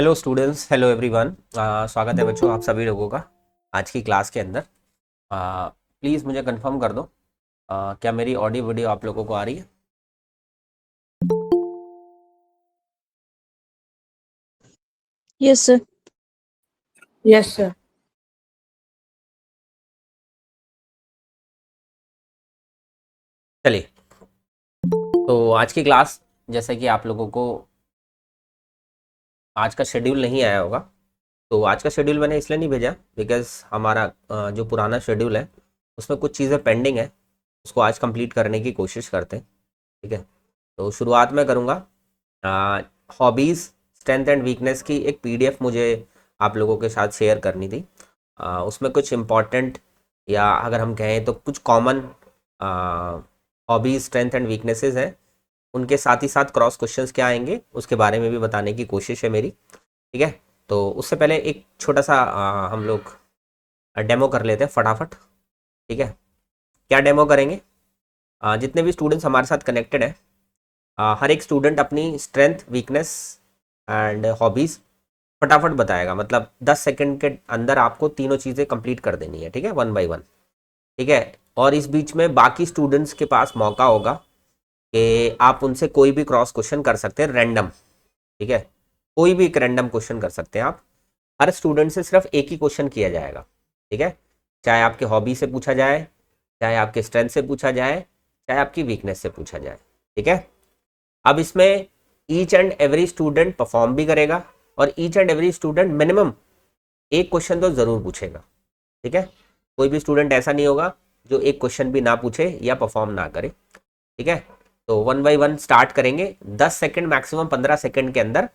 Hello students, hello everyone. स्वागत है बच्चों आप सभी लोगों का आज की क्लास के अंदर। प्लीज़ मुझे कंफर्म कर दो, क्या मेरी ऑडियो वीडियो आप लोगों को आ रही है? Yes, sir. Yes, sir. चलिए, तो आज की क्लास, जैसे कि आप लोगों को आज का शेड्यूल नहीं आया होगा, तो आज का शेड्यूल मैंने इसलिए नहीं भेजा बिकॉज हमारा जो पुराना शेड्यूल है उसमें कुछ चीज़ें पेंडिंग है, उसको आज कंप्लीट करने की कोशिश करते हैं। ठीक है, तो शुरुआत में करूँगा हॉबीज़, स्ट्रेंथ एंड वीकनेस की एक पीडीएफ मुझे आप लोगों के साथ शेयर करनी थी। उसमें कुछ इम्पॉर्टेंट, या अगर हम कहें तो कुछ common hobbies, strength and weaknesses हैं, उनके साथ ही साथ क्रॉस क्वेश्चंस क्या आएंगे उसके बारे में भी बताने की कोशिश है मेरी। ठीक है, तो उससे पहले एक छोटा सा हम लोग डेमो कर लेते हैं फटाफट। ठीक है, क्या डेमो करेंगे? जितने भी स्टूडेंट्स हमारे साथ कनेक्टेड हैं, हर एक स्टूडेंट अपनी स्ट्रेंथ, वीकनेस एंड हॉबीज़ फटाफट बताएगा। मतलब 10 सेकंड के अंदर आपको तीनों चीज़ें कंप्लीट कर देनी है। ठीक है, वन बाय वन। ठीक है, और इस बीच में बाकी स्टूडेंट्स के पास मौका होगा कि आप उनसे कोई भी क्रॉस क्वेश्चन कर सकते हैं, रैंडम। ठीक है, कोई भी एक रैंडम क्वेश्चन कर सकते हैं आप। हर स्टूडेंट से सिर्फ एक ही क्वेश्चन किया जाएगा। ठीक है, चाहे आपके हॉबी से पूछा जाए, चाहे आपके स्ट्रेंथ से पूछा जाए, चाहे आपकी वीकनेस से पूछा जाए। ठीक है, अब इसमें each and every student perform भी करेगा और each and every student minimum एक क्वेश्चन तो ज़रूर पूछेगा। ठीक है, कोई भी स्टूडेंट ऐसा नहीं होगा जो एक क्वेश्चन भी ना पूछे या परफॉर्म ना करे। ठीक है, तो वन बाय वन स्टार्ट करेंगे। 10 सेकंड मैक्सिमम 15 सेकंड के अंदर,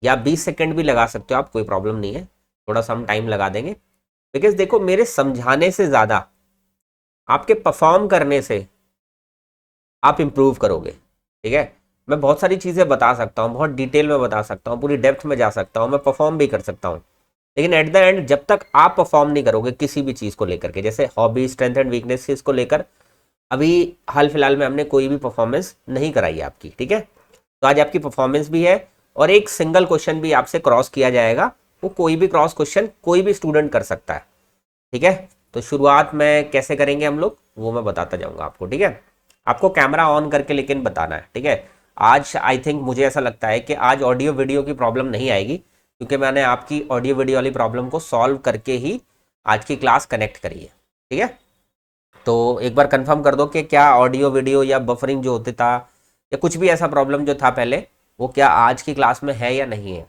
या 20 सेकंड भी लगा सकते हो आप, कोई प्रॉब्लम नहीं है। थोड़ा सा हम टाइम लगा देंगे बिकॉज देखो, मेरे समझाने से ज़्यादा आपके परफॉर्म करने से आप इम्प्रूव करोगे। ठीक है, मैं बहुत सारी चीज़ें बता सकता हूँ, बहुत डिटेल में बता सकता हूँ, पूरी डेप्थ में जा सकता हूँ, मैं परफॉर्म भी कर सकता हूँ, लेकिन एट द एंड जब तक आप परफॉर्म नहीं करोगे किसी भी चीज़ को लेकर के, जैसे हॉबी, स्ट्रेंथ एंड वीकनेस को लेकर अभी हाल फिलहाल में हमने कोई भी परफॉर्मेंस नहीं कराई है आपकी। ठीक है, तो आज आपकी परफॉर्मेंस भी है और एक सिंगल क्वेश्चन भी आपसे क्रॉस किया जाएगा। वो कोई भी क्रॉस क्वेश्चन कोई भी स्टूडेंट कर सकता है। ठीक है, तो शुरुआत में कैसे करेंगे हम लोग वो मैं बताता जाऊंगा आपको। ठीक है, आपको कैमरा ऑन करके लेकिन बताना है। ठीक है, आज आई थिंक मुझे ऐसा लगता है कि आज ऑडियो वीडियो की प्रॉब्लम नहीं आएगी, क्योंकि मैंने आपकी ऑडियो वीडियो वाली प्रॉब्लम को सॉल्व करके ही आज की क्लास कनेक्ट करी है। ठीक है, तो एक बार कंफर्म कर दो कि क्या ऑडियो वीडियो या बफरिंग जो होते था या कुछ भी ऐसा प्रॉब्लम जो था पहले, वो क्या आज की क्लास में है या नहीं है?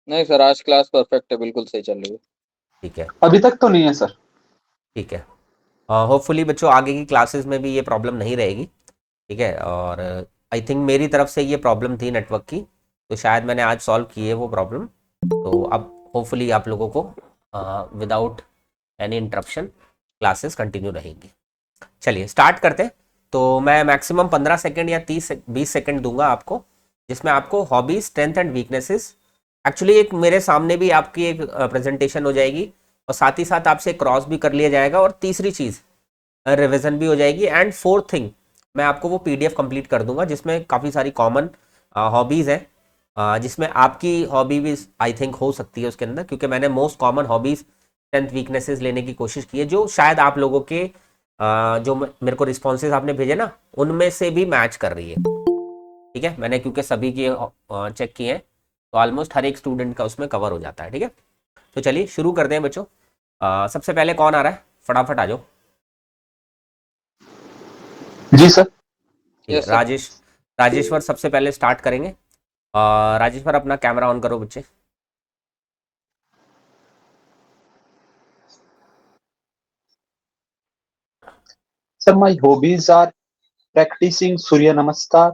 नहीं सर, आज क्लास परफेक्ट है, बिल्कुल सही चल रही है। ठीक है, अभी तक तो नहीं है सर। ठीक है, होपफुली बच्चों आगे की क्लासेस में भी ये प्रॉब्लम नहीं रहेगी। ठीक है, और आई थिंक मेरी तरफ से ये प्रॉब्लम थी नेटवर्क की, तो शायद मैंने आज सॉल्व की है वो प्रॉब्लम। तो अब होपफुली आप लोगों को without any interruption classes continue रहेंगी। चलिए स्टार्ट करते हैं। तो मैं मैक्सिमम 15 सेकंड या 20 सेकंड दूंगा आपको, जिसमें आपको hobbies, strength and weaknesses, actually एक मेरे सामने भी आपकी एक प्रेजेंटेशन हो जाएगी और साथ ही साथ आपसे क्रॉस भी कर लिया जाएगा, और तीसरी चीज़ रिवीजन भी हो जाएगी, एंड फोर्थ थिंग मैं आपको वो पीडीएफ कंप्लीट कर दूंगा जिसमें काफ़ी सारी कॉमन हॉबीज़ हैं, जिसमें आपकी हॉबी भी आई थिंक हो सकती है उसके अंदर, क्योंकि मैंने most common hobbies, strength, weaknesses लेने की कोशिश की है जो शायद आप लोगों के जो मेरे को रिस्पॉन्सेज आपने भेजे ना उनमें से भी मैच कर रही है। ठीक है, मैंने क्योंकि सभी की चेक किए हैं, तो ऑलमोस्ट हर एक स्टूडेंट का उसमें कवर हो जाता है। ठीक है, तो चलिए शुरू करते हैं बच्चों। सबसे पहले कौन आ रहा है? फटाफट आ जाओ। जी सर। ठीक है, यस सर। राजेश्वर सबसे पहले स्टार्ट करेंगे। राजेश्वर अपना कैमरा ऑन करो बच्चे। Sir, my hobbies are practicing Surya Namaskar,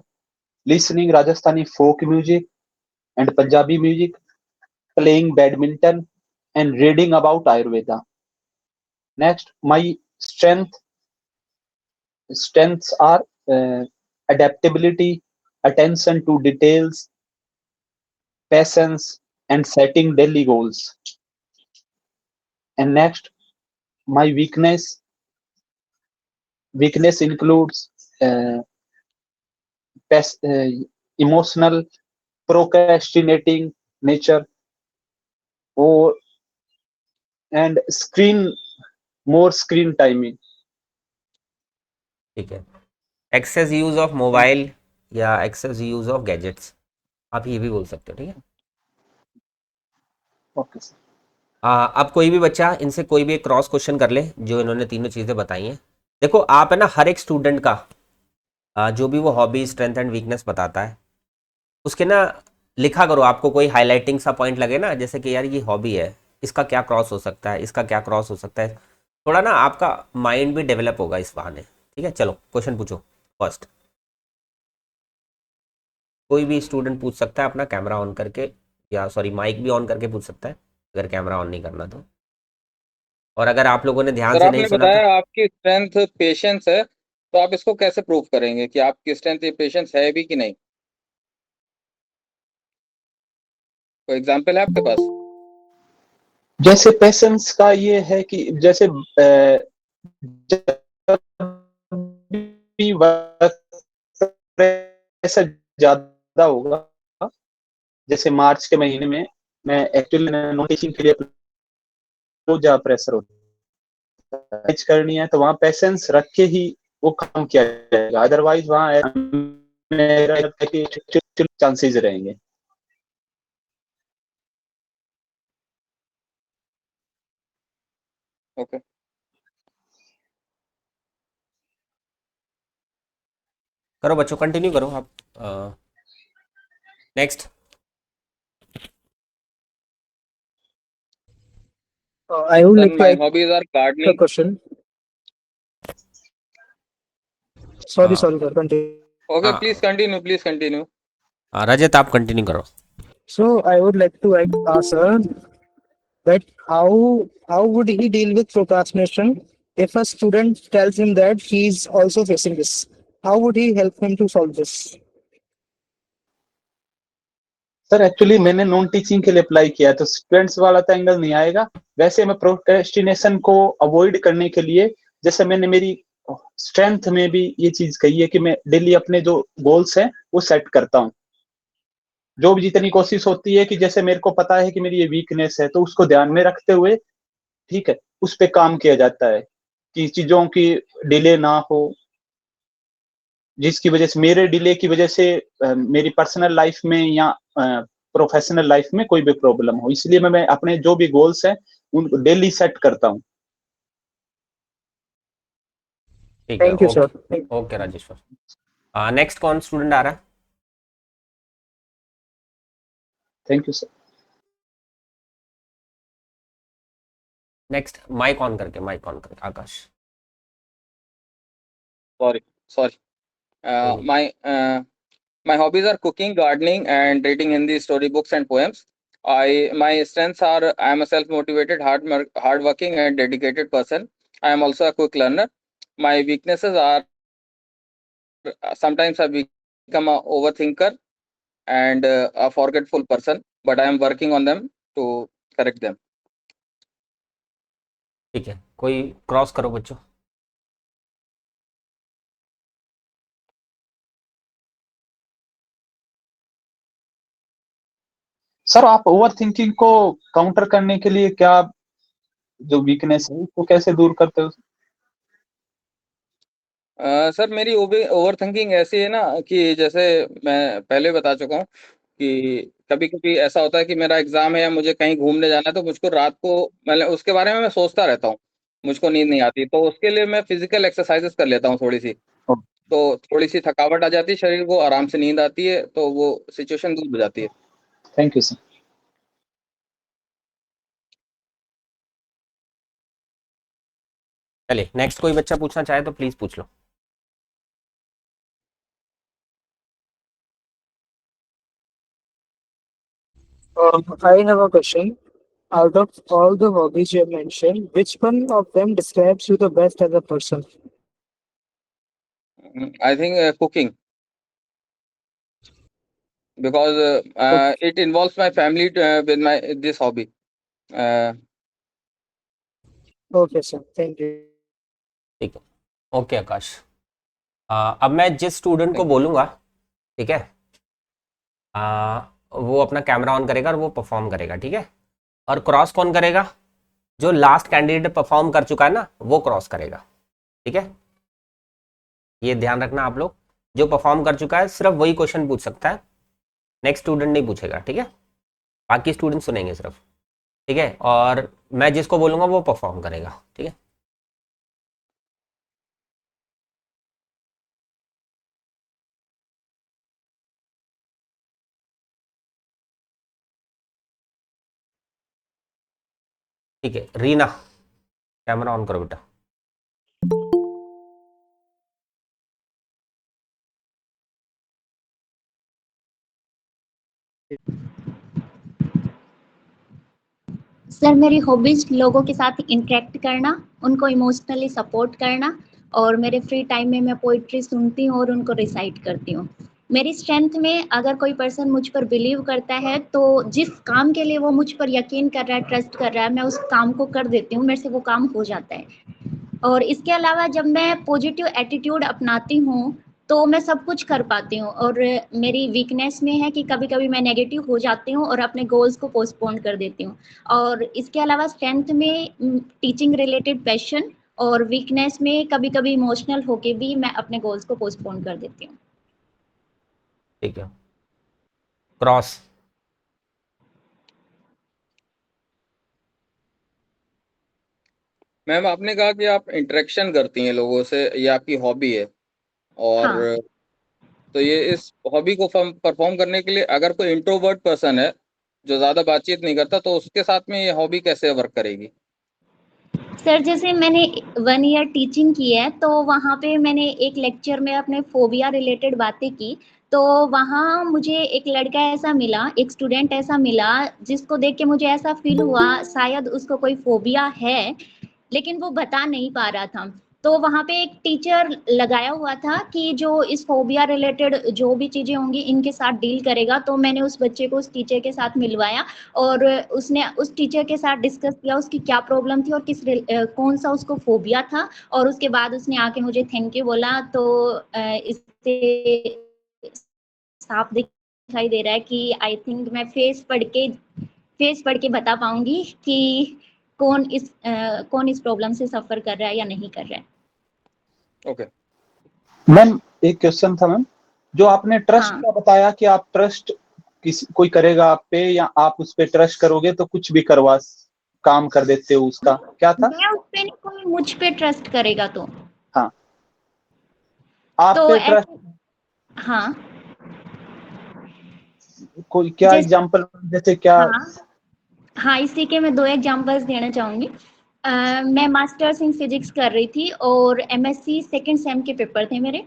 listening Rajasthani folk music and Punjabi music, playing badminton, and reading about Ayurveda. Next, my strengths are uh, adaptability, attention to details, patience, and setting daily goals. And next, my weakness includes uh, emotional procrastinating nature, or and more screen timing. ठीक है, access use of mobile या access use of gadgets, आप ये भी बोल सकते हो, ठीक है। Okay sir. अब कोई भी बच्चा इनसे कोई भी एक क्रॉस क्वेश्चन कर ले जो इन्होंने तीनों चीज़ें बताई हैं। देखो आप है ना, हर एक स्टूडेंट का जो भी वो हॉबी स्ट्रेंथ एंड वीकनेस बताता है उसके ना लिखा करो। आपको कोई हाईलाइटिंग सा पॉइंट लगे ना, जैसे कि यार ये हॉबी है, इसका क्या क्रॉस हो सकता है, इसका क्या क्रॉस हो सकता है, थोड़ा ना आपका माइंड भी डेवलप होगा इस बहाने, ठीक है। चलो क्वेश्चन पूछो फर्स्ट। कोई भी स्टूडेंट पूछ सकता है अपना कैमरा ऑन करके, या सॉरी माइक भी ऑन करके पूछ सकता है अगर कैमरा ऑन नहीं करना तो। और अगर आप लोगों ने ध्यान सर से नहीं आपने सुना तो बताया आपकी स्ट्रेंथ पेशेंस है, तो आप इसको कैसे प्रूव करेंगे कि आपकी स्ट्रेंथ ये पेशेंस है भी कि नहीं? कोई एग्जांपल है आपके पास? जैसे पेशेंस का ये है कि जैसे जब भी वर्क प्रेशर ज्यादा होगा, जैसे मार्च के महीने में मैं एक्चुअली नोटिसिंग के लिए बहुत ज्यादा प्रेशर होता है करनी है, तो वहां पेशेंस रख के ही वो काम किया जाएगा, अदरवाइज वहां चांसेस रहेंगे। ओके। करो बच्चों, कंटिन्यू करो आप। Next. I would sir like to my ask hobbies are a gardening. question. Sorry, हाँ sorry, sir. Continue. ओके, हाँ प्लीज कंटिन्यू। रजत आप कंटिन्यू करो। So I would like to ask sir that how would he deal with procrastination if a student tells him that he's also facing this? How would he help him to solve this? Sir actually मैंने non teaching के लिए apply किया है, तो students वाला तो angle नहीं आएगा। वैसे मैं प्रोक्रेस्टिनेशन को अवॉइड करने के लिए, जैसे मैंने मेरी स्ट्रेंथ में भी ये चीज कही है कि मैं डेली अपने जो गोल्स हैं वो सेट करता हूँ। जो भी जितनी कोशिश होती है कि जैसे मेरे को पता है कि मेरी ये वीकनेस है, तो उसको ध्यान में रखते हुए, ठीक है, उस पे काम किया जाता है कि चीजों की डिले ना हो, जिसकी वजह से मेरे डिले की वजह से मेरी पर्सनल लाइफ में या प्रोफेशनल लाइफ में कोई भी प्रॉब्लम हो। इसलिए मैं अपने जो भी गोल्स हैं उनको डेली सेट करता हूँ। ठीक है, Thank you, sir. Okay okay Rajeshwar. Next कौन स्टूडेंट आ रहा है? Thank you sir. Next mic on करके आकाश। Sorry sorry. कोई नहीं। My hobbies are cooking, gardening, and reading Hindi story books and poems. My strengths are I am a self-motivated, hardworking, and dedicated person. I am also a quick learner. My weaknesses are sometimes I become a overthinker and a forgetful person, but I am working on them to correct them. ठीक है, कोई cross करो बच्चों। Sir आप over thinking को counter करने के लिए क्या जो वीकनेस है उसको कैसे दूर करते हो? सर मेरी ओवर थिंकिंग ऐसी है ना कि जैसे मैं पहले बता चुका हूँ कि कभी कभी ऐसा होता है कि मेरा एग्जाम है या मुझे कहीं घूमने जाना है, तो मुझको रात को मतलब उसके बारे में मैं सोचता रहता हूँ, मुझको नींद नहीं आती, तो उसके लिए मैं फिजिकल एक्सरसाइजेस कर लेता हूँ थोड़ी सी, तो थोड़ी सी थकावट आ जाती है शरीर को, आराम से नींद आती है, तो वो सिचुएशन दूर हो जाती है। Thank you sir. चलिए नेक्स्ट, कोई बच्चा पूछना चाहे तो प्लीज पूछ लो। I have a question. Out of all the hobbies you have mentioned, which one of them describes you the best as a person? I think cooking, because it involves my family with my this hobby. Uh, Okay, sir. Thank you. ठीक है, okay आकाश। अब मैं जिस student को Thank you. बोलूँगा, ठीक है, वो अपना कैमरा ऑन करेगा और वो परफॉर्म करेगा, ठीक है। और क्रॉस कौन करेगा? जो लास्ट कैंडिडेट परफॉर्म कर चुका है ना, वो क्रॉस करेगा, ठीक है। ये ध्यान रखना आप लोग, जो परफॉर्म कर चुका है सिर्फ वही क्वेश्चन पूछ सकता है, नेक्स्ट स्टूडेंट नहीं पूछेगा, ठीक है। बाकी स्टूडेंट सुनेंगे सिर्फ, ठीक है। और मैं जिसको बोलूँगा वो परफॉर्म करेगा, ठीक है। ठीक है, रीना कैमरा ऑन करो बेटा। सर मेरी हॉबीज लोगों के साथ इंटरेक्ट करना, उनको इमोशनली सपोर्ट करना, और मेरे फ्री टाइम में मैं पोइट्री सुनती हूँ और उनको रिसाइट करती हूँ। मेरी स्ट्रेंथ में अगर कोई पर्सन मुझ पर बिलीव करता है तो जिस काम के लिए वो मुझ पर यकीन कर रहा है, ट्रस्ट कर रहा है, मैं उस काम को कर देती हूँ, मेरे से वो काम हो जाता है। और इसके अलावा जब मैं पॉजिटिव एटीट्यूड अपनाती हूँ तो मैं सब कुछ कर पाती हूँ। और मेरी वीकनेस में है कि कभी कभी मैं नेगेटिव हो जाती हूँ और अपने गोल्स को पोस्टपोन कर देती हूँ। और इसके अलावा स्ट्रेंथ में टीचिंग रिलेटेड पैशन, और वीकनेस में कभी कभी इमोशनल होके भी मैं अपने गोल्स को पोस्टपोन कर देती हूँ। ठीक है, क्रॉस। मैम आपने कहा कि आप इंटरेक्शन करती हैं लोगों से, ये आपकी हॉबी है, और हाँ। तो ये इस हॉबी को परफॉर्म करने के लिए अगर कोई इंट्रोवर्ट पर्सन है जो ज़्यादा बातचीत नहीं करता, तो उसके साथ में ये हॉबी कैसे वर्क करेगी? सर जैसे मैंने 1 ईयर टीचिंग की है तो वहाँ पे मैंने एक लेक्चर में अपने फोबिया रिलेटेड बातें की। तो वहाँ मुझे एक लड़का ऐसा मिला, एक स्टूडेंट ऐसा मिला जिसको देख के मुझे ऐसा फील हुआ शायद उसको कोई फोबिया है, लेकिन वो बता नहीं पा रहा था। तो वहाँ पे एक टीचर लगाया हुआ था कि जो इस फोबिया रिलेटेड जो भी चीज़ें होंगी इनके साथ डील करेगा। तो मैंने उस बच्चे को उस टीचर के साथ मिलवाया और उसने उस टीचर के साथ डिस्कस किया उसकी क्या प्रॉब्लम थी और कौन सा उसको फोबिया था। और उसके बाद उसने आके मुझे थैंक यू बोला। तो इससे साफ दिखाई दे रहा है कि आई थिंक मैं फेस पढ़ के बता पाऊंगी कि कौन इस प्रॉब्लम से सफर कर रहा है या नहीं कर रहा है। ओके मैम एक क्वेश्चन था मैम, जो आपने ट्रस्ट हाँ। का बताया कि आप ट्रस्ट किसी कोई करेगा आप पे या आप उस पे ट्रस्ट करोगे तो कुछ भी काम कर देते हो, उसका क्या था? मैं उस पे नहीं, कोई मुझ पे ट्रस्ट करेगा तो हाँ, आप तो पे ट्रस्ट, ऐसे। हाँ। कोई क्या जैसे। एग्जांपल, जैसे क्या? हाँ। हाँ, इसी के मैं 2 एग्जांपल्स देना चाहूंगी। मैं मास्टर्स इन फिजिक्स कर रही थी और एमएससी सेकंड सेम के पेपर थे मेरे,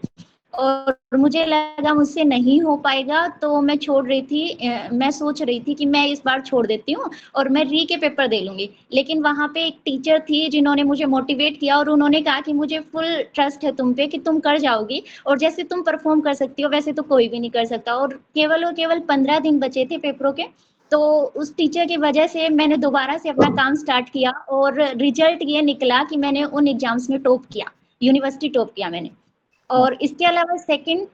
और मुझे लगा मुझसे नहीं हो पाएगा तो मैं छोड़ रही थी। मैं सोच रही थी कि मैं इस बार छोड़ देती हूँ और मैं री के पेपर दे लूंगी। लेकिन वहाँ पे एक टीचर थी जिन्होंने मुझे मोटिवेट किया और उन्होंने कहा कि मुझे फुल ट्रस्ट है तुम पे कि तुम कर जाओगी, और जैसे तुम परफॉर्म कर सकती हो वैसे तो कोई भी नहीं कर सकता। और केवल 15 दिन बचे थे पेपरों के। तो उस टीचर की वजह से मैंने दोबारा से अपना काम स्टार्ट किया और रिजल्ट ये निकला कि मैंने उन एग्जाम्स में टॉप किया, यूनिवर्सिटी टॉप किया मैंने। और इसके अलावा सेकंड,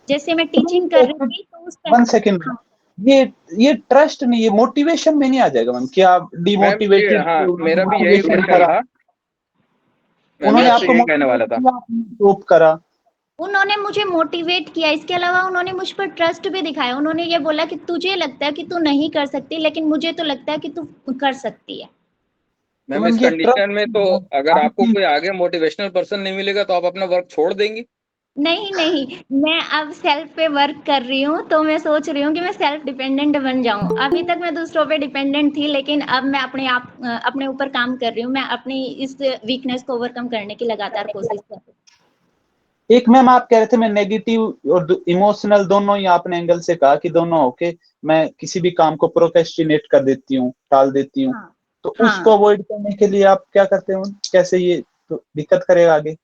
जैसे मैं टीचिंग कर रही थी तो उस टाइम। 1 सेकेंड, हाँ। ये ट्रस्ट नहीं, ये मोटिवेशन में नहीं आ जाएगा मैम? क्या आप मैम ये, डिमोटिवेटेड, हाँ मेरा भी यही मोटिवेशन क्वेश्चन करा, था, मैं उन्होंने भी आपसे आपको यही कहने मोटिवेट वाला था। किया, आपने टॉप करा? उन्होंने मुझे मोटिवेट किया, इसके अलावा उन्होंने मुझ पर ट्रस्ट भी दिखाया। उन्होंने ये बोला कि तुझे लगता है कि तू नहीं कर सकती, लेकिन मुझे तो लगता है कि तू कर सकती है। तो मैम मैम इस ये कंडीशन में तो ट्रस्ट अगर आपको आपकी, कोई आगे मोटिवेशनल पर्सन नहीं मिलेगा तो आप अपना वर्क छोड़ देंगी? नहीं नहीं, मैं अब सेल्फ पे वर्क कर रही हूँ तो मैं सोच रही हूँ कि मैं सेल्फ डिपेंडेंट बन जाऊँ। अभी तक मैं दूसरों पे डिपेंडेंट थी, लेकिन अब मैं अपने ऊपर काम कर रही हूँ। मैं अपनी इस वीकनेस को ओवरकम करने की लगातार कोशिश कर रही हूँ। एक मैम आप कह रहे थे मैं नेगेटिव और इमोशनल दोनों ही आपने एंगल से कहा कि दोनों होके मैं किसी भी काम को प्रोक्रेस्टिनेट कर देती हूँ, टाल देती हूँ, हाँ। तो उसको हाँ। अवॉइड करने के लिए आप क्या करते हो? कैसे ये तो दिक्कत करेगा आगे?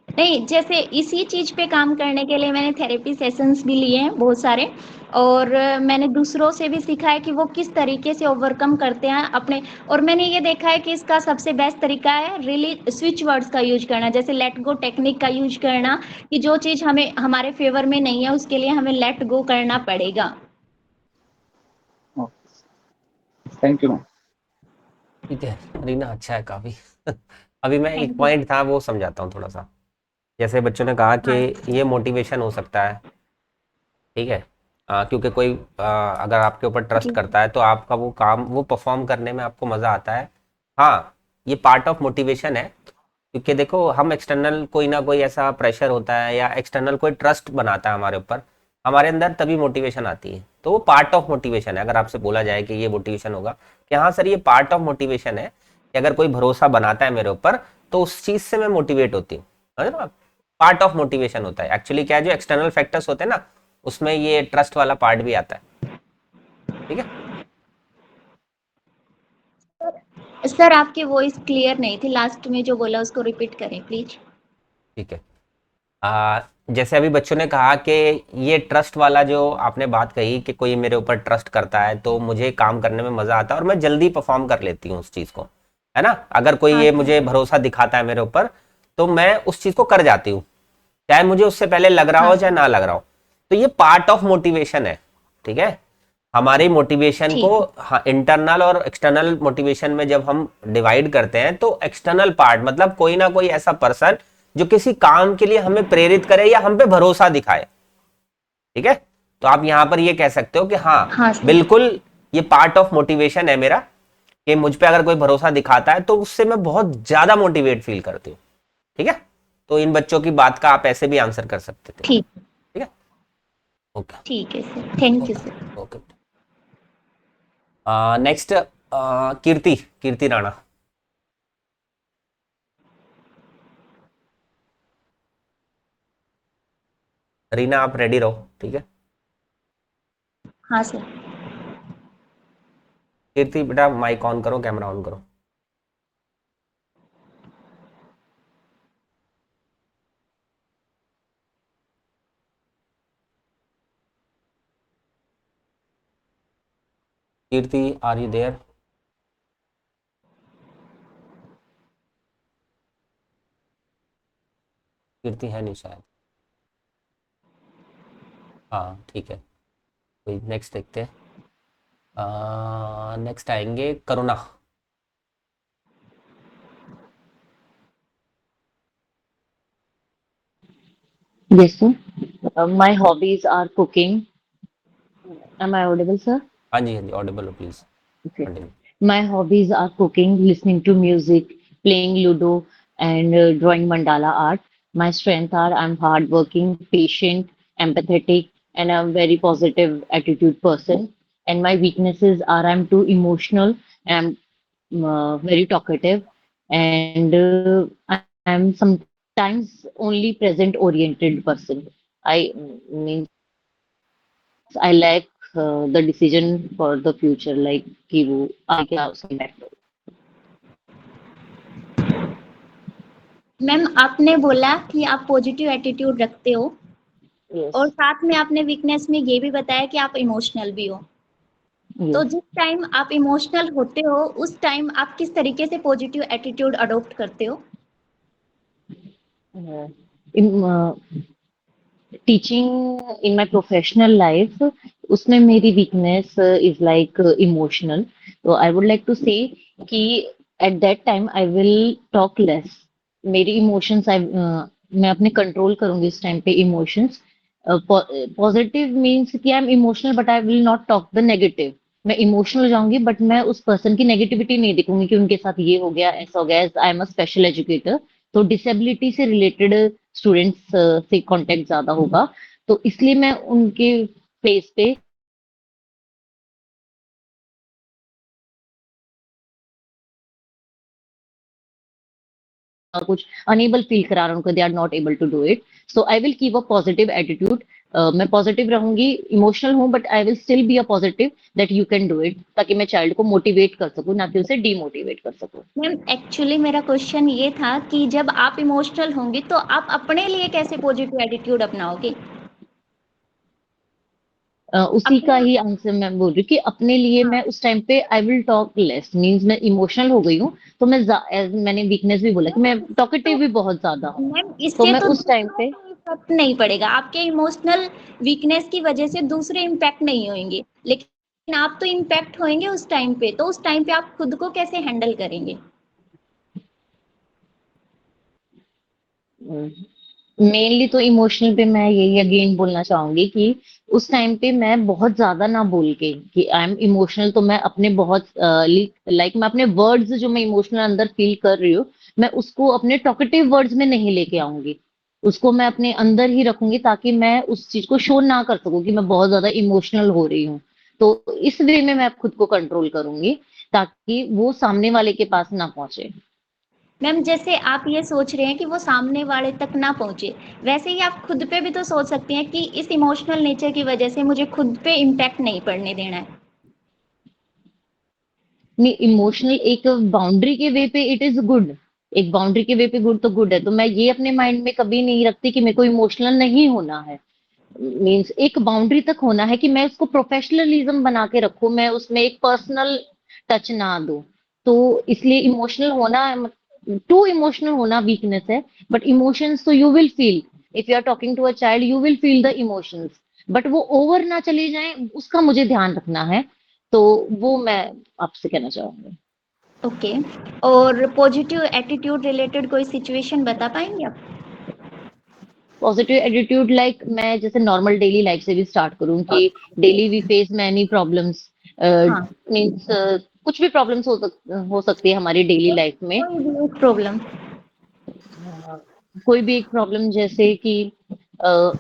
नहीं, जैसे इसी चीज पे काम करने के लिए मैंने थेरेपी सेशंस भी लिए हैं बहुत सारे, और मैंने दूसरों से भी सीखा है कि वो किस तरीके से ओवरकम करते हैं अपने। और मैंने ये देखा है कि इसका सबसे बेस्ट तरीका है रियली स्विच वर्ड्स का यूज करना, जैसे लेट गो टेक्निक का यूज करना, कि जो चीज हमें हमारे फेवर में नहीं है उसके लिए हमें लेट गो करना पड़ेगा। Thank you. ठीक है रीना, अच्छा है काफ़ी। अभी मैं Thank एक you. पॉइंट था वो समझाता हूँ थोड़ा सा। जैसे बच्चों ने कहा कि हाँ ये मोटिवेशन हो सकता है, ठीक है, क्योंकि कोई अगर आपके ऊपर ट्रस्ट जी करता है तो आपका वो काम वो परफॉर्म करने में आपको मज़ा आता है। हाँ, ये पार्ट ऑफ मोटिवेशन है, क्योंकि देखो हम एक्सटर्नल कोई ना कोई ऐसा प्रेशर होता है या एक्सटर्नल कोई ट्रस्ट बनाता है हमारे ऊपर, हमारे अंदर तभी मोटिवेशन आती है। तो वो पार्ट ऑफ मोटिवेशन है। अगर आपसे बोला जाए कि ये मोटिवेशन होगा कि हाँ सर ये पार्ट ऑफ मोटिवेशन है, कि अगर कोई भरोसा बनाता है मेरे ऊपर तो उस चीज़ से मैं मोटिवेट होती हूँ, समझ रहे हो आप? पार्ट ऑफ मोटिवेशन होता है एक्चुअली। क्या है, जो एक्सटर्नल फैक्टर्स होते हैं ना, उसमें ये ट्रस्ट वाला पार्ट भी आता है, ठीक है। सर, आपकी वॉइस क्लियर नहीं थी, लास्ट में जो बोला उसको रिपीट करें प्लीज। ठीक है, जैसे अभी बच्चों ने कहा कि ये ट्रस्ट वाला जो आपने बात कही कि कोई मेरे ऊपर ट्रस्ट करता है तो मुझे काम करने में मज़ा आता है और मैं जल्दी परफॉर्म कर लेती हूँ उस चीज़ को, है ना। अगर कोई हाँ ये सर। मुझे भरोसा दिखाता है मेरे ऊपर तो मैं उस चीज़ को कर जाती हूँ, चाहे मुझे उससे पहले लग रहा हाँ हो चाहे सर। ना लग रहा हो। तो ये पार्ट ऑफ मोटिवेशन है, ठीक है। हमारी मोटिवेशन को ठीक है। हाँ, इंटरनल और एक्सटर्नल मोटिवेशन में जब हम डिवाइड करते हैं तो एक्सटर्नल पार्ट मतलब कोई ना कोई ऐसा पर्सन जो किसी काम के लिए हमें प्रेरित करे या हम पे भरोसा दिखाए, ठीक है। तो आप यहां पर ये कह सकते हो कि हाँ हाँ सर। बिल्कुल ये पार्ट ऑफ मोटिवेशन है मेरा, कि मुझ पे अगर कोई भरोसा दिखाता है तो उससे मैं बहुत ज्यादा मोटिवेट फील करती हूँ, ठीक है। तो इन बच्चों की बात का आप ऐसे भी आंसर कर सकते थे, ठीक ठीक है। ओके ठीक है sir, thank you sir. Okay. Next Kirti, Kirti Rana. Reena आप रेडी रहो, ठीक है। हाँ सर। कीर्ति बेटा माइक ऑन करो, कैमरा ऑन करो। Kirti are you there? Kirti है नहीं शायद। हाँ ठीक है, कोई नेक्स्ट देखते हैं। नेक्स्ट आएंगे करुणा। Yes, sir. My hobbies are cooking. Am I audible, sir? हाँ जी हाँ जी, ऑडिबल हो please Okay. Continue. My hobbies are cooking, listening to music, playing Ludo, and drawing mandala art. My strengths are I'm hardworking, patient, empathetic, and I'm very positive attitude person. And my weaknesses are I'm too emotional and I'm very talkative, and I'm sometimes only present oriented person. I mean I lack the decision for the future, like कि वो आगे क्या उसके back. Ma'am, आपने बोला कि आप positive attitude रखते हो Yes, और साथ में आपने वीकनेस में ये भी बताया कि आप इमोशनल भी हो। तो yes. जिस टाइम आप इमोशनल होते हो उस टाइम आप किस तरीके से पॉजिटिव एटीट्यूड अडॉप्ट करते हो? In teaching in my professional life, उसमें मेरी weakness is like emotional. So I would like to say कि at that time I will talk less. मेरी emotions मैं अपने control करूंगी इस time पे emotions. Positive means कि I'm emotional but I will not talk the negative. मैं emotional हो जाऊंगी बट मैं उस पर्सन की नेगेटिविटी नहीं दिखूंगी कि उनके साथ ये हो गया ऐसा हो गया। I am a special educator, तो डिसेबिलिटी से रिलेटेड स्टूडेंट्स से कांटेक्ट ज्यादा होगा, तो इसलिए मैं उनके फेस पे कुछ अनेबल फील करा रहा हूँ उनको, they are not able to do it. So I will keep a positive attitude. मैं पॉजिटिव रहूंगी, इमोशनल हूँ but I will still be a positive that you can do it, ताकि मैं चाइल्ड को मोटिवेट कर सकूँ, ना कि उसे डीमोटिवेट कर सकूँ। मैम, एक्चुअली मेरा क्वेश्चन ये था कि जब आप इमोशनल होंगे तो आप अपने लिए कैसे पॉजिटिव एटीट्यूड अपनाओगे? उसी का अपना ही आंसर मैं बोल रही हूँ कि अपने लिए मैं उस टाइम पे I will talk less, means मैं इमोशनल हो गई हूँ, तो मैं as मैंने वीकनेस भी बोला कि मैं टॉकेटिव भी बहुत ज्यादा हूँ, मैम, तो इससे मैं तो उस टाइम दूसरों पे को इफेक्ट नहीं पड़ेगा, आपके इमोशनल वीकनेस की वजह से दूसरे इम्पैक्ट नहीं होंगे, लेकिन आप तो इम्पैक्ट होंगे उस टाइम पे, तो उस टाइम पे आप खुद को कैसे हैंडल करेंगे? मेनली तो इमोशनल पे मैं यही अगेन बोलना चाहूंगी कि उस टाइम पे मैं बहुत ज्यादा ना बोल के कि आई एम इमोशनल, तो मैं अपने बहुत लाइक मैं अपने वर्ड्स जो मैं इमोशनल अंदर फील कर रही हूँ, मैं उसको अपने टॉकेटिव वर्ड्स में नहीं लेके आऊंगी। उसको मैं अपने अंदर ही रखूंगी ताकि मैं उस चीज को शो ना कर सकूं कि मैं बहुत ज्यादा इमोशनल हो रही हूँ। तो इस वे में मैं खुद को कंट्रोल करूंगी ताकि वो सामने वाले के पास ना पहुंचे। मैम जैसे आप ये सोच रहे हैं कि वो सामने वाले तक ना पहुंचे, वैसे ही आप खुद पे भी तो सोच सकती हैं कि इस इमोशनल नेचर की वजह से मुझे खुद पे इम्पैक्ट नहीं पड़ने देना है। नहीं, इमोशनल एक बाउंड्री के वे पे इट इज गुड। एक बाउंड्री के वे पे गुड तो गुड है, तो मैं ये अपने माइंड में कभी नहीं रखती कि मेरे को इमोशनल नहीं होना है। मीन्स एक बाउंड्री तक होना है कि मैं उसको प्रोफेशनलिज्म बना के रखूं, मैं उसमें एक पर्सनल टच ना दूं। तो इसलिए इमोशनल होना, टू इमोशनल होना वीकनेस है। बट इमोशंस तो you will feel, if you are talking to a child you will feel the emotions, but वो ओवर ना चले जाएं उसका मुझे ध्यान रखना है। तो वो मैं आपसे कहना चाहूंगी। ओके। और पॉजिटिव एटीट्यूड रिलेटेड कोई सिचुएशन बता पाएंगे आप? पॉजिटिव एटीट्यूड लाइक मैं जैसे नॉर्मल डेली लाइफ से भी स्टार्ट करूं कि daily we face many problems. हाँ, मीन्स कुछ भी प्रॉब्लम्स हो सकती है हमारी डेली लाइफ में। कोई भी एक प्रॉब्लम। कोई भी एक प्रॉब्लम जैसे कि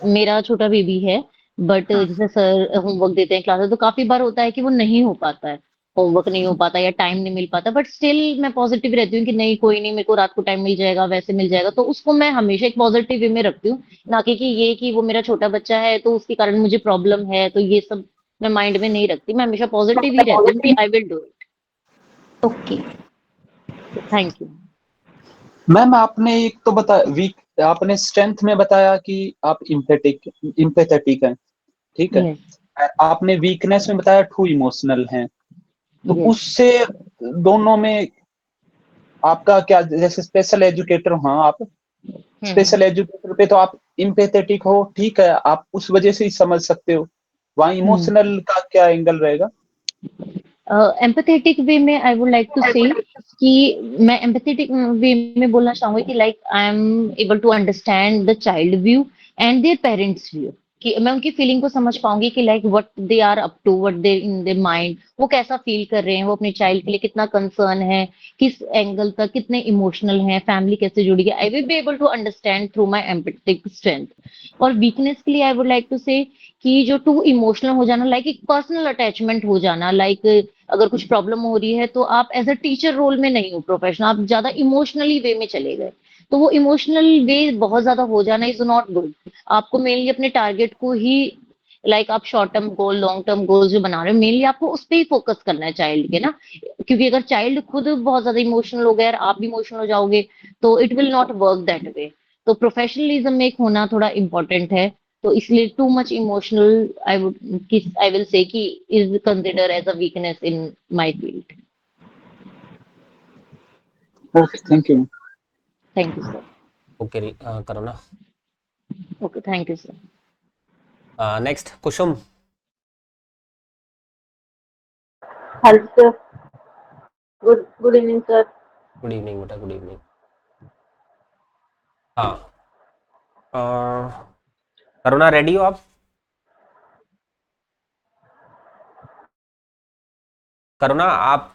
मेरा छोटा बेबी है, बट हाँ, जैसे सर होमवर्क देते हैं क्लास में, तो काफी बार होता है कि वो नहीं हो पाता है, होमवर्क नहीं हो पाता या टाइम नहीं मिल पाता, बट स्टिल मैं पॉजिटिव रहती हूँ कि नहीं कोई नहीं, मेरे को रात को टाइम मिल जाएगा, वैसे मिल जाएगा। तो उसको मैं हमेशा एक पॉजिटिव वे में रखती हूँ, ना कि ये कि वो मेरा छोटा बच्चा है तो उसके कारण मुझे प्रॉब्लम है, तो ये सब मैं माइंड में नहीं रखती। मैं हमेशा पॉजिटिव ही रहती हूँ कि I will do okay. It. Thank you. Ma'am आपने एक तो बता वीक, आपने स्ट्रेंथ में बताया कि आप इम्पेथेटिक हैं, ठीक है। यस। आपने वीकनेस में बताया टू इमोशनल हैं। तो यस। उससे दोनों में आपका क्या, जैसे स्पेशल एजुकेटर हो आप, स्पेशल एजुकेटर पे तो आप इम्पेथेटिक हो, ठीक है, आप उस वजह से ही समझ सकते हो। वहाँ इमोशनल का क्या एंगल रहेगा? एम्पैथेटिक वे में आई वुड लाइक टू से कि मैं एम्पैथेटिक वे में बोलना चाहूंगी कि like I am able to understand the child view and their parents view, कि मैं उनकी फीलिंग को समझ पाऊंगी कि like what they are up to, what they in their mind, वो कैसा फील कर रहे हैं, वो अपने चाइल्ड के लिए कितना कंसर्न है, किस एंगल तक कितने इमोशनल हैं, फैमिली कैसे जुड़ी है। I will be able to understand through my empathetic strength. और वीकनेस के लिए आई वुड लाइक टू से कि जो टू इमोशनल हो जाना, लाइक एक पर्सनल अटैचमेंट हो जाना, लाइक अगर कुछ प्रॉब्लम हो रही है तो आप एज अ टीचर रोल में नहीं हो प्रोफेशनल, आप ज्यादा इमोशनली वे में चले गए, तो वो इमोशनल वे बहुत ज्यादा हो जाना इज नॉट गुड। आपको मेनली अपने टारगेट को ही, लाइक आप short term goal long term goal जो बना रहे हो, मेनली आपको उस पर ही फोकस करना है चाइल्ड के ना। क्योंकि अगर चाइल्ड खुद बहुत ज्यादा इमोशनल हो गया और आप भी इमोशनल हो जाओगे तो it will not work that way. तो प्रोफेशनलिज्म में एक होना थोड़ा इम्पोर्टेंट है। तो इसलिए too much emotional I will say कि is consider as a weakness in my field. Okay, thank you. Thank you sir. Okay Karuna. Okay, thank you sir. Next Kusum. Hello sir, good evening sir. Good evening बेटा, good evening. हाँ, Karuna ready हो आप? करुणा आप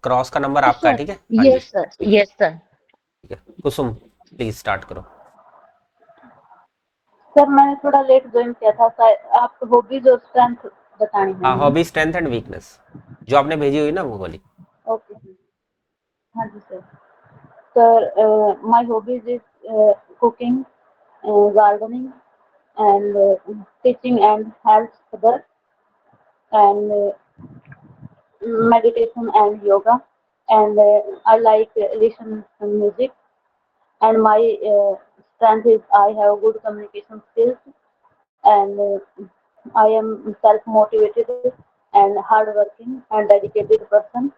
cross का number आपका है, ठीक है? हाँ जी, यस सर, ठीक है, यस सर। ठीक है। कुसुम प्लीज स्टार्ट करो। सर मैंने थोड़ा लेट ज्वाइन किया था, शायद आप हॉबीज और स्ट्रेंथ बतानी है हाँ, हमें। हॉबी स्ट्रेंथ एंड वीकनेस जो आपने भेजी हुई ना वो वाली। Okay sir. हाँ जी sir. Sir my hobbies is cooking, gardening and teaching and help other and meditation and yoga, and I like listen to music. And my strength is I have good communication skills, and I am self-motivated and hardworking and dedicated person.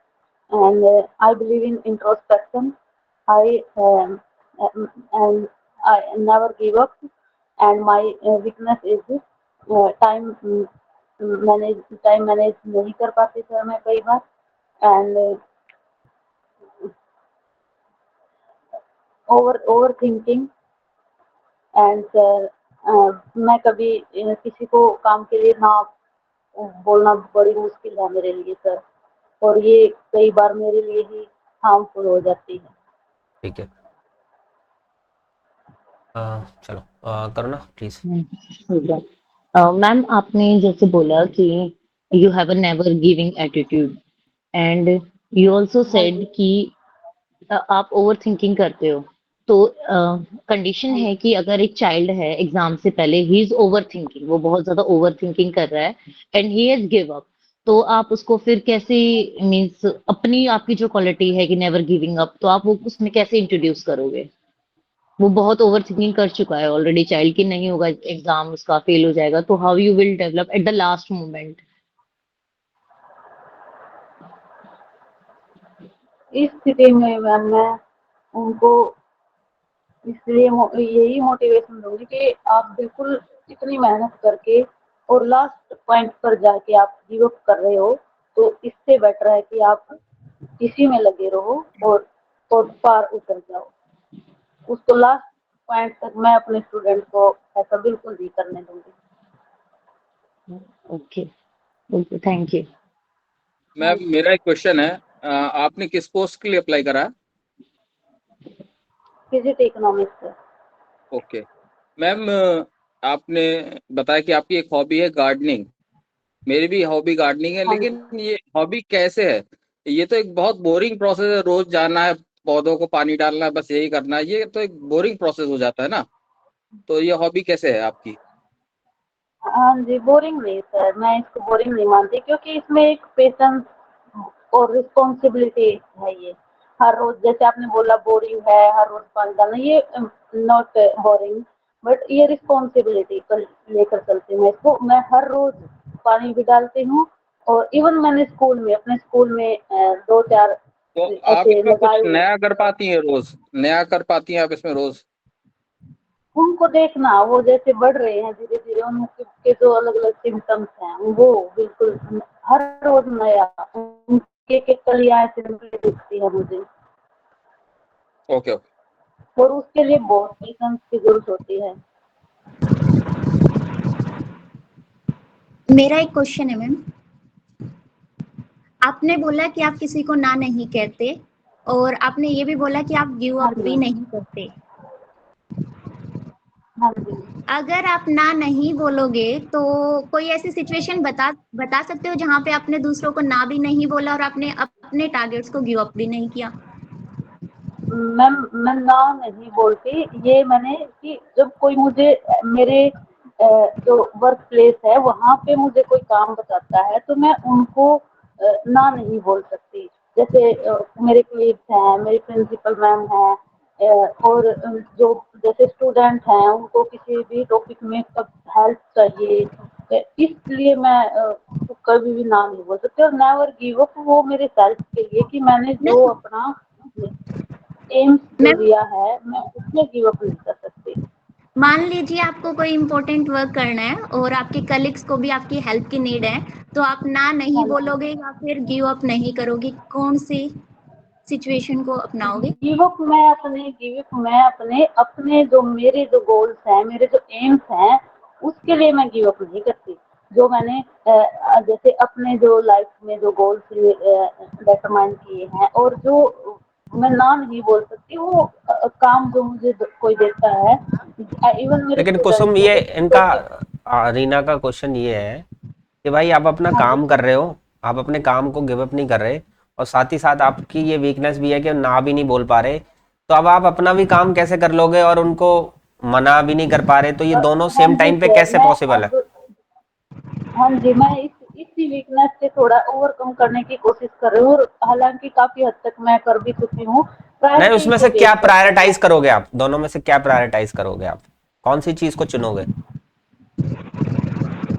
And I believe in introspection. I and I never give up. And my weakness is time time manage नहीं कर पाती sir मैं कई बार, and over thinking, and sir मैं कभी किसी को काम के लिए ना बोलना बड़ी मुश्किल है मेरे लिए सर, और ये कई बार मेरे लिए ही हार्मफुल हो जाती है। ठीक है, चलो करो ना प्लीज। मैम आपने जैसे बोला कि you have a never giving attitude, and you also हाँ सेड जी, कि आप ओवर थिंकिंग करते हो। तो कंडीशन हाँ है कि अगर एक चाइल्ड है एग्जाम से पहले ही इज ओवर थिंकिंग, वो बहुत ज्यादा ओवर थिंकिंग कर रहा है and he has give up, तो आप उसको फिर कैसे, मीन्स अपनी आपकी जो क्वालिटी है कि नेवर गिविंग अप, तो आप वो उसमें कैसे इंट्रोड्यूस करोगे? वो बहुत ओवर थिंकिंग कर चुका है ऑलरेडी चाइल्ड, की नहीं होगा एग्जाम उसका फेल हो जाएगा, तो how you will develop at the last moment? इस स्थिति में मैम मैं उनको इसलिए यही मोटिवेशन दूंगी कि आप बिल्कुल इतनी मेहनत करके और लास्ट पॉइंट पर जाके आप गिव अप कर रहे हो, तो इससे बेटर है कि आप इसी में लगे रहो और पार उतर जाओ। उसको लास्ट पॉइंट तक मैं अपने स्टूडेंट को ऐसा बिल्कुल नहीं करने दूंगी। Okay, okay, thank you. Ma'am मेरा एक क्वेश्चन है, आपने किस पोस्ट के लिए अप्लाई करा? फिजिक्स इकोनॉमिक्स है। ओके मैम, आपने बताया कि आपकी एक हॉबी है गार्डनिंग। मेरी भी हॉबी गार्डनिंग है, हाँ जी, लेकिन ये हॉबी कैसे है? ये तो एक बहुत बोरिंग प्रोसेस है, रोज जाना है, पौधों को पानी डालना है, बस यही करना है। ये तो एक बोरिंग प्रोसेस हो जाता है ना, तो ये हॉबी कैसे है आपकी? हाँ जी, बोरिंग नहीं सर, मैं इसको बोरिंग नहीं मानती, क्योंकि इसमें एक पेशेंस और रिस्पॉन्सिबिलिटी है। ये हर रोज, जैसे आपने बोला बोरिंग है हर रोज पानी डालना, ये नॉट बोरिंग, बट ये रिस्पॉन्सिबिलिटी पर लेकर चलती हूँ मैं इसको। मैं हर रोज पानी भी डालती हूँ, और इवन मैंने अपने स्कूल में 2-4 तो आप ऐसे इसमें कुछ लगाए हुए नया हैं। कर पाती हैं रोज? नया कर पाती हैं आप इसमें रोज? उनको देखना, वो जैसे बढ़ रहे हैं धीरे धीरे, उनके जो अलग अलग सिम्टम्स हैं वो बिल्कुल हर रोज नया, उनके कलियां ऐसे निकली दिखती है मुझे, ओके ओके। और उसके लिए बहुत पेशेंस की जरूरत होती है। मेरा एक क्वेश्चन है मैम। आपने बोला कि आप किसी को ना नहीं कहते, और आपने ये भी बोला कि आप गिव हाँ अप जी भी मैम, नहीं करते। हाँ जी। अगर आप ना नहीं बोलोगे तो कोई ऐसी सिचुएशन बता बता सकते हो जहाँ पे आपने दूसरों को ना भी नहीं बोला और आपने अपने टारगेट्स को गिव अप भी नहीं किया? मैम मैं ना नहीं बोलती, ये मैंने कि जब कोई मुझे मेरे जो वर्क प्लेस है वहाँ पे मुझे कोई काम बताता है, तो मैं उनको ना नहीं बोल सकती। जैसे मेरे कलीग्स हैं, मेरी प्रिंसिपल मैम हैं, और जो जैसे स्टूडेंट हैं उनको किसी भी टॉपिक में हेल्प चाहिए, इसलिए मैं कभी भी ना नहीं बोल सकती। और नेवर गिव अप, वो मेरे सेल्फ के लिए कि मैंने जो नहीं अपना एम्स जो मैम, दिया है मैं उसमें गिव अप नहीं कर सकती। मान लीजिए आपको कोई इम्पोर्टेंट वर्क करना है और आपके कलीग्स को भी आपकी हेल्प की नीड है, तो आप ना नहीं हाँ जी, बोलोगे या फिर गिव अप नहीं करोगे? कौन सी सिचुएशन को अपनाओगे? गिव अप मैं अपने अपने जो मेरे जो गोल्स हैं, मेरे जो एम्स हैं, उसके लिए मैं गिव अप नहीं करती। जो मैंने जैसे अपने जो लाइफ में जो गोल्स डिटरमाइन किए हैं, और जो मैं ना नहीं बोल सकती, वो काम जो मुझे कोई देता है, इवन मेरे लेकिन स्टूडेंट्स कुसुम, हैं ये जो इनका टॉपिक। रीना का क्वेश्चन ये है कि भाई आप अपना हाँ जी, काम कर रहे हो, आप अपने काम को गिव अप नहीं कर रहे, और साथ ही साथ आपकी ये वीकनेस भी है कि ना भी नहीं बोल पा रहे, तो अब आप अपना भी काम कैसे कर लोगे और उनको मना भी नहीं कर पा रहे? तो ये दोनों हाँ सेम जी टाइम पे सर, कैसे मैं पॉसिबल है? अब हाँ जी, मैं इसी वीकनेस से थोड़ा ओवरकम करने की कोशिश कर रही हूँ, और हालांकि काफी हद तक मैं कर भी चुकी हूँ। नहीं, प्रायोरिटी उसमें को से क्या देख कर मैं प्रायोरिटाइज करोगे आप? दोनों में से क्या प्रायोरिटाइज करोगे आप? कौन सी चीज को चुनोगे?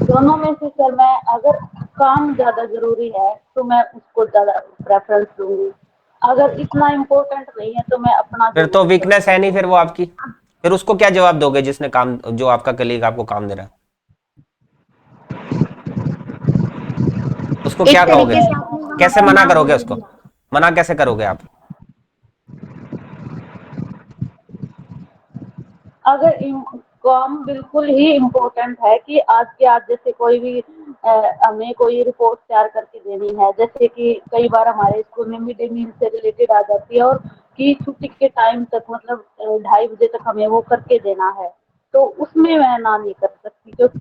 दोनों में से सर, मैं अगर काम ज्यादा जरूरी है तो मैं उसको ज्यादा प्रेफरेंस दूंगी। अगर इतना इम्पोर्टेंट नहीं है तो मैं अपना फिर जो तो मुझे वीकनेस करना है है नहीं वो। फिर वो आपकी। फिर उसको क्या जवाब दोगे जिसने काम, जो आपका कलीग आपको काम दे रहा है? उसको एक क्या कहोगे, तरीके से आपने वहाँ कैसे पे मना ना करोगे बोल उसको, दिया। मना कैसे करोगे आप? अगर काम बिल्कुल ही इम्पोर्टेंट है कि आज के आज जैसे कोई भी हमें कोई रिपोर्ट तैयार करके देनी है, जैसे कि कई बार हमारे स्कूल में मिड डे मील से रिलेटेड आ जाती है और कि छुट्टी के टाइम तक मतलब 2:30 बजे तक हमें वो करके देना है, तो उसमें मैं ना नहीं कर सकती क्योंकि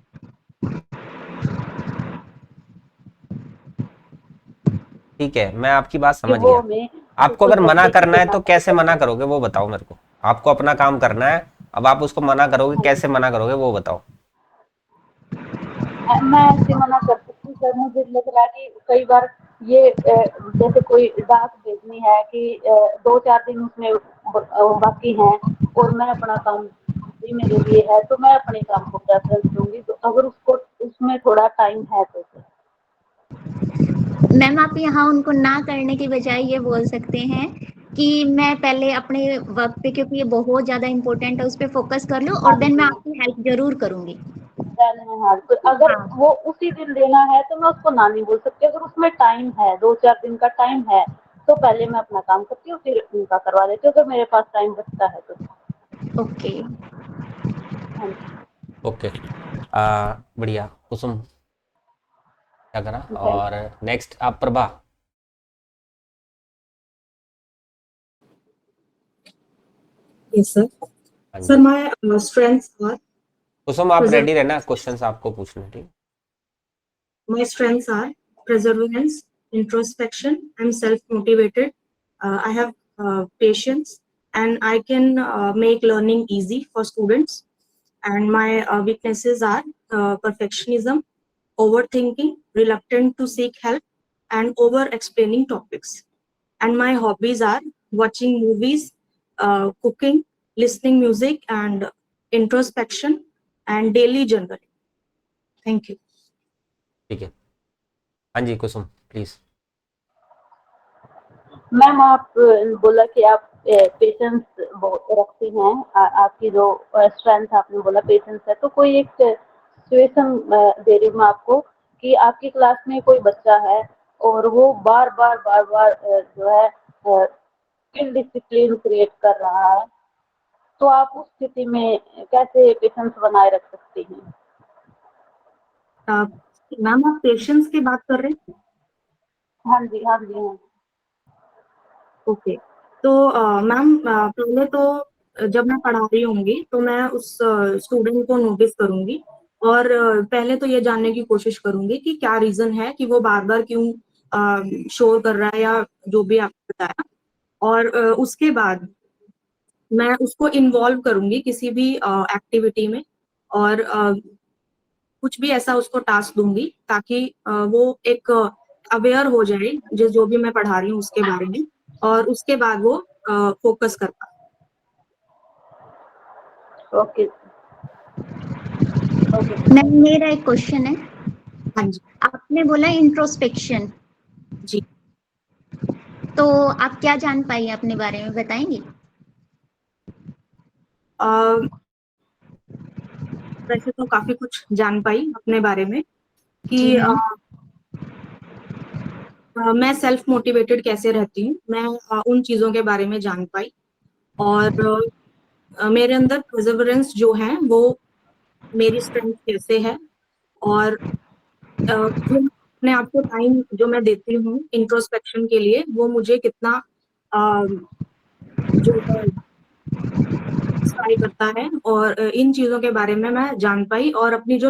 ठीक है, मैं आपकी बात समझ वो गया। हमें आपको बिल्कुल अगर मना लेके करना है देना तो कैसे मना करोगे वो बताओ मेरे को। आपको अपना काम करना है, अब आप उसको मना करोगे, कैसे मना करोगे वो बताओ। मैं ऐसे मना कर सकती हूँ सर, मुझे लग रहा है कि कई बार ये जैसे कोई डाक भेजनी है कि 2-4 दिन उसमें बाकी हैं और मैं अपना काम भी मेरे लिए है, तो मैं अपने काम को प्रेफरेंस दूंगी, तो अगर उसको उसमें थोड़ा टाइम है तो सर। मैम आप यहाँ उनको ना करने की बजाय ये बोल सकते हैं कि मैं पहले अपने वर्क पे, क्योंकि ये बहुत ज़्यादा इम्पोर्टेंट है, उस पर फोकस कर लूँ और हाँ देन मैं जी, आपकी हेल्प जरूर करूँगी। हाँ, तो अगर हाँ, वो उसी दिन देना है तो मैं उसको ना नहीं बोल सकती, अगर उसमें टाइम है 2-4 दिन का टाइम है तो पहले मैं अपना काम करती हूँ फिर उनका करवा देती हूँ, अगर मेरे पास टाइम बचता है तो। ओके। हाँ जी, ओके, बढ़िया कुसुम, क्या करा। थैंक और नेक्स्ट आप प्रभा। Yes, sir. हाँ Sir, ji, my strengths are कुसुम आप रेडी रहना, perseverance. क्वेश्चंस आपको पूछने, ठीक। My strengths are perseverance, introspection. I'm self-motivated. I have patience, and I can make learning easy for students. And my weaknesses are perfectionism, overthinking, reluctant to seek help, and over-explaining topics. And my hobbies are watching movies, cooking, listening music, and introspection and daily journaling. Thank you. ठीक है, हाँ जी कुसुम please. Ma'am आप बोला कि आप patience रखती हैं, आपकी जो स्ट्रेंथ आपने बोला पेशेंस है, तो कोई एक सिचुएशन दे रही हूँ मैं आपको कि आपकी क्लास में कोई बच्चा है और वो बार बार जो है इनडिसिप्लिन क्रिएट कर रहा है, तो आप उस स्थिति में कैसे पेशेंस बनाए रख सकती हैं? मैम आप पेशेंस की बात कर रहे हैं? हाँ जी, हाँ जी, हाँ। ओके, तो मैम पहले तो जब मैं पढ़ा रही होंगी तो मैं उस स्टूडेंट को नोटिस करूंगी और पहले तो ये जानने की कोशिश करूंगी कि क्या रीजन है कि वो बार बार क्यों शोर कर रहा है या जो भी आपने बताया, और उसके बाद मैं उसको इन्वॉल्व करूंगी किसी भी एक्टिविटी में और कुछ भी ऐसा उसको टास्क दूंगी ताकि वो एक अवेयर हो जाए जो भी मैं पढ़ा रही हूँ उसके बारे में, और उसके बाद वो फोकस कर पाए। Okay, okay. मैम मेरा एक क्वेश्चन है। हाँ जी। आपने बोला इंट्रोस्पेक्शन, जी। तो आप क्या जान पाई अपने बारे में बताएंगी? वैसे तो काफी कुछ जान पाई अपने बारे में कि जी मैम। मैं सेल्फ मोटिवेटेड कैसे रहती हूँ, मैं उन चीजों के बारे में जान पाई, और मेरे अंदर परसेवरेंस जो है वो मेरी स्ट्रेंथ कैसे है, और जो मैं अपने आप को टाइम जो मैं देती हूँ इंट्रोस्पेक्शन के लिए वो मुझे कितना जो है इंस्पायर करता है, और इन चीजों के बारे में मैं जान पाई, और अपनी जो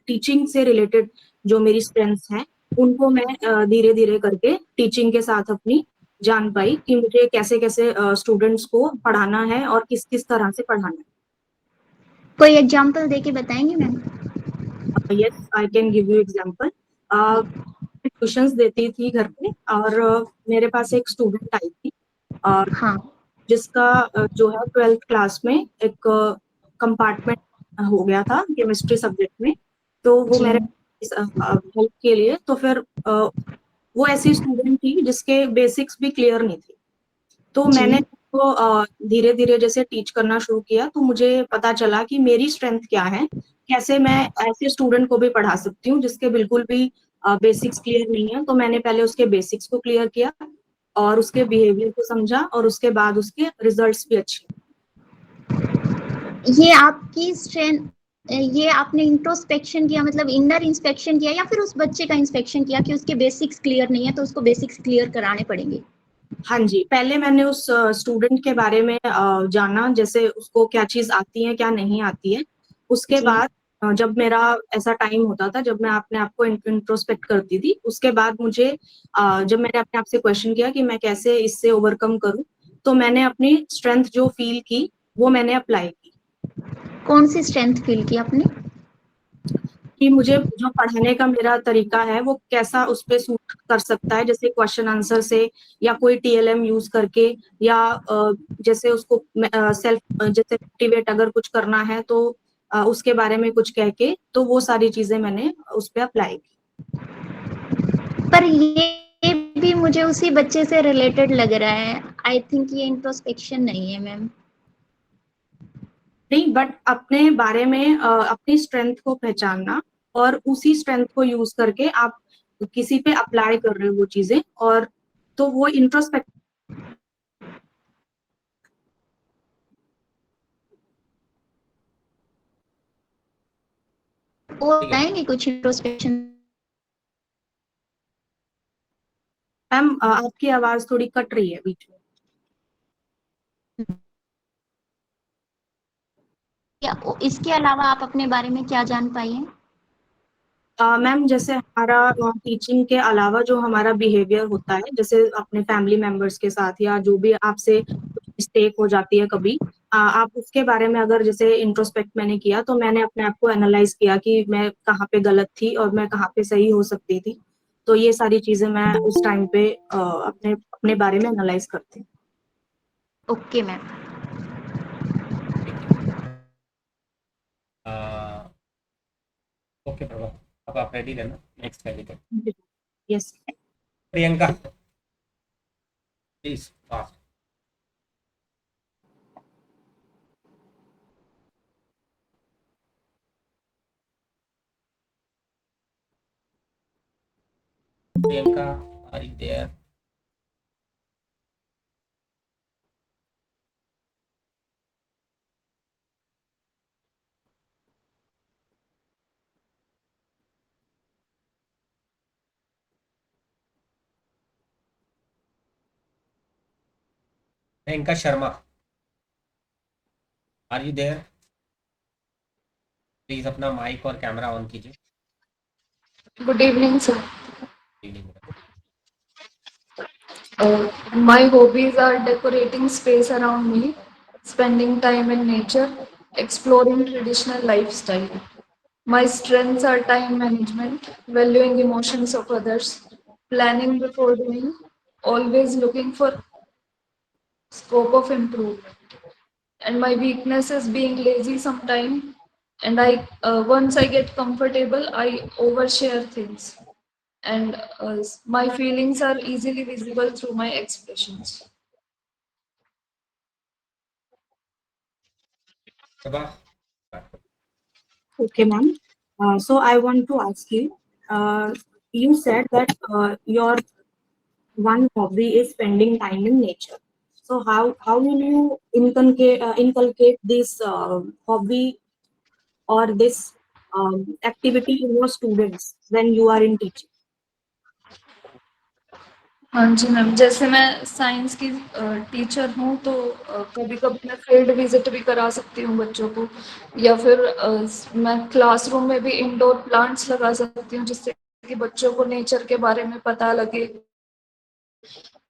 टीचिंग से रिलेटेड जो मेरी स्ट्रेंथ्स हैं उनको मैं धीरे धीरे करके टीचिंग के साथ अपनी जान पाई कि मुझे कैसे कैसे स्टूडेंट्स को पढ़ाना है और किस किस तरह से पढ़ाना है। कोई एग्जांपल देके बताएंगे ma'am? Yes, I can give you example. Tuitions देती थी घर पे, और मेरे पास एक स्टूडेंट आई थी हाँ जिसका जो है 12th क्लास में एक कंपार्टमेंट हो गया था केमिस्ट्री सब्जेक्ट में, तो वो जी मेरे हेल्प के लिए, तो फिर वो ऐसी स्टूडेंट थी जिसके बेसिक्स भी क्लियर नहीं थे, तो जी मैंने उसको धीरे धीरे जैसे टीच करना शुरू किया तो मुझे पता चला कि मेरी स्ट्रेंथ क्या है, कैसे मैं ऐसे स्टूडेंट को भी पढ़ा सकती हूँ जिसके बिल्कुल भी बेसिक्स क्लियर नहीं है, तो मैंने पहले उसके बेसिक्स को क्लियर किया और उसके बिहेवियर को समझा और उसके बाद उसके रिजल्ट्स भी अच्छे। ये आपकी स्ट्रेंथ, ये आपने इंट्रोस्पेक्शन किया, मतलब इनर इंस्पेक्शन किया, या फिर उस बच्चे का इंस्पेक्शन किया कि उसके बेसिक्स क्लियर नहीं है तो उसको बेसिक्स क्लियर कराने पड़ेंगे? हाँ जी, पहले मैंने उस स्टूडेंट के बारे में जाना, जैसे उसको क्या चीज आती है क्या नहीं आती है। उसके जी। बाद जब मेरा ऐसा टाइम होता था जब मैं अपने आप को इंट्रोस्पेक्ट करती थी, उसके बाद मुझे जब मैंने अपने आप से क्वेश्चन किया कि मैं कैसे इससे ओवरकम करूं, तो मैंने अपनी स्ट्रेंथ जो फील की वो मैंने अप्लाई की। कौन सी स्ट्रेंथ फील की आपने? कि मुझे जो पढ़ाने का मेरा तरीका है वो कैसा उस पे सूट कर सकता है, जैसे क्वेश्चन आंसर से या कोई टीएलएम यूज करके, या जैसे उसको सेल्फ जैसे मोटिवेट अगर कुछ करना है तो उसके बारे में कुछ कह के, तो वो सारी चीजें मैंने उस पे अप्लाई की। पर ये भी मुझे उसी बच्चे से रिलेटेड लग रहा है। आई थिंक ये इंट्रोस्पेक्शन नहीं है मैम। नहीं, बट अपने बारे में अपनी स्ट्रेंथ को पहचानना और उसी स्ट्रेंथ को यूज करके आप किसी पे अप्लाई कर रहे हो वो चीजें, और तो वो इंट्रोस्पेक्ट। वो बताएंगे कुछ इंट्रोस्पेक्शन? मैम आपकी आवाज थोड़ी कट रही है बीच में। या इसके अलावा आप अपने बारे में क्या जान पाई हैं? मैम जैसे हमारा टीचिंग के अलावा जो हमारा बिहेवियर होता है, जैसे अपने फैमिली मेंबर्स के साथ या जो भी आपसे मिस्टेक हो जाती है कभी, आप उसके बारे में अगर जैसे इंट्रोस्पेक्ट मैंने किया तो मैंने अपने आप को एनालाइज किया कि मैं कहाँ पे गलत थी और मैं कहाँ पे सही हो सकती थी। तो ये सारी चीजें मैं उस टाइम पे अपने अपने बारे में एनालाइज करती हूँ। Okay ma'am. ओके प्रभा, अब आप रेडी रहना, next candidate yes. Priyanka, please fast. Priyanka, are you there? Priyanka Sharma, are you there? Please अपना माइक और कैमरा ऑन कीजिए। Good evening, sir. Evening. My hobbies are decorating space around me, spending time in nature, exploring traditional lifestyle. My strengths are time management, valuing emotions of others, planning before doing, always looking for scope of improvement. And my weakness is being lazy sometimes. And I once I get comfortable, I overshare things. And my feelings are easily visible through my expressions. Prabha, Okay, ma'am. So I want to ask you, you said that your one hobby is spending time in nature. So how will you inculcate this hobby or this activity in your students when you are in teaching? हाँ जी ma'am, जैसे मैं science की teacher हूँ तो कभी कभी मैं field visit भी करा सकती हूँ बच्चों को, या फिर मैं क्लासरूम में भी इंडोर प्लांट्स लगा सकती हूँ जिससे कि बच्चों को नेचर के बारे में पता लगे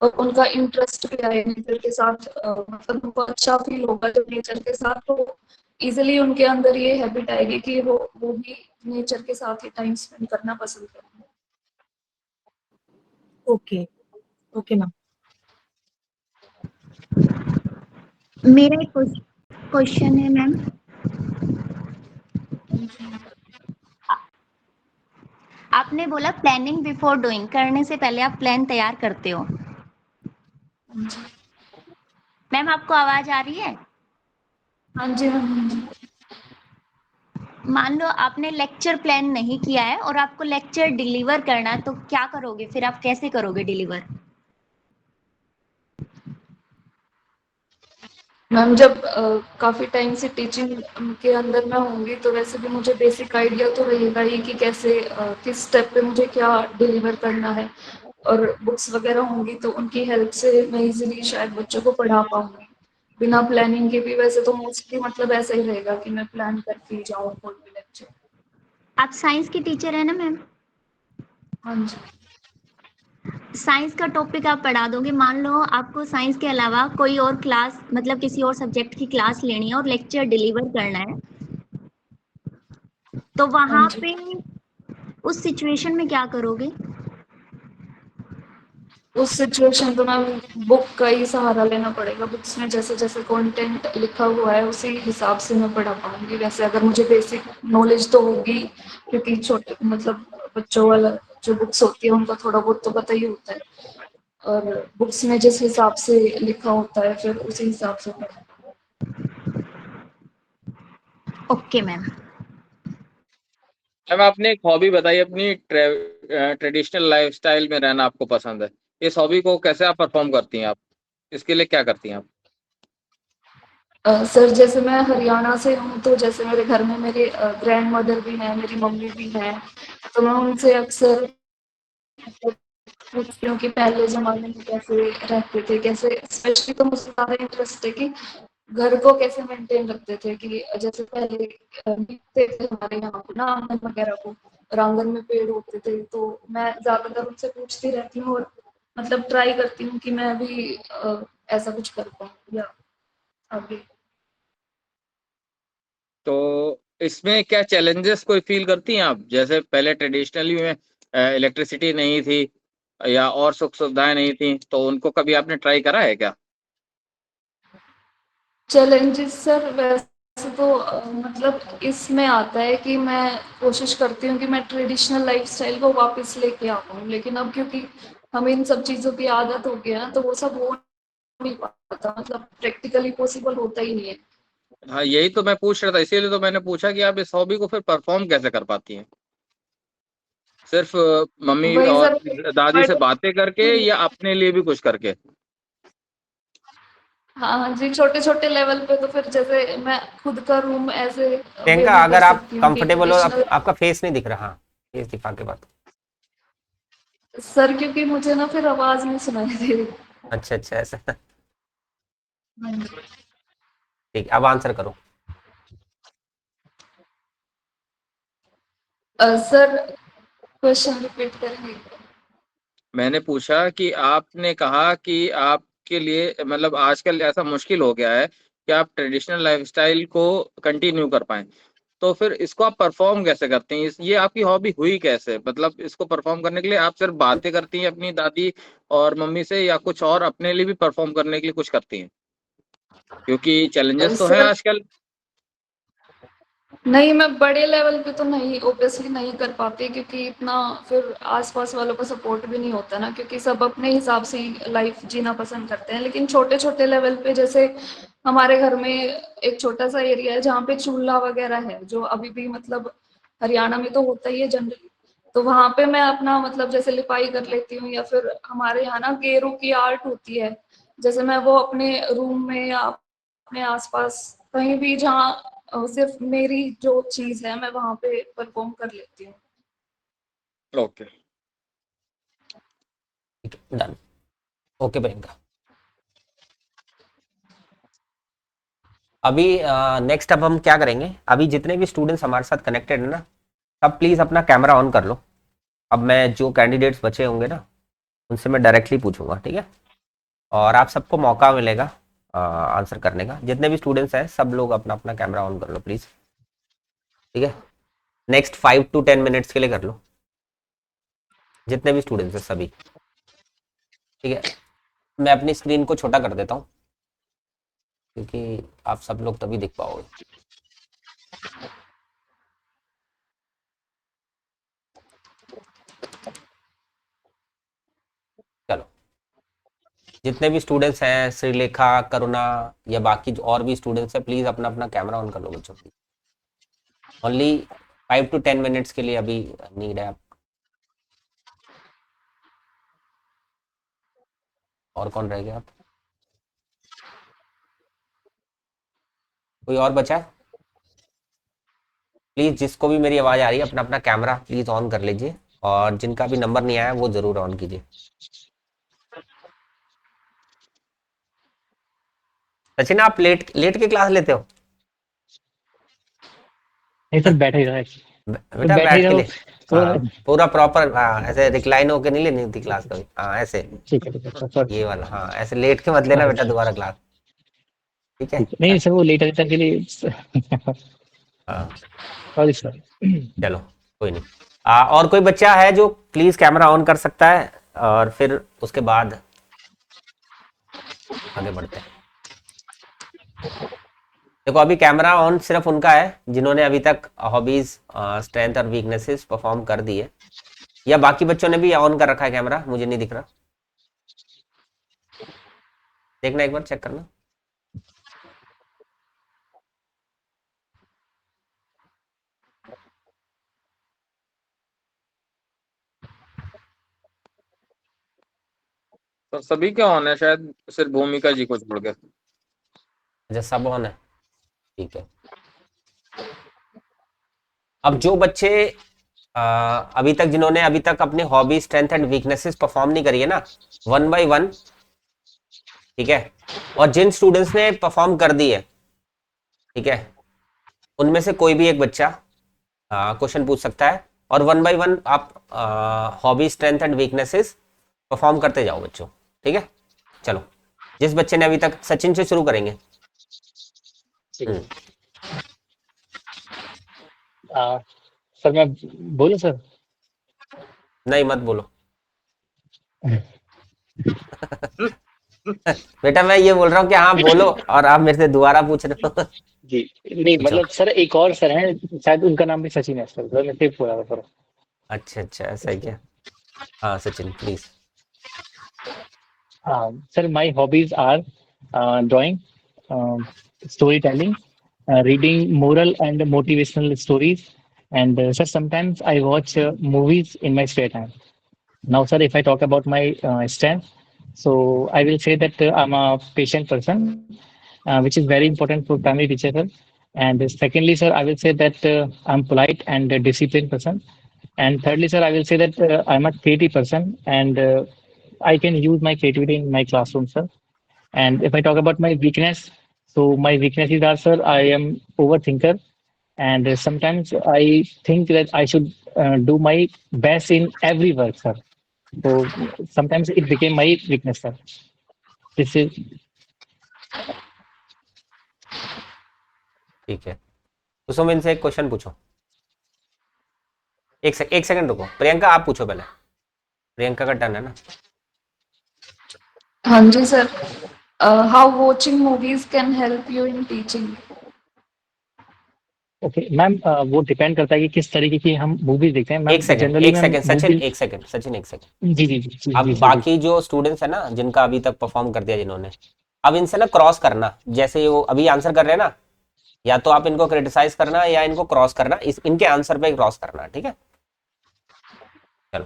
और उनका इंटरेस्ट भी आए नेचर के साथ। मतलब उनको अच्छा फील होगा जब नेचर के साथ, तो इजिली उनके अंदर ये हैबिट आएगी कि वो भी नेचर के साथ ही टाइम स्पेंड करना पसंद करेंगे। Okay, okay, ma'am. मेरा एक क्वेश्चन है मैम। आपने बोला प्लानिंग बिफोर डूइंग, करने से पहले आप प्लान तैयार करते हो। मैम आपको आवाज आ रही है? हाँ जी मैम। मान लो आपने लेक्चर प्लान नहीं किया है और आपको लेक्चर डिलीवर करना है, तो क्या करोगे फिर? आप कैसे करोगे डिलीवर? मैम जब काफी टाइम से टीचिंग के अंदर मैं होंगी तो वैसे भी मुझे बेसिक आइडिया तो रहेगा ही कि कैसे किस स्टेप पे मुझे क्या डिलीवर करना है, और बुक्स वगैरह होंगी तो उनकी हेल्प से मैं इजीली शायद बच्चों को पढ़ा पाऊंगी बिना प्लानिंग के भी। वैसे तो मोस्टली मतलब ऐसा ही रहेगा कि मैं प्लान करके ही जाऊँ कोई भी लेक्चर। आप साइंस की टीचर है ना मैम? हाँ जी। साइंस का टॉपिक आप पढ़ा दोगे। मान लो आपको साइंस के अलावा कोई और क्लास, मतलब किसी और सब्जेक्ट की क्लास लेनी है और लेक्चर डिलीवर करना है, तो हाँ वहां जी। पे उस सिचुएशन में क्या करोगे? उस सिचुएशन तो मैम बुक का ही सहारा लेना पड़ेगा। बुक्स में जैसे जैसे कंटेंट लिखा हुआ है उसी हिसाब से मैं पढ़ा पाऊंगी। वैसे अगर मुझे बेसिक नॉलेज तो होगी, क्योंकि छोटे मतलब बच्चों वाला जो बुक्स होती है उनका थोड़ा बहुत तो पता ही होता है, और बुक्स में जिस हिसाब से लिखा होता है फिर उसी हिसाब से पढ़ा। Okay ma'am. मैम आपने एक हॉबी बताई अपनी, ट्रेडिशनल लाइफस्टाइल में रहना आपको पसंद है। इस हॉबी को कैसे आप परफॉर्म करती हैं? आप इसके लिए क्या करती हैं आप? सर जैसे मैं हरियाणा से हूँ तो जैसे मेरे घर में मेरे ग्रैंड मदर भी हैं, मेरी मम्मी भी हैं, तो मैं उनसे अक्सर पूछती हूँ कि पहले जमाने में कैसे रहते थे, कैसे। स्पेशली तो मुझे ज्यादा इंटरेस्ट है कि घर को कैसे मेंटेन रखते थे, कि जैसे पहले दिखते थे हमारे यहाँ पे ना आंगन वगैरह को, और आंगन में पेड़ होते थे, तो मैं ज्यादातर उनसे पूछती रहती हूँ और मतलब ट्राई करती हूँ कि मैं भी ऐसा कुछ कर पाऊँ या आगे। तो इसमें क्या चैलेंजेस कोई फील करती हैं आप? जैसे पहले ट्रेडिशनली में इलेक्ट्रिसिटी नहीं थी या और सुख सुविधाएं नहीं थी, तो उनको कभी आपने ट्राई करा है क्या? चैलेंजेस सर वैसे तो मतलब इसमें आता है कि मैं कोशिश करती हूँ कि मैं ट्रेडिशनल लाइफस्टाइल को वापस लेके आ पाऊँ, लेकिन अब क्योंकि हमें इन सब चीज़ों की आदत हो गया तो वो सब हो नहीं पाता, मतलब प्रैक्टिकली पॉसिबल होता ही नहीं है। हाँ, यही तो मैं पूछ रहा था, इसीलिए तो मैंने पूछा कि आप इस हॉबी को फिर परफॉर्म कैसे कर पाती हैं? सिर्फ मम्मी वही और सर। दादी से बट बातें करके या अपने लिए भी कुछ करके? हाँ हाँ जी, छोटे छोटे लेवल पे तो फिर जैसे मैं खुद का रूम ऐसे वे प्रियंका में कर अगर आप सकती हूँ कि कंफर्टेबल हो, ट्रेडिशनल। आपका फेस नहीं दिख रहा, हाँ फेस दिखा के बात। सर क्योंकि मुझे ना फिर आवाज नहीं सुनाई दे रही। अच्छा अच्छा ऐसा। हाँ जी। ठीक, अब आंसर करो। सर क्वेश्चन रिपीट करेंगे? मैंने पूछा कि आपने कहा कि आपके लिए मतलब आजकल ऐसा मुश्किल हो गया है कि आप ट्रेडिशनल लाइफस्टाइल को कंटिन्यू कर पाएं, तो फिर इसको आप परफॉर्म कैसे करती हैं? ये आपकी हॉबी हुई कैसे? मतलब इसको परफॉर्म करने के लिए आप सिर्फ बातें करती हैं अपनी दादी और मम्मी से, या कुछ और अपने लिए भी परफॉर्म करने के लिए कुछ करती हैं? क्योंकि चैलेंजेस तो हैं सर आजकल। नहीं, मैं बड़े लेवल पे तो नहीं, ऑब्वियसली नहीं कर पाती, क्योंकि इतना फिर आसपास वालों का सपोर्ट भी नहीं होता ना, क्योंकि सब अपने हिसाब से ही लाइफ जीना पसंद करते हैं। लेकिन छोटे छोटे लेवल पे जैसे हमारे घर में एक छोटा सा एरिया है जहाँ पे चूल्हा वगैरह है, जो अभी भी मतलब हरियाणा में तो होता ही है जनरली, तो वहां पे मैं अपना मतलब जैसे लिपाई कर लेती हूँ, या फिर हमारे यहाँ ना गेरू की आर्ट होती है, जैसे मैं वो अपने रूम में या अपने आसपास कहीं भी जहाँ सिर्फ मेरी जो चीज है मैं वहां पे परफॉर्म कर लेती हूँ। ओके। ठीक है, डन। ओके प्रियंका, अभी नेक्स्ट अब हम क्या करेंगे, अभी जितने भी स्टूडेंट्स हमारे साथ कनेक्टेड है ना, सब प्लीज़ अपना कैमरा ऑन कर लो। अब मैं जो कैंडिडेट्स बचे होंगे ना, उनसे मैं डायरेक्टली पूछूंगा, ठीक है? और आप सबको मौका मिलेगा आंसर करने का। जितने भी स्टूडेंट्स हैं सब लोग अपना अपना कैमरा ऑन कर लो प्लीज़, ठीक है? नेक्स्ट 5 to 10 मिनट्स के लिए कर लो, जितने भी स्टूडेंट्स हैं सभी, ठीक है? मैं अपनी स्क्रीन को छोटा कर देता हूँ क्योंकि आप सब लोग तभी दिख पाओगे। चलो, जितने भी स्टूडेंट्स हैं, श्रीलेखा, करुणा या बाकी जो और भी स्टूडेंट्स हैं, प्लीज़ अपना अपना कैमरा ऑन कर लो बच्चों, प्लीज। ओनली 5 to 10 मिनट्स के लिए अभी नीड है। और कौन रह गया आप? कोई और बचा है? प्लीज़ जिसको भी मेरी आवाज़ आ रही है अपना अपना कैमरा प्लीज़ ऑन कर लीजिए, और जिनका भी नंबर नहीं आया वो ज़रूर ऑन कीजिए। सचिन आप लेट लेट के क्लास लेते हो? नहीं सर, बैठे ही रहो बेटा बैठे ही बैठ के रहो ले। थोड़ा। हाँ, पूरा प्रॉपर, हाँ ऐसे रिक्लाइन होके नहीं लेनी होती क्लास कभी, हाँ ऐसे ठीक है सर, सॉरी। ये वाला, हाँ ऐसे लेट के मत लेना बेटा दोबारा क्लास, ठीक है? ठीक है, नहीं सर वो लेट तक के लिए हाँ सॉरी सर। चलो कोई नहीं। और कोई बच्चा है जो प्लीज कैमरा ऑन कर सकता है, और फिर उसके बाद आगे बढ़ते हैं। देखो अभी कैमरा ऑन सिर्फ उनका है जिन्होंने अभी तक हॉबीज, स्ट्रेंथ और वीकनेसेस परफॉर्म कर दी है, या बाकी बच्चों ने भी ऑन कर रखा है कैमरा, मुझे नहीं दिख रहा, देखना एक बार चेक करना। तो सभी के ऑन है, शायद सिर्फ भूमिका जी को छोड़ के। अच्छा सब ऑन है, ठीक है। अब जो बच्चे अभी तक, जिन्होंने अभी तक अपनी hobby, strength and weaknesses perform नहीं करी है ना, 1 by 1, ठीक है, और जिन स्टूडेंट्स ने परफॉर्म कर दी है, ठीक है, उनमें से कोई भी एक बच्चा क्वेश्चन पूछ सकता है, और 1 by 1 आप hobby, strength and weaknesses perform करते जाओ बच्चों, ठीक है। चलो जिस बच्चे ने अभी तक, सचिन से शुरू करेंगे। सर मैं बोलूं सर? नहीं मत बोलो बेटा मैं ये बोल रहा हूँ कि हाँ बोलो, और आप मेरे से दोबारा पूछ रहे हो। जी नहीं, मतलब सर एक और सर हैं, शायद उनका नाम भी सचिन है सर, मैं सिर्फ बोला था सर। अच्छा अच्छा ऐसा है क्या? हाँ Sachin please. Sir, my hobbies are drawing, storytelling, reading moral and motivational stories, and sir, sometimes I watch movies in my spare time. Now, sir, if I talk about my strength, so I will say that I'm a patient person, which is very important for family teacher. Sir. And secondly, sir, I will say that I'm polite and a disciplined person. And thirdly, sir, I will say that I'm a creative person, and I can use my creativity in my classroom, sir. And if I talk about my weakness, so my weaknesses are, sir, I am overthinker, and sometimes I think that I should do my best in every work, sir. So sometimes it became my weakness, sir. This is ठीक है, तो सुमिन से एक question पूछो। एक second रुको, प्रियंका आप पूछो पहले, प्रियंका का टर्न है ना। हाँ जी sir, how watching movies can help you in teaching? Okay ma'am, वो डिपेंड करता है कि किस तरीके की हम मूवीज देखते हैं मैम। एक सेकंड सचिन, एक सेकंड सचिन, एक सेकंड। जी जी जी अब जी बाकी जो स्टूडेंट्स है ना, जिनका अभी तक परफॉर्म कर दिया जिन्होंने, अब इनसे ना क्रॉस करना, जैसे वो अभी आंसर कर रहे हैं ना, या तो आप इनको क्रिटिसाइज करना या इनको क्रॉस करना, इनके आंसर पे क्रॉस करना, ठीक है। चलो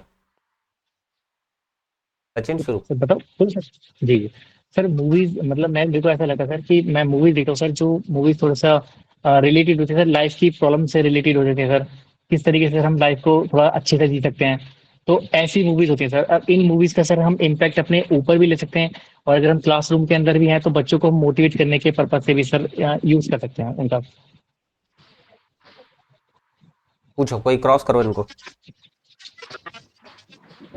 सचिन शुरू। सर बताओ बोलो सर। जी जी सर, मूवीज मतलब मैं, मेरे को ऐसा लगता है सर कि मैं मूवीज देखता हूँ सर, जो मूवीज थोड़ा सा रिलेटेड होते हैं सर, लाइफ की प्रॉब्लम से रिलेटेड हो जाते हैं सर, किस तरीके से हम लाइफ को थोड़ा अच्छे से जी सकते हैं, तो ऐसी मूवीज होती हैं सर। अब इन मूवीज का सर हम इम्पैक्ट अपने ऊपर भी ले सकते हैं, और अगर हम क्लासरूम के अंदर भी हैं तो बच्चों को मोटिवेट करने के पर्पज से भी सर यूज कर सकते हैं उनका। पूछो, कोई क्रॉस करो इनको।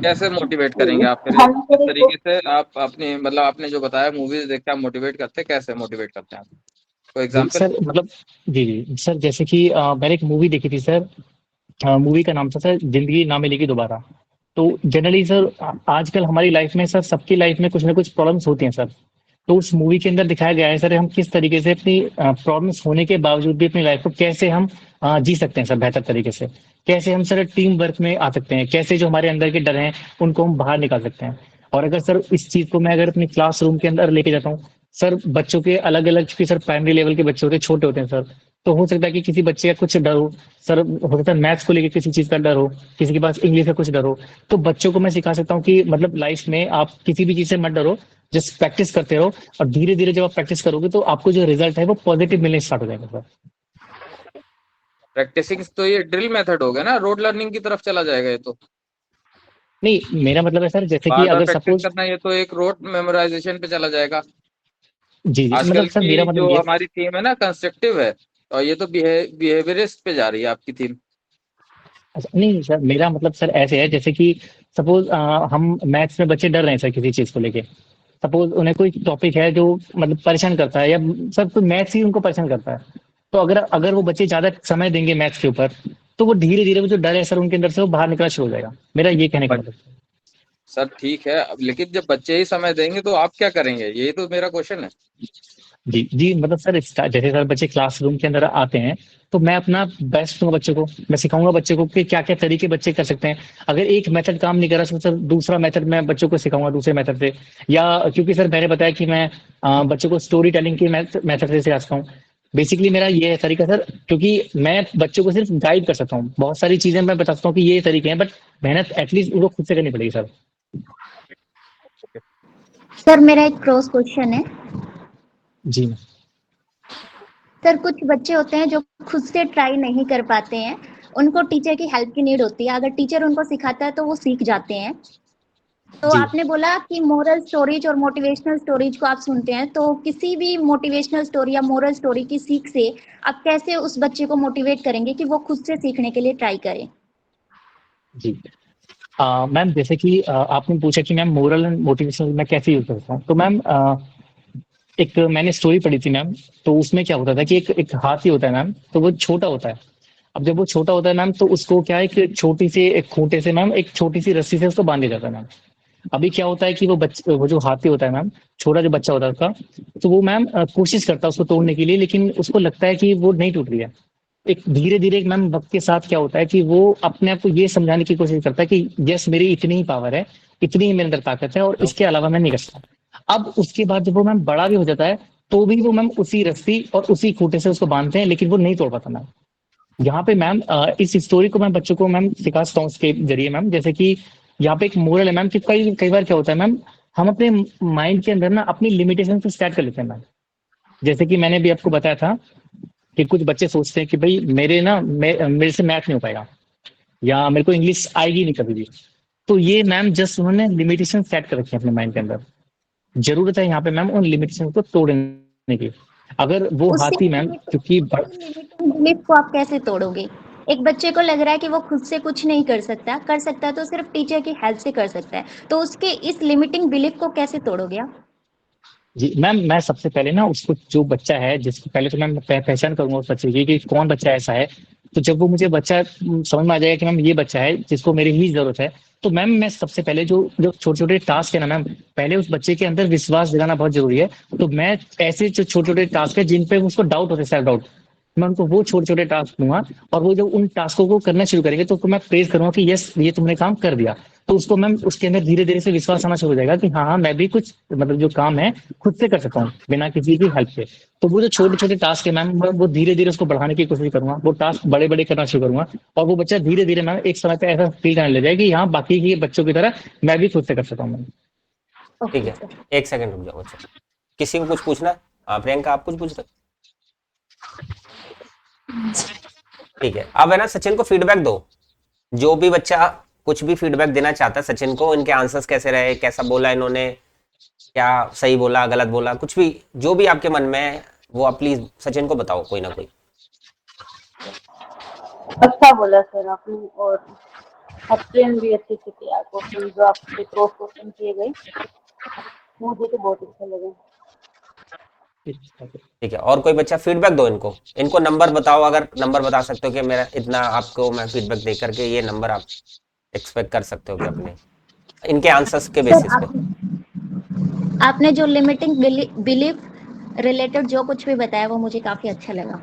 कैसे मोटिवेट करेंगे आप फिर? हाँ किस सर, तरीके से आप अपनी, मतलब आपने जो बताया मूवीज देख के आप मोटिवेट करते हैं, कैसे मोटिवेट करते हैं आप? कोई जी एग्जांपल? सर, मतलब जी जी सर, जैसे कि मैंने एक मूवी देखी थी सर, मूवी का नाम था सर जिंदगी ना मिलेगी दोबारा। तो जनरली सर आजकल हमारी लाइफ में सर, सबकी लाइफ में कुछ ना कुछ प्रॉब्लम्स होती हैं सर। तो उस मूवी के अंदर दिखाया गया है सर, हम किस तरीके से अपनी प्रॉब्लम्स होने के बावजूद भी अपनी लाइफ को कैसे हम जी सकते हैं सर बेहतर तरीके से, कैसे हम सर टीम वर्क में आ सकते हैं, कैसे जो हमारे अंदर के डर हैं उनको हम बाहर निकाल सकते हैं। और अगर सर इस चीज को मैं अगर अपनी क्लासरूम के अंदर लेके जाता हूँ सर, बच्चों के अलग अलग, चूंकि सर प्राइमरी लेवल के बच्चे होते हैं, छोटे होते हैं सर, तो हो सकता है कि किसी बच्चे का कुछ डर हो, सर हो सकता है मैथ्स को लेके किसी चीज का डर हो, किसी के पास इंग्लिश का कुछ डर हो, तो बच्चों को मैं सिखा सकता हूँ कि मतलब लाइफ में आप किसी भी चीज से मत डरो, जस्ट प्रैक्टिस करते रहो, और धीरे धीरे जब आप प्रैक्टिस करोगे तो आपको जो रिजल्ट है वो पॉजिटिव मिलने स्टार्ट हो जाएगा सर। प्रैक्टिसिंग तो ये ड्रिल मेथड हो गया ना, रोड लर्निंग की तरफ चला जाएगा ये तो। नहीं, मेरा मतलब है सर जैसे कि बार बार अगर प्रैक्टिस सपोज, करना, ये तो एक रोड मेमोराइजेशन पे चला जाएगा। जी जी, आजकल मतलब सर मेरा की जो मतलब ये, हमारी थीम है ना कंस्ट्रक्टिव है, और ये तो बिहेवियरिस्ट पे जा रही है आपकी थीम। अच्छा, नहीं सर मेरा मतलब सर ऐसे है जैसे कि सपोज हम मैथ्स में बच्चे डर रहे हैं सर किसी चीज को लेके, सपोज उन्हें कोई टॉपिक है जो मतलब परेशान करता है, या सर तो मैथ्स ही उनको परेशान करता है, तो अगर अगर वो बच्चे ज्यादा समय देंगे मैथ्स के ऊपर, तो वो धीरे धीरे वो जो डर है सर उनके अंदर से वो बाहर निकलना शुरू हो जाएगा, मेरा ये कहने का मतलब। सर ठीक है, अब लेकिन जब बच्चे ही समय देंगे तो आप क्या करेंगे, यही तो मेरा क्वेश्चन है। जी जी, मतलब सर जैसे सर बच्चे क्लासरूम के अंदर आते हैं, तो मैं अपना बेस्ट दूंगा बच्चों को, मैं सिखाऊंगा बच्चे को कि क्या क्या तरीके बच्चे कर सकते हैं। अगर एक मेथड काम नहीं कर रहा तो सर दूसरा मेथड मैं बच्चों को सिखाऊंगा दूसरे मेथड से, या क्योंकि सर मैंने बताया कि मैं बच्चों को स्टोरी टेलिंग के मेथड से सिखा सकता हूँ। बेसिकली मेरा ये है तरीका सर, क्योंकि मैं बच्चों को सिर्फ गाइड कर सकता हूँ, बहुत सारी चीजें मैं बता सकता हूँ कि ये तरीके हैं, बट मेहनत एटलीस्ट उनको खुद से करनी पड़ेगी सर। सर मेरा एक क्रॉस क्वेश्चन है। जी मैम। सर कुछ बच्चे होते हैं जो खुद से ट्राई नहीं कर पाते हैं, उनको टीचर की हेल्प की नीड होती है, अगर टीचर उनको सिखाता है तो वो सीख जाते हैं। तो जी आपने बोला कि मोरल स्टोरीज और मोटिवेशनल स्टोरीज को आप सुनते हैं, तो किसी भी मोटिवेशनल स्टोरी या मोरल स्टोरी की सीख से आप कैसे उस बच्चे को मोटिवेट करेंगे कि वो खुद से सीखने के लिए ट्राई करे? जी मैम, जैसे कि आपने पूछा कि मैम मोरल एंड मोटिवेशनल मैं कैसे यूज करता हूँ, तो मैम एक मैंने स्टोरी पढ़ी थी मैम, तो उसमें क्या होता था कि एक हाथी होता है मैम, तो वो छोटा होता है। अब जब वो छोटा होता है मैम, तो उसको क्या है, एक छोटी सी एक खूंटे से मैम, एक छोटी सी रस्सी से उसको बांध दिया जाता है मैम। अभी क्या होता है कि वो जो हाथी होता है मैम, छोटा जो बच्चा होता है उसका, तो वो मैम कोशिश करता है उसको तोड़ने के लिए, लेकिन उसको लगता है कि वो नहीं टूट रही है। एक धीरे धीरे मैम वक्त के साथ क्या होता है कि वो अपने आप को ये समझाने की कोशिश करता है कि यस मेरी इतनी ही पावर है, इतनी ही मेरे अंदर ताकत है, और इसके अलावा मैं नहीं कर सकता। अब उसके बाद जब वो मैम बड़ा भी हो जाता है, तो भी वो मैम उसी रस्सी और उसी खूंटे से उसको बांधते हैं, लेकिन वो नहीं तोड़ पाता मैम। यहाँ पे मैम इस स्टोरी को मैं बच्चों को मैम सिखा सकता हूँ उसके जरिए मैम, जैसे कि यहाँ पे एक मोरल है मैम कि कई कई बार क्या होता है मैम, हम अपने माइंड के अंदर ना अपनी लिमिटेशन को सेट कर लेते हैं मैम। जैसे कि मैंने भी आपको बताया था कि कुछ बच्चे सोचते हैं कि भाई मेरे से मैथ नहीं हो पाएगा, या मेरे को इंग्लिश आएगी नहीं कभी भी। तो ये मैम जस्ट उन्होंने लिमिटेशन सेट कर रखी है अपने माइंड के अंदर। जरूरत है यहाँ पे मैम उन लिमिटेशन को तोड़ने की। अगर वो उससे हाथी मैम क्योंकि लिमिटिंग बिलीफ को आप कैसे तोड़ोगे? एक बच्चे को लग रहा है कि वो खुद से कुछ नहीं कर सकता, कर सकता है तो सिर्फ टीचर की हेल्प से कर सकता है, तो उसके इस लिमिटिंग बिलीफ को कैसे तोड़ोगे आप? जी मैम, मैं सबसे पहले ना उसको जो बच्चा है जिसको पहले तो मैं पहचान करूंगा उस बच्चे की कि कौन बच्चा ऐसा है। तो जब वो मुझे बच्चा समझ में आ जाएगा कि मैम ये बच्चा है जिसको मेरी ही जरूरत है, तो मैम मैं सबसे पहले जो जो छोटे छोटे टास्क है ना मैम, पहले उस बच्चे के अंदर विश्वास दिलाना बहुत जरूरी है। तो मैं ऐसे जो छोटे छोटे टास्क है जिन पे उसको डाउट होता है, सेल्फ डाउट, मैं उनको वो छोटे छोटे टास्क दूंगा, और वो जब उन टास्कों को करना शुरू करेंगे तो उसको मैं प्रेज करूंगा कि यस ये तुमने काम कर दिया। तो उसको मैम उसके अंदर धीरे धीरे से विश्वास आना शुरू हो जाएगा कि हाँ हाँ मैं भी कुछ मतलब जो काम है खुद से कर सकता हूँ बिना किसी की हेल्प के। तो वो जो छोटे छोटे टास्क है मैम, वो धीरे धीरे उसको बढ़ाने की कोशिश करूंगा, वो टास्क बड़े बड़े करना शुरू करूंगा, और वो बच्चा धीरे धीरे मैम एक समय पे ऐसा फील करने लग जाएगा कि हाँ बाकी के बच्चों की तरह मैं भी खुद से कर सकता हूँ मैम। ठीक है, एक सेकंड रुक जाओ बच्चों, किसी को कुछ पूछना? प्रियंका आप कुछ पूछ रहे? ठीक है, अब है ना सचिन को फीडबैक दो। जो भी बच्चा कुछ भी फीडबैक देना चाहता है सचिन को, इनके आंसर्स कैसे रहे, कैसा बोला इन्होंने, क्या सही बोला गलत बोला, कुछ भी जो भी आपके मन में है वो आप प्लीज सचिन को बताओ, कोई ना कोई। अच्छा बोला सर आपने, और एक्सप्लेन भी अच्छे से किया क्वेश्चन जो आपसे क्रॉस क्वेश्चन किए गए, मुझे तो बहुत अच्छा लगा। ठीक है, और कोई बच्चा फीडबैक दो इनको, इनको नंबर बताओ, अगर नंबर बता सकते हो कि मेरा इतना आपको मैं फीडबैक दे करके ये नंबर आप एक्सपेक्ट कर सकते हो कि अपने इनके आंसर्स के सर बेसिस पे। आपने जो लिमिटिंग बिलीफ रिलेटेड जो कुछ भी बताया वो मुझे काफी अच्छा लगा।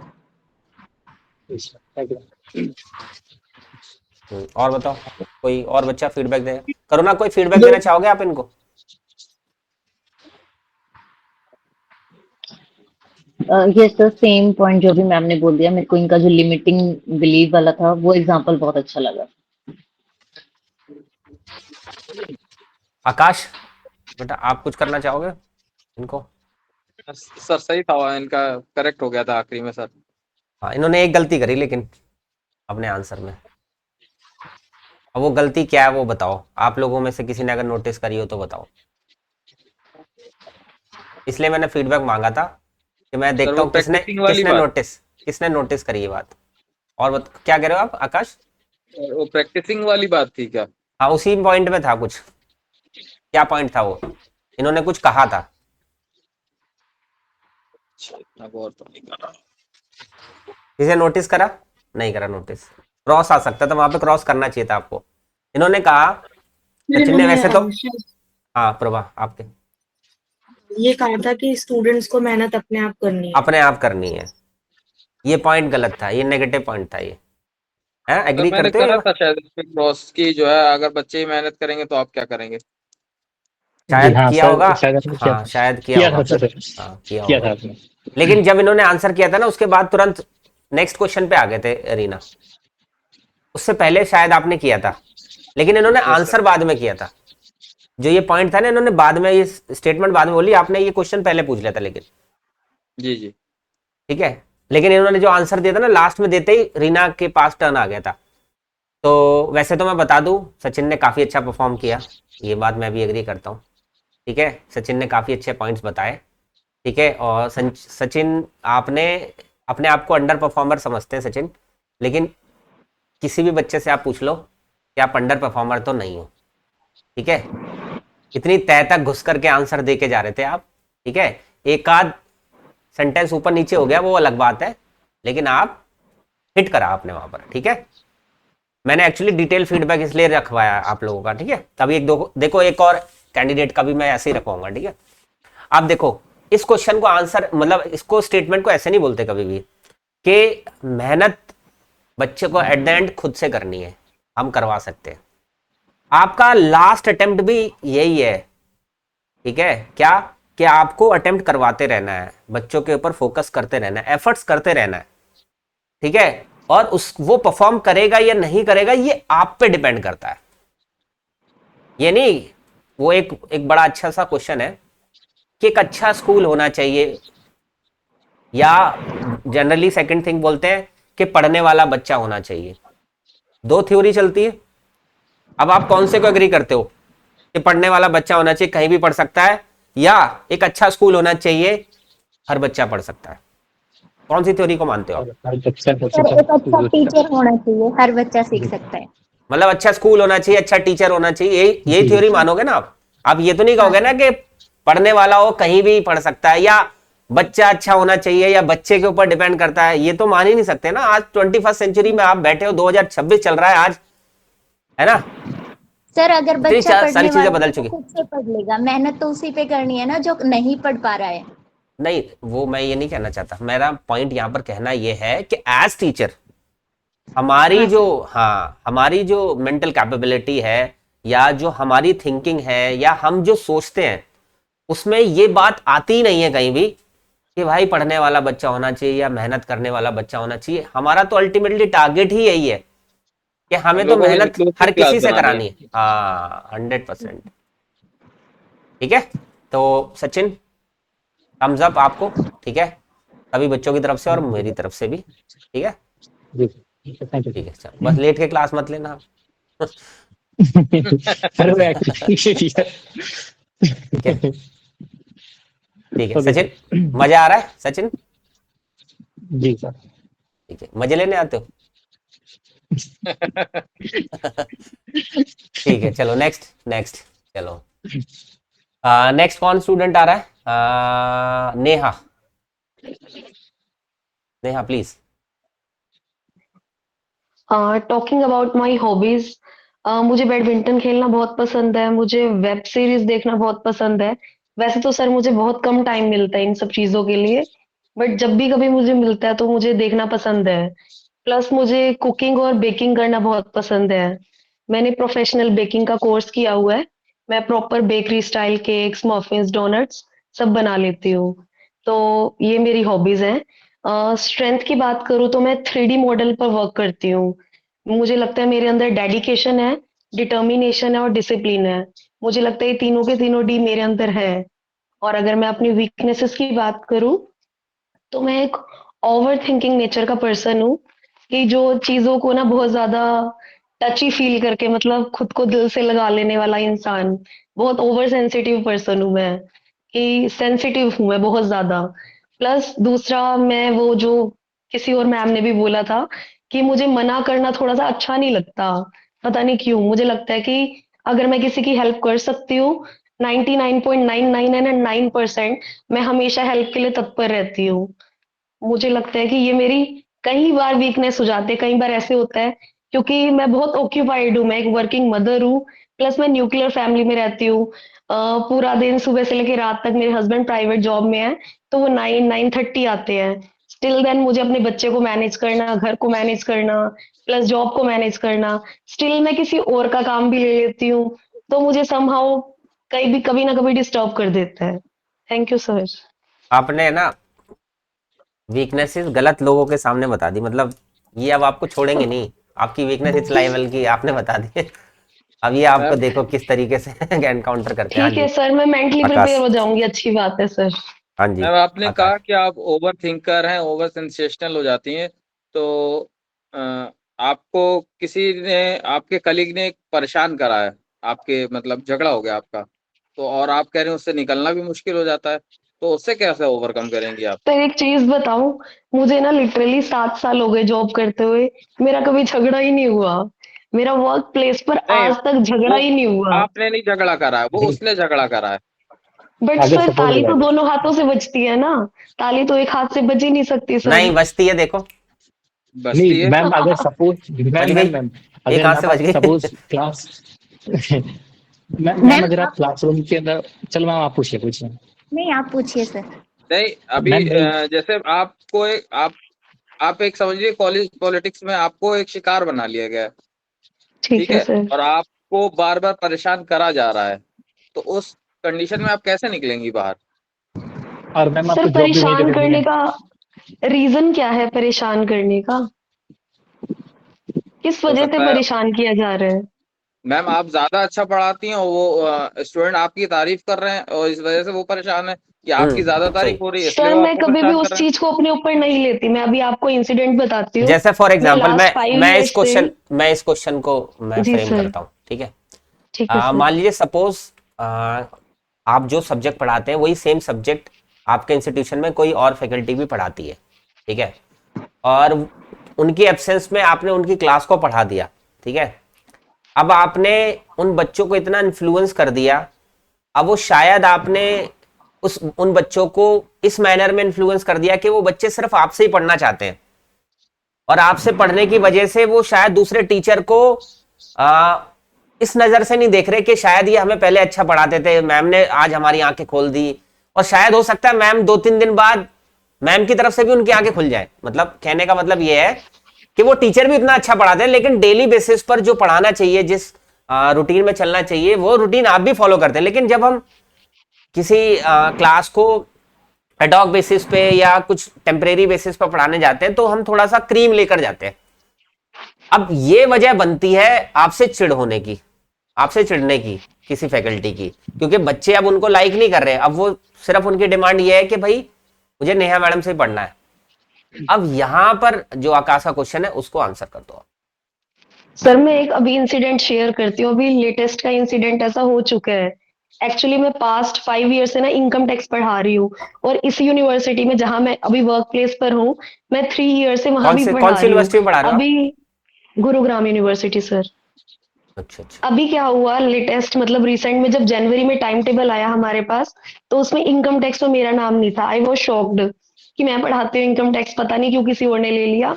और बताओ, कोई और बच्चा फीडबैक देगा? करुणा कोई फीडबैक देना चाहोगे आप इनको? यस सर, सेम पॉइंट जो भी मैम ने बोल दिया, मेरे को इनका जो लिमिटिंग बिलीव वाला था वो एग्जांपल बहुत अच्छा लगा। आकाश बेटा आप कुछ करना चाहोगे इनको? सर सही था, इनका करेक्ट हो गया था आखिरी में सर। हाँ इन्होंने एक गलती करी लेकिन अपने आंसर में। अब वो गलती क्या है वो बताओ, आप लोगों में से किसी ने अगर नोटिस करी हो तो बताओ। इसलिए मैंने फीडबैक मांगा था कि मैं सर देखता वो हूँ किसने प्रैक्टिसिंग वाली किसने बात, किसने नोटिस करी ये बात। और क्या कह रहे हो आप आकाश? वो प्रैक्टिसिंग वाली बात थी क्या? हाँ उसी पॉइंट में था कुछ। क्या पॉइंट था वो? इन्होंने कुछ कहा था। अच्छा, इतना गौर तो नहीं करा। किसे नोटिस करा? नहीं करा नोटिस। क्रॉस आ सकता था वहां पे, क्रॉस करना चाहिए था आपको। इन्होंने कहा सचिन ने वैसे तो, हाँ प्रभा आपके ये कहा था कि स्टूडेंट्स को मेहनत अपने आप करनी है। अपने आप करनी है, ये पॉइंट गलत था, ये नेगेटिव पॉइंट था ये। है सर एग्री मैंने करते हो करा ये? था शायद इस पे क्रॉस की जो है, अगर बच्चे ही मेहनत करेंगे तो आप क्या करेंगे? जी शायद हाँ किया सर, होगा। शायद आपने किया हाँ था। शायद किया किया होगा। था सर, हाँ किया किया था होगा। आपने। लेकिन जब इन्होंने आंसर किया था ना उसके बाद तुरंत नेक्स्ट क्वेश्चन पे आ गए थे रीना। उससे पहले शायद आपने किया था, लेकिन इन्होंने यस आंसर सर। बाद में किया था। जो ये पॉइंट था ना इन्होंने बाद में, ये स्टेटमेंट बाद में बोली, आपने ये क्वेश्चन पहले पूछ लिया था लेकिन। जी जी। ठीक है, लेकिन इन्होंने जो आंसर दिया था ना लास्ट में देते ही रीना के पास टर्न आ गया था। तो वैसे तो मैं बता दूं सचिन ने काफ़ी अच्छा परफॉर्म किया, ये बात मैं भी एग्री करता हूँ। ठीक है, सचिन ने काफ़ी अच्छे पॉइंट्स बताए। ठीक है, और सचिन आपने अपने आप को अंडर परफॉर्मर समझते हैं सचिन, लेकिन किसी भी बच्चे से आप पूछ लो कि आप अंडर परफॉर्मर तो नहीं हो। ठीक है, इतनी तय तक घुस करके आंसर दे के जा रहे थे आप। ठीक है, एक आध सेंटेंस ऊपर नीचे हो गया वो अलग बात है, लेकिन आप हिट करा आपने वहां पर। ठीक है, मैंने एक्चुअली डिटेल फीडबैक इसलिए रखवाया आप लोगों का। ठीक है, तभी एक दो देखो एक और कैंडिडेट का भी मैं ऐसे ही रखवाऊंगा। ठीक है, आप देखो इस क्वेश्चन को आंसर, मतलब इसको स्टेटमेंट को ऐसे नहीं बोलते कभी भी कि मेहनत बच्चे को एट द एंड खुद से करनी है, हम करवा सकते हैं। आपका लास्ट अटेम्प्ट भी यही है। ठीक है, क्या कि आपको अटेम्प्ट करवाते रहना है, बच्चों के ऊपर फोकस करते रहना है, एफर्ट्स करते रहना है। ठीक है, और उस वो परफॉर्म करेगा या नहीं करेगा ये आप पे डिपेंड करता है। ये नहीं, वो एक बड़ा अच्छा सा क्वेश्चन है कि एक अच्छा स्कूल होना चाहिए, या जनरली सेकंड थिंग बोलते हैं कि पढ़ने वाला बच्चा होना चाहिए। दो थ्योरी चलती है। अब आप कौन से को एग्री करते हो कि पढ़ने वाला बच्चा होना चाहिए, कहीं भी पढ़ सकता है, या एक अच्छा स्कूल होना चाहिए, हर बच्चा पढ़ सकता है? कौन सी थ्योरी को मानते हो आप? सर एक अच्छा टीचर होना चाहिए, हर बच्चा सीख सकता है। मतलब अच्छा स्कूल होना चाहिए, अच्छा टीचर होना चाहिए, यही थ्योरी मानोगे ना आप? आप ये तो नहीं कहोगे ना कि पढ़ने वाला हो कहीं भी पढ़ सकता है, या बच्चा अच्छा होना चाहिए, या बच्चे के ऊपर डिपेंड करता है? ये तो मान ही नहीं सकते ना। आज 21st सेंचुरी में आप बैठे हो, 2026 चल रहा है आज, है ना? सर अगर इतनी बच्चा पढ़ने सारी चीजें वाला बदल है तो चुकी। खुद से पढ़ लेगा, मेहनत तो उसी पे करनी है ना जो नहीं पढ़ पा रहा है। नहीं, वो मैं ये नहीं कहना चाहता। मेरा पॉइंट यहाँ पर कहना ये है कि एज टीचर हमारी जो मेंटल कैपेबिलिटी है, या जो हमारी थिंकिंग है, या हम जो सोचते हैं, उसमें ये बात आती ही नहीं है कहीं भी कि भाई पढ़ने वाला बच्चा होना चाहिए या मेहनत करने वाला बच्चा होना चाहिए। हमारा तो अल्टीमेटली टारगेट ही यही है कि हमें तो लोगों को मेहनत inclusive हर क्लास किसी से बनानी करानी है। हाँ 100%। ठीक है, तो सचिन थम्स अप आपको। ठीक है, सभी बच्चों की तरफ से और मेरी तरफ से भी। ठीक है, थैंक यू ठीक है, चलो बस लेट के क्लास मत लेना आप। सर। वो एक्चुअली ठीक है, ठीक है सचिन, मजा आ रहा है सचिन? जी सर। ठीक है, मजे लेने आते हो? ठीक है, चलो नेक्स्ट चलो। नेक्स्ट कौन स्टूडेंट आ रहा है? Neha, Neha please. Talking about my hobbies, मुझे बैडमिंटन खेलना बहुत पसंद है, मुझे वेब सीरीज देखना बहुत पसंद है। वैसे तो सर मुझे बहुत कम टाइम मिलता है इन सब चीजों के लिए, बट जब भी कभी मुझे मिलता है तो मुझे देखना पसंद है। प्लस मुझे कुकिंग और बेकिंग करना बहुत पसंद है। मैंने प्रोफेशनल बेकिंग का कोर्स किया हुआ है। मैं proper bakery style cakes, muffins, donuts सब बना लेती हूँ। तो ये मेरी हॉबीज हैं। स्ट्रेंथ की बात करूँ तो मैं 3D मॉडल पर वर्क करती हूँ। मुझे लगता है मेरे अंदर डेडिकेशन है, डिटर्मिनेशन है और डिसिप्लिन है। मुझे लगता है ये तीनों के तीनों डी मेरे अंदर है। और अगर मैं अपनी वीकनेसेस की बात करूँ तो मैं एक ओवर थिंकिंग नेचर का पर्सन हूँ, कि जो चीजों को ना बहुत ज्यादा टची फील करके, मतलब खुद को दिल से लगा लेने वाला इंसान। बहुत ओवर सेंसिटिव पर्सन हूँ मैं, कि सेंसिटिव हूँ मैं बहुत ज्यादा। प्लस दूसरा, मैं वो जो किसी और मैम ने भी बोला था कि मुझे मना करना थोड़ा सा अच्छा नहीं लगता। पता नहीं क्यों, मुझे लगता है कि अगर मैं किसी की हेल्प कर सकती हूँ 99.999% मैं हमेशा हेल्प के लिए तत्पर रहती हूँ। मुझे लगता है कि ये मेरी कई बार वीकनेस हो जाती है, कई बार ऐसे होता है क्योंकि मैं बहुत ऑक्यूपाइड हूँ, मैं एक वर्किंग मदर हूँ, प्लस मैं न्यूक्लियर फैमिली में रहती हूँ। पूरा दिन सुबह से लेकर रात तक, मेरे हस्बैंड प्राइवेट जॉब में है, तो वो 9-9:30 आते हैं। स्टिल देन मुझे अपने बच्चे को मैनेज करना, घर को मैनेज करना, प्लस जॉब को मैनेज करना। स्टिल मैं किसी और का काम भी ले लेती हूँ, तो मुझे समहाउ कहीं भी कभी ना कभी डिस्टर्ब कर देता है। Thank you sir. आपने ना वीकनेसेस गलत लोगों के सामने बता दी, मतलब ये अब आपको छोड़ेंगे नहीं, आपकी वीकनेस इस लेवल की आपने बता दी। अब ये आपको मैम देखो किस तरीके से एनकाउंटर करते हैं। हाँ ठीक है जी सर, मैं मेंटली प्रिपेयर आकाश। हो जाऊंगी, अच्छी बात है सर। हाँ जी मैम आपने आकाश। कहा कि आप ओवर थिंकर हैं, ओवर सेंसेशनल हो जाती हैं, तो अ, आपको किसी ने, आपके कलीग ने परेशान करा है, आपके मतलब झगड़ा हो गया आपका, तो और आप कह रहे हैं उससे निकलना भी मुश्किल हो जाता है, तो उससे कैसे ओवरकम करेंगी आप? सर एक चीज बताऊं, मुझे ना लिटरली 7 साल हो गए जॉब करते हुए, मेरा कभी झगड़ा ही नहीं हुआ। मेरा वर्क प्लेस पर नहीं, आज तक झगड़ा वो ही नहीं हुआ। आपने नहीं झगड़ा करा है, वो नहीं, उसने झगड़ा करा है। बट अगर सर सपोज ताली तो लगा लो, दोनों हाथों से बजती है ना, ताली तो एक हाथ से बज ही नहीं सकती सर। नहीं बचती है, देखो बसती नहीं है। मैम, अगर सपोज बच मैम गई, मैम मैम एक अगर हाथ से मैम बच आप गई। सपोज क्लास मैम मैम अगर आप आप क्लासरूम के अंदर, चलो मैम आप पूछिए पूछिए। नहीं, आप पूछिए सर। नहीं, अभी मैम नहीं, जैसे आपको आप एक समझिए, कॉलेज पॉलिटिक्स में आपको एक शिकार बना लिया गया है, ठीक ठीक है है, सर। और आपको बार बार परेशान करा जा रहा है, तो उस कंडीशन में आप कैसे निकलेंगी बाहर? और मैम सर आपको जॉब भी वहीं पे परेशान करनी करने है। का रीजन क्या है, परेशान करने का किस हो वजह से सकता है परेशान किया जा रहा है? मैम आप ज्यादा अच्छा पढ़ाती हैं और वो स्टूडेंट आपकी तारीफ कर रहे हैं, और इस वजह से वो परेशान है कि आपकी ज्यादा सही। तारीफ हो रही है, इसलिए सर वो मैं आपको कभी भी परेशान कर उस रहे हैं। चीज को अपने ऊपर नहीं लेती। मैं अभी आपको इंसिडेंट बताती हूँ। जैसे फॉर मैं एग्जांपल लास्ट 5 मैं इयर्स से। मैं इस क्वेश्चन को मैं जी फ्रेम सर। करता हूँ, ठीक है। ठीक है सर। मान लीजिए सपोज आप जो सब्जेक्ट पढ़ाते हैं वही सेम सब्जेक्ट आपके इंस्टीट्यूशन में कोई और फैकल्टी भी पढ़ाती है, ठीक है, और उनकी एब्सेंस में आपने उनकी क्लास को पढ़ा दिया, ठीक है। अब आपने उन बच्चों को इतना इन्फ्लुएंस कर दिया, अब वो शायद आपने उन बच्चों को इस मैनर में इन्फ्लुएंस कर दिया कि वो बच्चे सिर्फ आपसे ही पढ़ना चाहते हैं, और आपसे पढ़ने की वजह से वो शायद दूसरे टीचर को आ, इस नजर से नहीं देख रहे कि शायद ये हमें पहले अच्छा पढ़ाते थे, मैम ने आज हमारी आंखें खोल दी, और शायद हो सकता है मैम 2-3 दिन बाद मैम की तरफ से भी उनकी आंखें खुल जाए। मतलब कहने का मतलब ये है कि वो टीचर भी इतना अच्छा पढ़ाते हैं, लेकिन डेली बेसिस पर जो पढ़ाना चाहिए, जिस रूटीन में चलना चाहिए, वो रूटीन आप भी फॉलो करते हैं। लेकिन जब हम किसी क्लास को एडॉक बेसिस पे या कुछ टेम्परेरी बेसिस पर पढ़ाने जाते हैं तो हम थोड़ा सा क्रीम लेकर जाते हैं। अब ये वजह बनती है आपसे चिढ़ होने की, आपसे चिढ़ने की, किसी फैकल्टी की, क्योंकि बच्चे अब उनको लाइक नहीं कर रहे, अब वो सिर्फ उनकी डिमांड ये है कि भाई मुझे नेहा मैडम से ही पढ़ना है। अब यहां पर जो आकाश का क्वेश्चन है उसको आंसर कर दो आप। सर मैं एक अभी इंसिडेंट शेयर करती हूँ। अभी लेटेस्ट का इंसिडेंट ऐसा हो चुका है। एक्चुअली मैं पास्ट 5 ईयर से ना इनकम टैक्स पढ़ा रही हूँ, और इस यूनिवर्सिटी में जहां मैं अभी वर्क प्लेस पर हूँ, मैं 3 ईयर से वहां भी कौन पढ़ा सी रही हूँ। यूनिवर्सिटी में पढ़ा रहे हो आप? अभी गुरुग्राम यूनिवर्सिटी सर। अच्छा अच्छा। अभी क्या हुआ लेटेस्ट, मतलब रिसेंट में जब जनवरी में टाइम टेबल आया हमारे पास, तो उसमें इनकम टैक्स में मेरा नाम नहीं था। आई वॉज शॉक्ड कि मैं पढ़ाती हूँ इनकम टैक्स, पता नहीं क्यों किसी और ने ले लिया।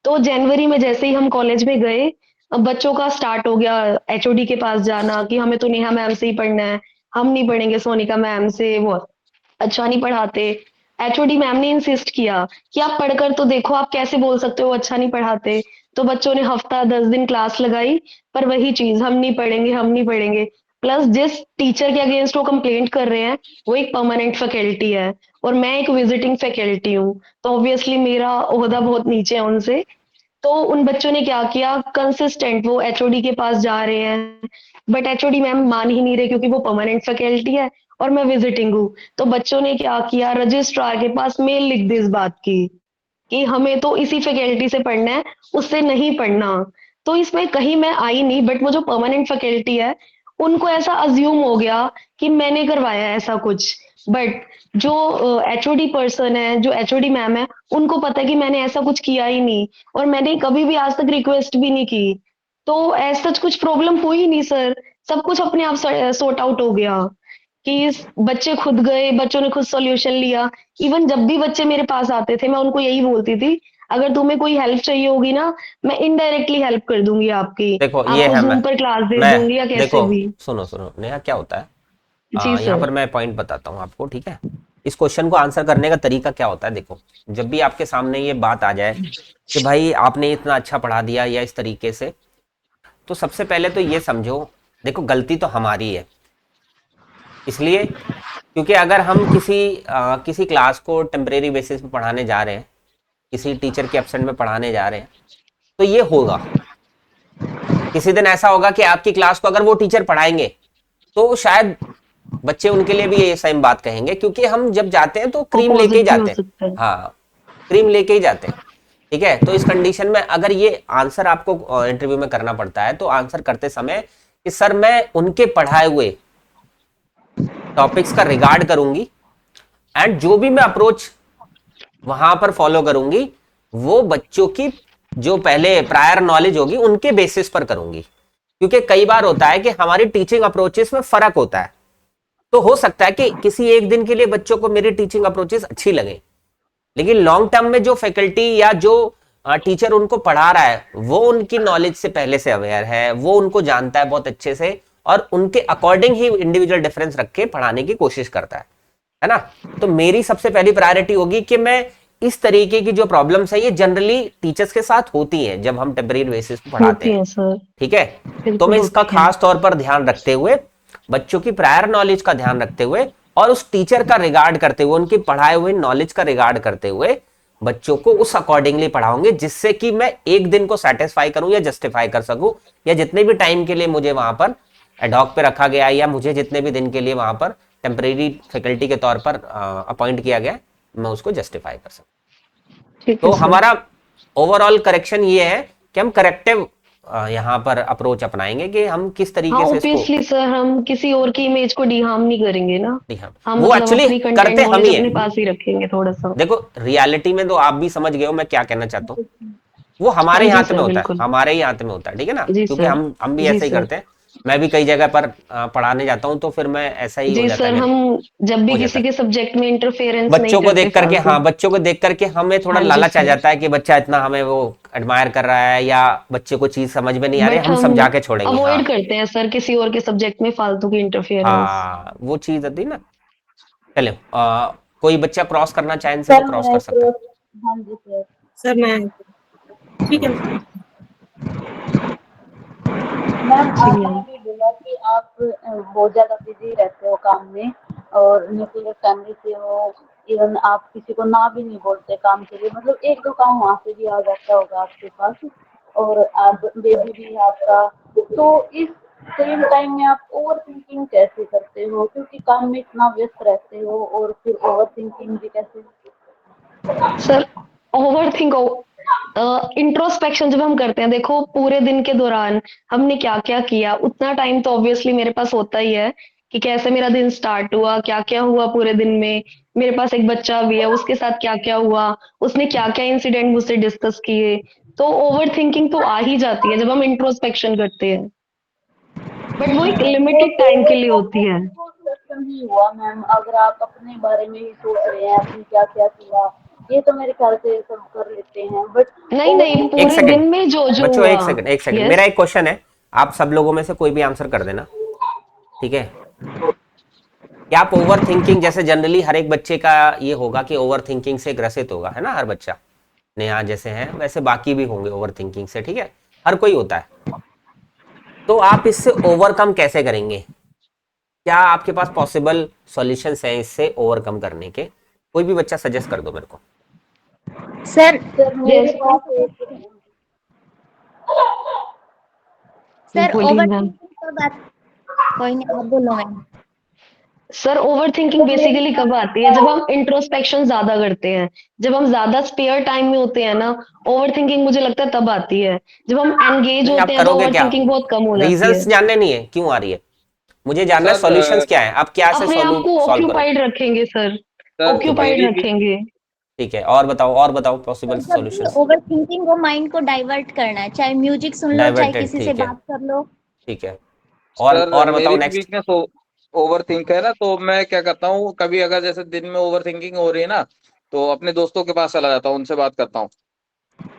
तो जनवरी में जैसे ही हम कॉलेज में गए, अब बच्चों का स्टार्ट हो गया एचओडी के पास जाना कि हमें तो नेहा मैम से ही पढ़ना है, हम नहीं पढ़ेंगे सोनिका मैम से, वो अच्छा नहीं पढ़ाते। एचओडी मैम ने इंसिस्ट किया कि आप पढ़कर तो देखो, आप कैसे बोल सकते हो अच्छा नहीं पढ़ाते। तो बच्चों ने हफ्ता 10 दिन क्लास लगाई, पर वही चीज, हम नहीं पढ़ेंगे हम नहीं पढ़ेंगे। प्लस जिस टीचर के अगेंस्ट वो कंप्लेंट कर रहे हैं वो एक परमानेंट फैकल्टी है और मैं एक विजिटिंग फैकल्टी हूँ, तो ऑब्वियसली मेरा ओहदा बहुत नीचे है उनसे। तो उन बच्चों ने क्या किया, कंसिस्टेंट वो एचओडी के पास जा रहे हैं, बट एचओडी मैम मान ही नहीं रहे क्योंकि वो परमानेंट फैकल्टी है और मैं विजिटिंग हूँ। तो बच्चों ने क्या किया, रजिस्ट्रार के पास मेल लिख दी इस बात की कि हमें तो इसी फैकल्टी से पढ़ना है, उससे नहीं पढ़ना। तो इसमें कहीं मैं आई नहीं, बट वो जो परमानेंट फैकल्टी है उनको ऐसा अज्यूम हो गया कि मैंने करवाया है ऐसा कुछ। बट जो एचओडी पर्सन है, जो एचओडी मैम है, उनको पता है कि मैंने ऐसा कुछ किया ही नहीं और मैंने कभी भी आज तक रिक्वेस्ट भी नहीं की। तो ऐसा सच कुछ प्रॉब्लम हुई नहीं सर, सब कुछ अपने आप सॉर्ट आउट हो गया कि बच्चे खुद गए, बच्चों ने खुद सॉल्यूशन लिया। इवन जब भी बच्चे मेरे पास आते थे मैं उनको यही बोलती थी, अगर तुम्हें कोई हेल्प चाहिए होगी ना, मैं इनडायरेक्टली हेल्प कर दूंगी आपकी, देखो ये आपको है, जूम पर क्लास दे मैं दूंगी या कैसे देखो भी। सुनो सुनो नेहा, क्या होता है जी यहाँ सर। पर मैं पॉइंट बताता हूँ आपको, ठीक है। इस क्वेश्चन को आंसर करने का तरीका क्या होता है, देखो जब भी आपके सामने ये बात आ जाए कि भाई आपने इतना अच्छा पढ़ा दिया या इस तरीके से, तो सबसे पहले तो ये समझो, देखो गलती तो हमारी है, इसलिए क्योंकि अगर हम किसी क्लास को टेम्परेरी बेसिस पे पढ़ाने जा रहे हैं, किसी टीचर के एब्सेंट में पढ़ाने जा रहे हैं, तो ये होगा, किसी दिन ऐसा होगा कि आपकी क्लास को अगर वो टीचर पढ़ाएंगे तो शायद बच्चे उनके लिए भी ये सेम बात कहेंगे, क्योंकि हम जब जाते हैं तो क्रीम लेके ही अपोजिट भी हो जाते हैं। सकता है। हाँ, क्रीम लेके ही जाते हैं, ठीक है। तो इस कंडीशन में अगर ये आंसर आपको इंटरव्यू में करना पड़ता है, तो आंसर करते समय कि सर मैं उनके पढ़ाए हुए टॉपिक्स का रिगार्ड करूंगी एंड जो भी मैं अप्रोच वहां पर फॉलो करूंगी वो बच्चों की जो पहले प्रायर नॉलेज होगी उनके बेसिस पर करूंगी, क्योंकि कई बार होता है कि हमारी टीचिंग अप्रोचेस में फर्क होता है। तो हो सकता है कि किसी एक दिन के लिए बच्चों को मेरी टीचिंग अप्रोचेस अच्छी लगे, लेकिन लॉन्ग टर्म में जो फैकल्टी या जो टीचर उनको पढ़ा रहा है वो उनकी नॉलेज से पहले से अवेयर है, वो उनको जानता है बहुत अच्छे से और उनके अकॉर्डिंग ही इंडिविजुअल डिफरेंस रख के पढ़ाने की कोशिश करता है ना। तो मेरी सबसे पहली प्रायोरिटी होगी कि मैं इस तरीके की जो प्रॉब्लम्स है ये जनरली टीचर्स के साथ होती हैं जब हम टेम्परेरी बेसिस पे पढ़ाते होती हैं, है सर, ठीक है। तो बिल्कुल मैं इसका होती है। खास तौर पर ध्यान रखते हुए, बच्चों की प्रायर नॉलेज का ध्यान रखते हुए और उस टीचर का रिगार्ड करते हुए, उनकी पढ़ाए हुए नॉलेज का रिगार्ड करते हुए बच्चों को उस अकॉर्डिंगली पढ़ाऊंगे, जिससे कि मैं एक दिन को सेटिस्फाई करूं या जस्टिफाई कर सकूं, या जितने भी टाइम के लिए मुझे वहां पर एडॉक पे रखा गया या मुझे जितने भी दिन के लिए वहां पर टेम्परेरी फैकल्टी के तौर पर अपॉइंट किया गया, मैं उसको जस्टिफाई कर सकूं। ठीक तो है सर। हमारा ओवरऑल करेक्शन ये है कि हम करेक्टिव यहाँ पर अप्रोच अपनाएंगे कि हम किस हाँ तरीके से इसको, ऑब्वियसली सर, हम किसी और की इमेज को डिहार्म नहीं करेंगे ना, जी हाँ, हम वो मतलब एक्चुअली अपनी कंटेंट करते हम नॉलेज ही अपने है। पास ही रखेंगे थोड़ा सा। देखो रियलिटी में तो आप भी समझ गए हो मैं क्या कहना चाहता हूँ, वो हाँ हमारे जी हाथ में सर, होता है, बिल्कुल। हमारे ही हाथ में होता है, ठीक है ना, जी क्योंकि सर। हम भी जी ऐसा ही सर। करते हैं। मैं भी कई जगह पर पढ़ाने जाता हूँ तो फिर मैं ऐसा ही हो जी जाता है सर, मेरा, हम जब भी हो जाता किसी है के सब्जेक्ट में इंटरफेरेंस नहीं बच्चों को करते देख करके, फालतू। हाँ बच्चों को देख करके हमें थोड़ा हाँ जी लालच आ सर, जाता है कि बच्चा इतना हमें वो एडमायर कर रहा है या बच्चे को चीज समझ में नहीं आ रही, बट हम हम समझा के छोड़ेंगे। हाँ अवॉइड करते हैं सर किसी और के सब्जेक्ट में फालतू की इंटरफेरेंस। हाँ, वो चीज होती है ना। चलो कोई बच्चा क्रॉस करना चाहे इनसे तो सर क्रॉस मैं कर सकता है। हाँ जी सर। सर मैं ठीक है। मैम जी आपने मैम। अभी बोला कि आप बहुत ज़्यादा बिजी रहते हो काम में और न्यूक्लियर फैमिली से हो, इवन आप किसी को ना भी नहीं बोलते काम के लिए, मतलब एक दो काम वहाँ से भी आ जाता होगा आपके पास और आप बेबी भी है आपका, तो इस सेम टाइम में आप ओवर थिंकिंग कैसे करते हो, क्योंकि काम में इतना व्यस्त रहते हो और फिर ओवर थिंकिंग भी कैसे? सर ओवर थिंक इंट्रोस्पेक्शन जब हम करते हैं, देखो पूरे दिन के दौरान हमने क्या क्या किया, उतना टाइम तो ऑब्वियसली मेरे पास होता ही है कि कैसे मेरा दिन स्टार्ट हुआ, क्या क्या हुआ पूरे दिन में। मेरे पास एक बच्चा भी है, उसके साथ क्या क्या हुआ, उसने क्या क्या इंसिडेंट मुझसे डिस्कस किए। तो ओवर थिंकिंग तो आ ही जाती है जब हम इंट्रोस्पेक्शन करते हैं, बट वो एक वो लिमिटेड तो टाइम के लिए होती है। इंट्रोस्पेक्शन ही हुआ मैम, अगर आप अपने बारे में ही सोच रहे हैं आपने क्या क्या किया, ये तो मेरे ख्याल से सब कर लेते हैं, बट नहीं ओवर नहीं, एक पूरे सेकंड दिन में जो जो बच्चों, हुआ। एक सेकंड यस। मेरा एक क्वेश्चन है, आप सब लोगों में से कोई भी आंसर कर देना, ठीक है। क्या आप ओवर थिंकिंग, जैसे जनरली हर एक बच्चे का ये होगा कि ओवर थिंकिंग से ग्रसित होगा, है ना, हर बच्चा, नेहा जैसे हैं वैसे बाकी भी होंगे ओवर थिंकिंग से, ठीक है, हर कोई होता है। तो आप इससे ओवरकम कैसे करेंगे, क्या आपके पास पॉसिबल सॉल्यूशंस हैं इससे ओवरकम करने के? कोई भी बच्चा सजेस्ट कर दो मेरे को। सर मेरे पास सर बोलिए ओवर मैम। थिंकिंग का बात, कोई नहीं आप बोलो ma'am. Sir over thinking basically कब आती है? जब हम इंट्रोस्पेक्शन ज्यादा करते हैं, जब हम ज्यादा स्पेयर टाइम में होते हैं ना, ओवर थिंकिंग मुझे लगता है तब आती है। जब हम एंगेज नहीं, होते आप हैं तो करोगे ओवर क्या? थिंकिंग बहुत कम हो जाती है। रीजंस जानने नहीं है क्यों आ रही है, मुझे जानना है सर सॉल्यूशंस क्या है, आप क्या से अपने आप को सॉल्व करोगे। ऑक्यूपाइड रखेंगे सर, सर ऑक्यूपाइड मेरी भी रखेंगे। ठीक है, और बताओ पॉसिबल तो जब भी सॉल्यूशंस। ओवर थिंकिंग को माइंड को डाइवर्ट करना है, चाहे म्यूजिक सुन लो, चाहे डाइवर्टेड, किसी से ठीक है, बात कर लो। ठीक है। सर और बताओ मेरी भी नेक्स्ट। वीकनेस ओवर थिंक है ना, तो मैं क्या करता हूँ, कभी अगर जैसे दिन में ओवर थिंकिंग हो रही है ना, तो अपने दोस्तों के पास चला जाता हूँ, उनसे बात करता हूँ।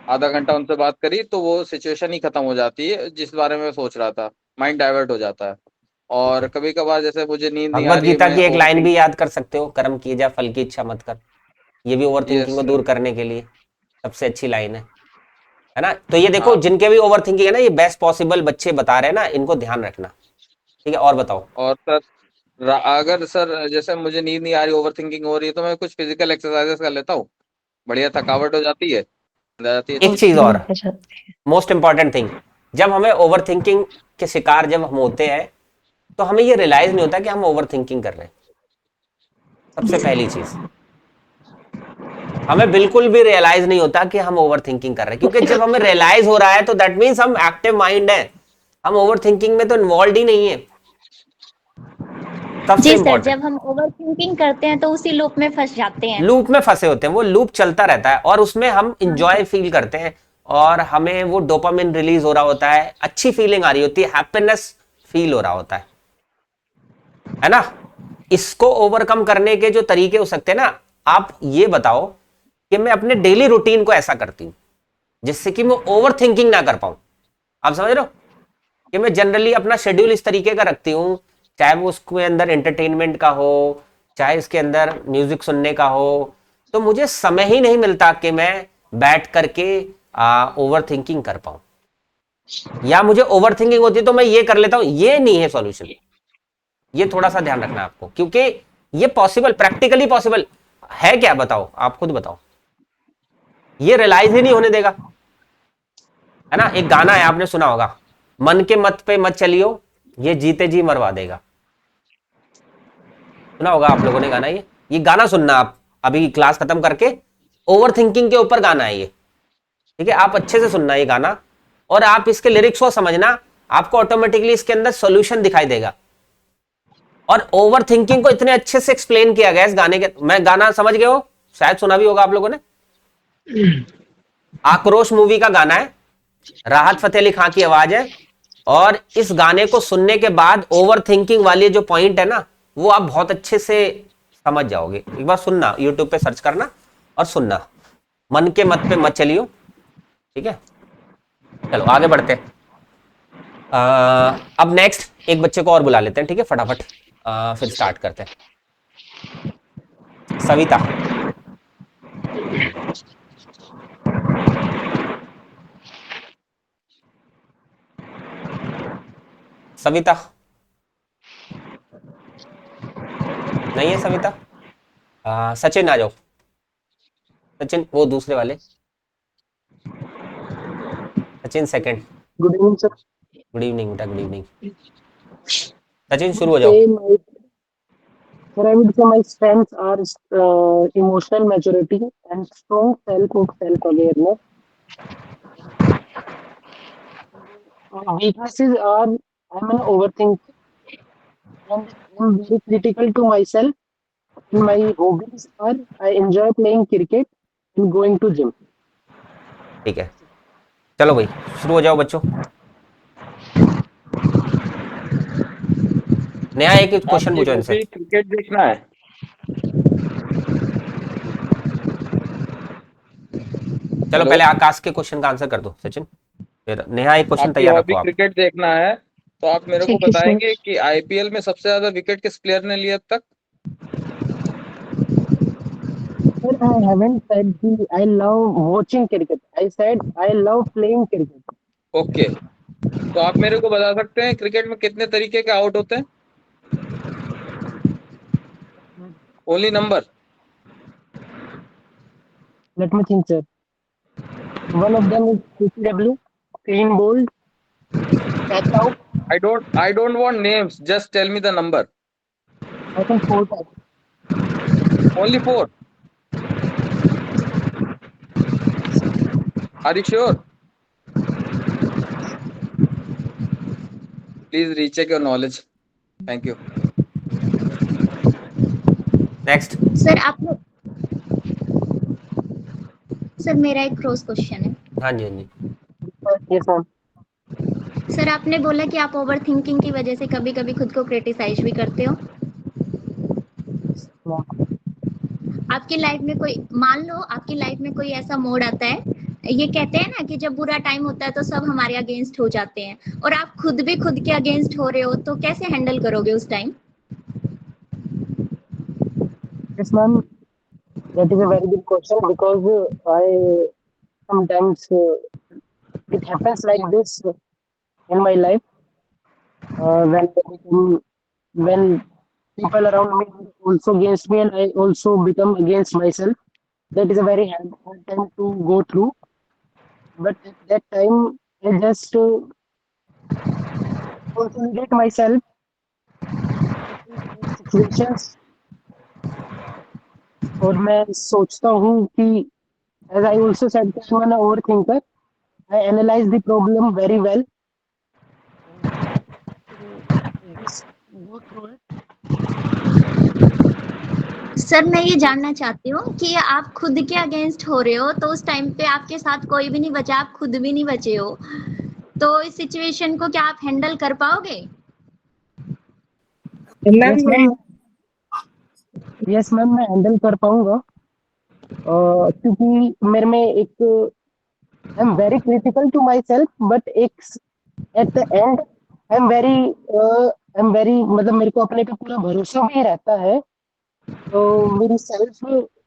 आधा घंटा उनसे बात करी तो वो सिचुएशन ही खत्म हो जाती है जिस बारे में मैं सोच रहा था, माइंड डाइवर्ट हो जाता है। ठीक और है, कभी कभार जैसे मुझे नींद नहीं आ भगवत रही है, गीता मैं की एक ओवर लाइन थिंक। भी याद कर सकते हो, कर्म किए जा फल की इच्छा मत कर। ये भी ओवर थिंकिंग को यस दूर करने के लिए सबसे अच्छी लाइन है ना। तो ये देखो, हाँ। जिनके भी ओवर थिंकिंग है ना, ये बेस्ट पॉसिबल बच्चे बता रहे हैं ना, इनको ध्यान रखना। ठीक है, और बताओ। और सर अगर सर जैसे मुझे नींद नहीं आ रही, ओवर थिंकिंग हो रही है, तो मैं कुछ फिजिकल एक्सरसाइजेस कर लेता हूँ, बढ़िया थकावट हो जाती है, नींद आ जाती है एक अच्छी। चीज ओके और, अच्छा। मोस्ट इंपॉर्टेंट थिंग, जब हमें ओवर थिंकिंग के शिकार जब हम होते हैं, तो हमें ये रियलाइज नहीं होता कि हम ओवर थिंकिंग कर रहे हैं। सबसे पहली चीज, हमें बिल्कुल भी रियलाइज नहीं होता कि हम ओवर थिंकिंग कर रहे हैं, क्योंकि जब हमें रियलाइज हो रहा है तो दैट मीन्स हम एक्टिव माइंड है, हम ओवर थिंकिंग में तो इन्वॉल्व ही नहीं है। सबसे जी सर, इंपॉर्टेंट, जब हम ओवर थिंकिंग करते हैं तो उसी लूप में फंस जाते हैं। लूप में फंसे होते हैं, वो लूप चलता रहता है और उसमें हम हाँ इंजॉय सर। फील करते हैं, और हमें वो डोपामिन रिलीज हो रहा होता है, अच्छी फीलिंग आ रही होती है, हैप्पीनेस फील हो रहा होता है ना। इसको ओवरकम करने के जो तरीके हो सकते हैं ना, आप ये बताओ कि मैं अपने डेली रूटीन को ऐसा करती हूं जिससे कि मैं ओवर थिंकिंग ना कर पाऊं। आप समझ रहे हो कि मैं जनरली अपना शेड्यूल इस तरीके का रखती हूं, चाहे वो उसके अंदर एंटरटेनमेंट का हो, चाहे इसके अंदर म्यूजिक सुनने का हो, तो मुझे समय ही नहीं मिलता कि मैं बैठ करके ओवर थिंकिंग कर पाऊं, या मुझे ओवर थिंकिंग होती है तो मैं ये कर लेता हूं। ये नहीं है सॉल्यूशन, ये थोड़ा सा ध्यान रखना आपको, क्योंकि ये पॉसिबल, प्रैक्टिकली पॉसिबल है क्या, बताओ, आप खुद बताओ। ये रियलाइज ही नहीं होने देगा, है ना। एक गाना है, आपने सुना होगा, मन के मत पे मत चलियो, ये जीते जी मरवा देगा। सुना होगा आप लोगों ने गाना, ये गाना सुनना आप अभी क्लास खत्म करके, ओवर थिंकिंग के ऊपर गाना है ये। ठीक है, आप अच्छे से सुनना ये गाना, और आप इसके लिरिक्स को समझना, आपको ऑटोमेटिकली इसके अंदर सॉल्यूशन दिखाई देगा। और ओवर थिंकिंग को इतने अच्छे से एक्सप्लेन किया गया इस गाने के, मैं गाना समझ गए हो, शायद सुना भी होगा आप लोगों ने। आक्रोश मूवी का गाना है, राहत फतेह अली खां की आवाज है, और इस गाने को सुनने के बाद ओवर थिंकिंग वाली जो पॉइंट है ना, वो आप बहुत अच्छे से समझ जाओगे। एक बार सुनना, यूट्यूब पे सर्च करना और सुनना, मन के मत पे मत चलियो। ठीक है, चलो आगे बढ़ते हैं। अब नेक्स्ट एक बच्चे को और बुला लेते हैं, ठीक है, फटाफट फिर स्टार्ट करते हैं। सविता, सविता नहीं है सविता। सचिन आ जाओ, सचिन वो दूसरे वाले, Sachin second. Good evening, sir. Good evening बेटा, गुड इवनिंग। सचिन शुरू हो जाओ। Sir, I would say my strengths are emotional maturity and strong self-awareness. Weaknesses are I'm an overthinker and I'm very critical to myself. And my hobbies are I enjoy playing cricket and going to gym. ठीक है, चलो भाई शुरू हो जाओ बच्चों। नया एक क्वेश्चन आपकी पूछो इनसे। हॉबी क्रिकेट देखना है? चलो हेलो, पहले आकाश के क्वेश्चन का आंसर कर दो सचिन, फिर नेहा एक क्वेश्चन आपकी तैयार रखो हॉबी आप। क्रिकेट देखना है, तो आप मेरे को ठीक है सर। बताएंगे कि आईपीएल में सबसे ज्यादा विकेट किस प्लेयर ने लिया अब तक? Sir, I haven't said I love watching cricket. I said I love playing cricket. Okay, तो आप मेरे को बता सकते हैं क्रिकेट में कितने तरीके के आउट होते हैं? Only number. Let me think, sir. One of them is CCW, clean bold, catch out. I don't want names. Just tell me the number. I think 4 types. Only 4. Are you sure? Please recheck your knowledge. Thank you. Next. Sir आपने sir मेरा एक cross question है। हाँ जी हाँ जी। Yes, ma'am. Sir आपने बोला कि आप ओवर थिंकिंग की वजह से कभी कभी खुद को क्रिटिसाइज भी करते हो। आपकी लाइफ में कोई, मान लो आपकी लाइफ में कोई ऐसा मोड आता है, ये कहते हैं ना कि जब बुरा टाइम होता है तो सब हमारे अगेंस्ट हो जाते हैं, और आप खुद भी खुद के अगेंस्ट हो रहे हो, तो कैसे हैंडल करोगे उस time? Yes, ma'am. That is a very good question because I sometimes it happens like this in my life when people around me are also against me and I also become against myself. That is a very hard time to go through. But at that time, I just consolidate myself in situations और मैं सोचता हूँ कि as I also said that I'm an overthinker. I analyze the problem very well. Just go through it. Sir मैं ये जानना चाहती हूँ कि आप खुद के अगेंस्ट हो रहे हो, तो उस टाइम पे आपके साथ कोई भी नहीं बचा, आप खुद भी नहीं बचे हो, तो इस सिचुएशन को क्या आप हैंडल कर पाओगे? Yes, ma'am. Yes, ma'am, मैं हैंडल कर पाऊंगा क्योंकि मेरे में एक I am very critical to my self but एक at the end I am very मतलब मेरे को अपने पे पूरा भरोसा भी रहता है। तो मेरी सेल्फ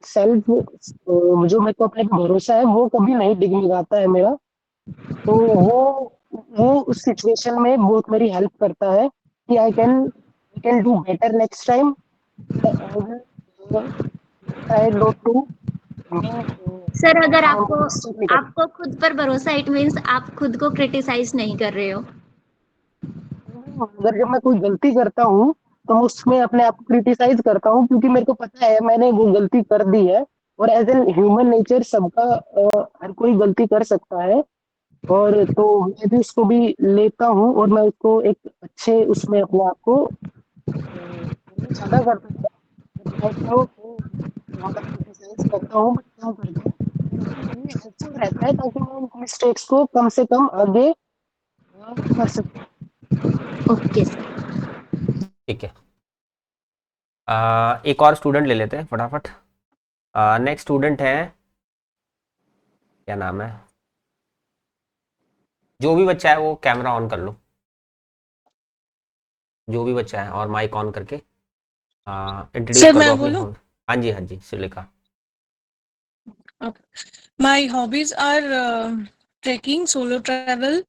सेल्फ जो मेरे को अपने पे भरोसा है वो कभी नहीं डिगमिगाता है मेरा। तो वो उस सिचुएशन में बहुत मेरी हेल्प करता है कि I can do better next time. Try not to sir अगर आपको खुद पर भरोसा, इट मींस आप खुद को क्रिटिसाइज नहीं कर रहे हो। अगर जब मैं कोई गलती करता हूँ तो मैं उसमें अपने आप को क्रिटिसाइज करता हूँ क्योंकि मेरे को पता है मैंने वो गलती कर दी है और एज एन ह्यूमन नेचर सबका हर कोई गलती कर सकता है और तो मैं भी उसको भी लेता हूँ और मैं उसको एक अच्छे उसमें अपने आप को ज्यादा करता हूँ ज्यादा क्रिटिसाइज करता हूँ बट क्या करता हूँ हेल्पफुल रहता है ताकि मैं उन मिस्टेक्स को कम से कम आगे कर सकूं। Okay sir. ठीक है। एक और स्टूडेंट ले लेते हैं फटाफट। नेक्स्ट स्टूडेंट है, क्या नाम है, जो भी बच्चा है वो कैमरा ऑन कर लो, जो भी बच्चा है, और माइक ऑन करके इंट्रोड्यूस कर दो अपनी। हाँ जी हाँ जी Shrilekha. My hobbies are trekking, solo travel,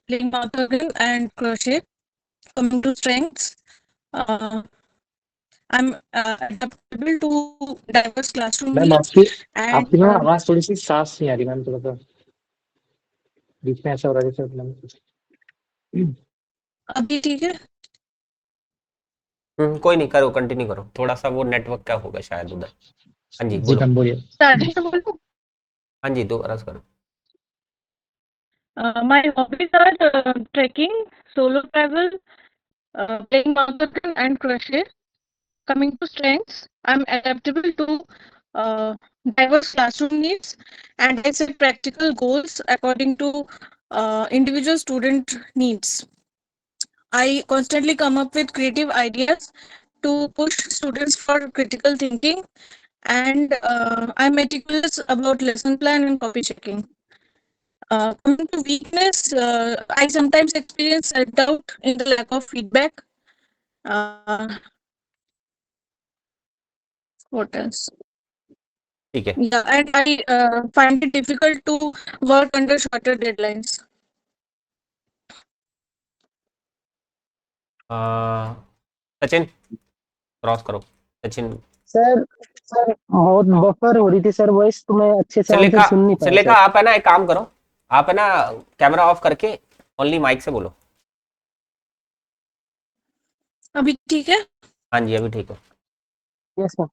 playing mouth organ, and crochet. Coming to strengths, I'm adaptable to diverse classroom ma'am needs and आपकी ना आवाज थोड़ी सी साफ नहीं आ रही मैम, थोड़ा सा बीच में ऐसा हो रहा है जैसे मैम। अभी ठीक है? कोई नहीं, करो कंटिन्यू करो, थोड़ा सा वो नेटवर्क का होगा शायद उधर। हाँ जी जी बोलो। मैम बोलिए। स्टार्टिंग से बोलूं? हाँ जी दोबारा से करो। My hobbies are trekking, solo travel, playing mouth organ, and crochet. Coming to strengths, I'm adaptable to diverse classroom needs and I set practical goals according to individual student needs. I constantly come up with creative ideas to push students for critical thinking, and I'm meticulous about lesson plan and copy checking. Coming to weakness, I sometimes experience self-doubt in the lack of feedback. What else? ठीक है। Yeah, and I find it difficult to work under shorter deadlines. Sachin cross करो। Sachin sir sir बहुत buffer हो रही थी sir voice, तो मैं अच्छे से आंसर श्रीलेखा, सुन नहीं पाया श्रीलेखा सर। आप है ना एक काम करो, आप है ना कैमरा ऑफ करके ओनली माइक से बोलो। अभी ठीक है? हाँ जी अभी ठीक है। Yes ma'am.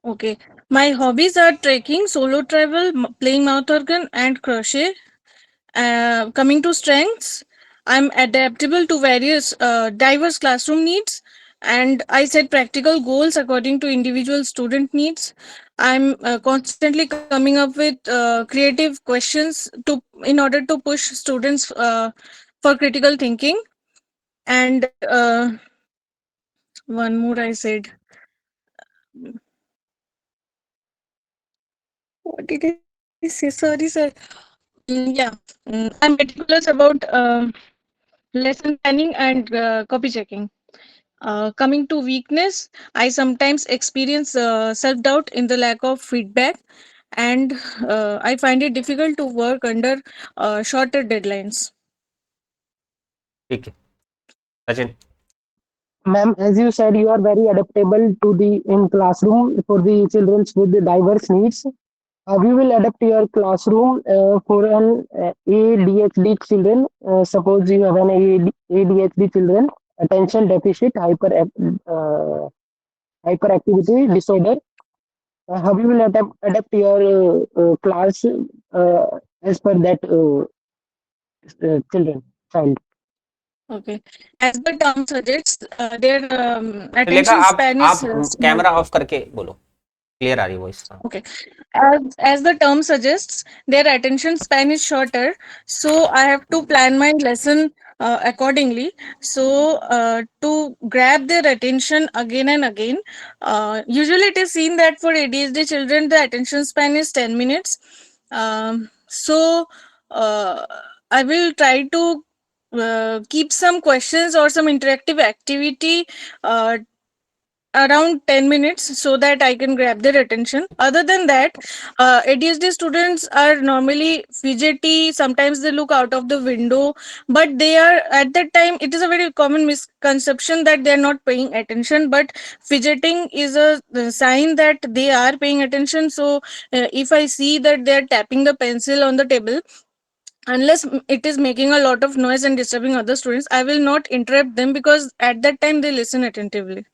Okay. My hobbies are trekking, solo travel, playing mouth organ, and crochet. Coming to strengths, I'm adaptable to various diverse classroom needs, and I set practical goals according to individual student needs. I'm constantly coming up with creative questions in order to push students for critical thinking. And one more I said. What did I say? Sorry, sir. Yeah, I'm meticulous about lesson planning and copy checking. Coming to weakness, I sometimes experience self doubt in the lack of feedback, and I find it difficult to work under shorter deadlines. ठीक है Sachin. Ma'am, as you said, you are very adaptable to the in classroom for the children with the diverse needs. We will adapt your classroom for an ADHD children. Suppose you have an ADHD children, attention deficit hyperactivity disorder. How we will adapt your class as per that child. Okay. As the term suggests, their Shrilekha attention span आप is small. Camera off करके बोलो, clear आ रही voice. Okay. As the term suggests, their attention span is shorter, so I have to plan my lesson accordingly. So to grab their attention again and again, usually it is seen that for ADHD children, the attention span is 10 minutes. So I will try to keep some questions or some interactive activity around 10 minutes so that I can grab their attention. Other than that, ADHD students are normally fidgety. Sometimes they look out of the window, but they are at that time. It is a very common misconception that they are not paying attention, but fidgeting is a sign that they are paying attention. So, if I see that they are tapping the pencil on the table, unless it is making a lot of noise and disturbing other students, I will not interrupt them because at that time they listen attentively.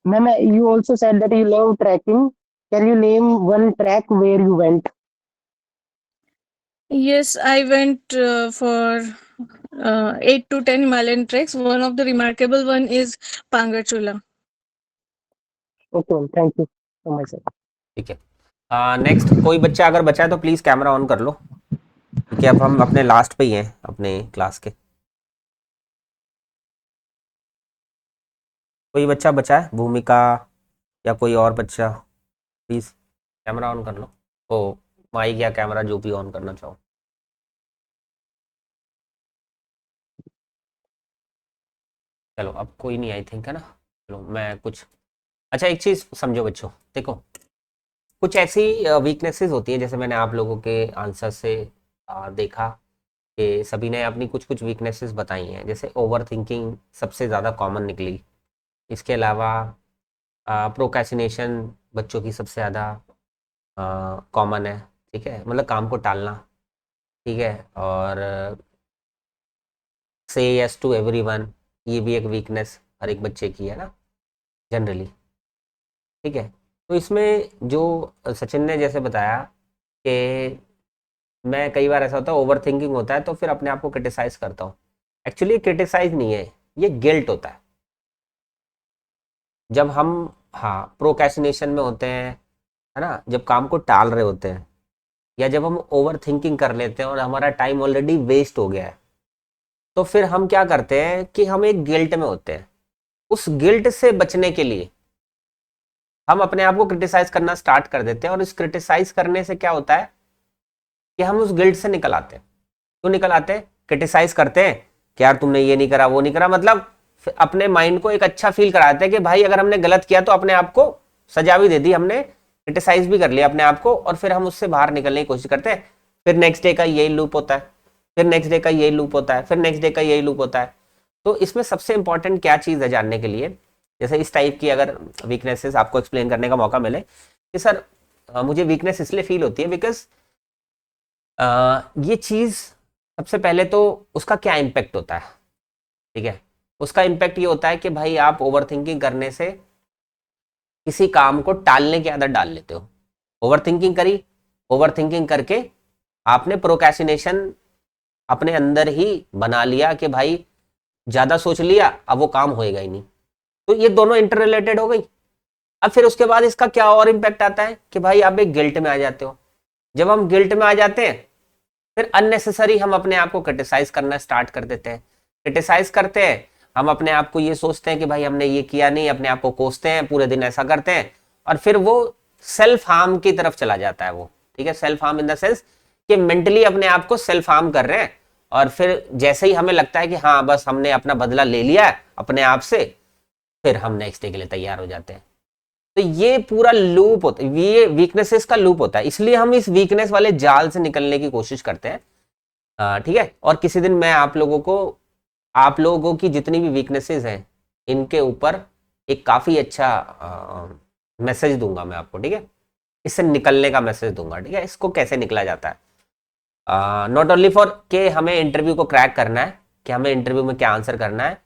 Ma'am, you also said that you love trekking. Can you name one track where you went? Yes, I went for 8 to 10 Himalayan treks. One of the remarkable one is Pangachula. Okay, ma'am. Thank you so much, sir. ठीक है। Next कोई बच्चा अगर बचा है तो please camera on कर लो, क्योंकि अब हम अपने लास्ट पे ही हैं अपने क्लास के। कोई बच्चा बचा है, भूमिका या कोई और बच्चा, प्लीज़ कैमरा ऑन कर लो। ओ माइक या कैमरा जो भी ऑन करना चाहो। चलो अब कोई नहीं आई थिंक, है ना। चलो मैं कुछ अच्छा एक चीज़ समझो बच्चों, देखो कुछ ऐसी वीकनेसेस होती हैं, जैसे मैंने आप लोगों के आंसर से देखा कि सभी ने अपनी कुछ कुछ वीकनेसेस बताई हैं। जैसे ओवर थिंकिंग सबसे ज़्यादा कॉमन निकली। इसके अलावा प्रोक्रेस्टिनेशन बच्चों की सबसे ज़्यादा कॉमन है, ठीक है, मतलब काम को टालना, ठीक है। और से यस टू एवरीवन, ये भी एक वीकनेस हर एक बच्चे की है ना जनरली, ठीक है। तो इसमें जो सचिन ने जैसे बताया कि मैं कई बार ऐसा होता है ओवर थिंकिंग होता है तो फिर अपने आप को क्रिटिसाइज करता हूँ। एक्चुअली क्रिटिसाइज नहीं है, ये गिल्ट होता है। जब हम प्रोक्रेस्टिनेशन में होते हैं, है ना, जब काम को टाल रहे होते हैं, या जब हम ओवर थिंकिंग कर लेते हैं और हमारा टाइम ऑलरेडी वेस्ट हो गया है, तो फिर हम क्या करते हैं कि हम एक गिल्ट में होते हैं। उस गिल्ट से बचने के लिए हम अपने आप को क्रिटिसाइज करना स्टार्ट कर देते हैं, और इस क्रिटिसाइज करने से क्या होता है कि हम उस गिल्ट से निकल आते हैं। क्यों निकल आते हैं? क्रिटिसाइज करते हैं कि यार तुमने ये नहीं करा, वो नहीं करा, मतलब अपने माइंड को एक अच्छा फील कराते हैं कि भाई अगर हमने गलत किया तो अपने आप को सजा भी दे दी, हमने क्रिटिसाइज भी कर लिया अपने आप को, और फिर हम उससे बाहर निकलने की कोशिश करते हैं। फिर नेक्स्ट डे का यही लूप होता है, फिर नेक्स्ट डे का यही लूप होता है, फिर नेक्स्ट डे का यही लूप होता है। तो इसमें सबसे इंपॉर्टेंट क्या चीज़ है जानने के लिए, जैसे इस टाइप की अगर वीकनेसेस आपको एक्सप्लेन करने का मौका मिले कि सर मुझे वीकनेस इसलिए फील होती है बिकॉज ये चीज़ सबसे पहले तो उसका क्या इम्पेक्ट होता है, ठीक है। उसका इम्पेक्ट ये होता है कि भाई आप ओवर थिंकिंग करने से किसी काम को टालने की आदत डाल लेते हो। ओवर थिंकिंग करी, ओवर थिंकिंग करके आपने प्रोक्रेस्टिनेशन अपने अंदर ही बना लिया कि भाई ज़्यादा सोच लिया, अब वो काम होएगा ही नहीं। तो ये दोनों इंटर रिलेटेड हो गई। अब फिर उसके बाद इसका क्या और इम्पैक्ट आता है कि भाई आप एक गिल्ट में आ जाते हो। जब हम गिल्ट में आ जाते हैं फिर अननेसेसरी हम अपने आप को क्रिटिसाइज करना स्टार्ट कर देते हैं। क्रिटिसाइज करते हैं, हम अपने आप को ये सोचते हैं कि भाई हमने ये किया नहीं, अपने आप को कोसते हैं, पूरे दिन ऐसा करते हैं और फिर वो सेल्फ हार्म की तरफ चला जाता है वो, ठीक है। Self harm in the sense कि मेंटली अपने आप को सेल्फ हार्म कर रहे हैं और फिर जैसे ही हमें लगता है कि हाँ बस हमने अपना बदला ले लिया है अपने आप से, फिर हम नेक्स्ट डे के लिए तैयार हो जाते हैं। तो ये पूरा लूप होता है, ये वीकनेसेस का लूप होता है। इसलिए हम इस वीकनेस वाले जाल से निकलने की कोशिश करते हैं, ठीक है। और किसी दिन मैं आप लोगों की जितनी भी वीकनेसेस हैं इनके ऊपर एक काफ़ी अच्छा मैसेज दूंगा मैं आपको, ठीक है। इससे निकलने का मैसेज दूंगा, ठीक है। इसको कैसे निकला जाता है, नॉट ओनली फॉर के हमें इंटरव्यू को क्रैक करना है कि हमें इंटरव्यू में क्या आंसर करना है,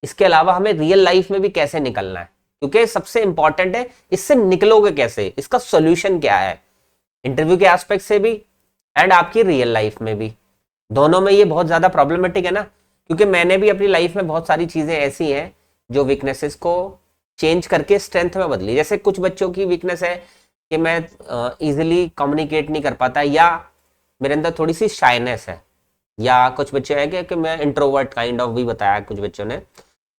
इसके अलावा हमें रियल लाइफ में भी कैसे निकलना है, क्योंकि सबसे इंपॉर्टेंट है इससे निकलोगे कैसे, इसका सोल्यूशन क्या है, इंटरव्यू के एस्पेक्ट से भी एंड आपकी रियल लाइफ में भी। दोनों में ये बहुत ज़्यादा प्रॉब्लमेटिक है ना, क्योंकि मैंने भी अपनी लाइफ में बहुत सारी चीज़ें ऐसी हैं जो वीकनेसेस को चेंज करके स्ट्रेंथ में बदली। जैसे कुछ बच्चों की वीकनेस है कि मैं ईजिली कम्युनिकेट नहीं कर पाता या मेरे अंदर थोड़ी सी शाइनेस है, या कुछ बच्चे हैं कि मैं इंट्रोवर्ट काइंड ऑफ भी बताया कुछ बच्चों ने,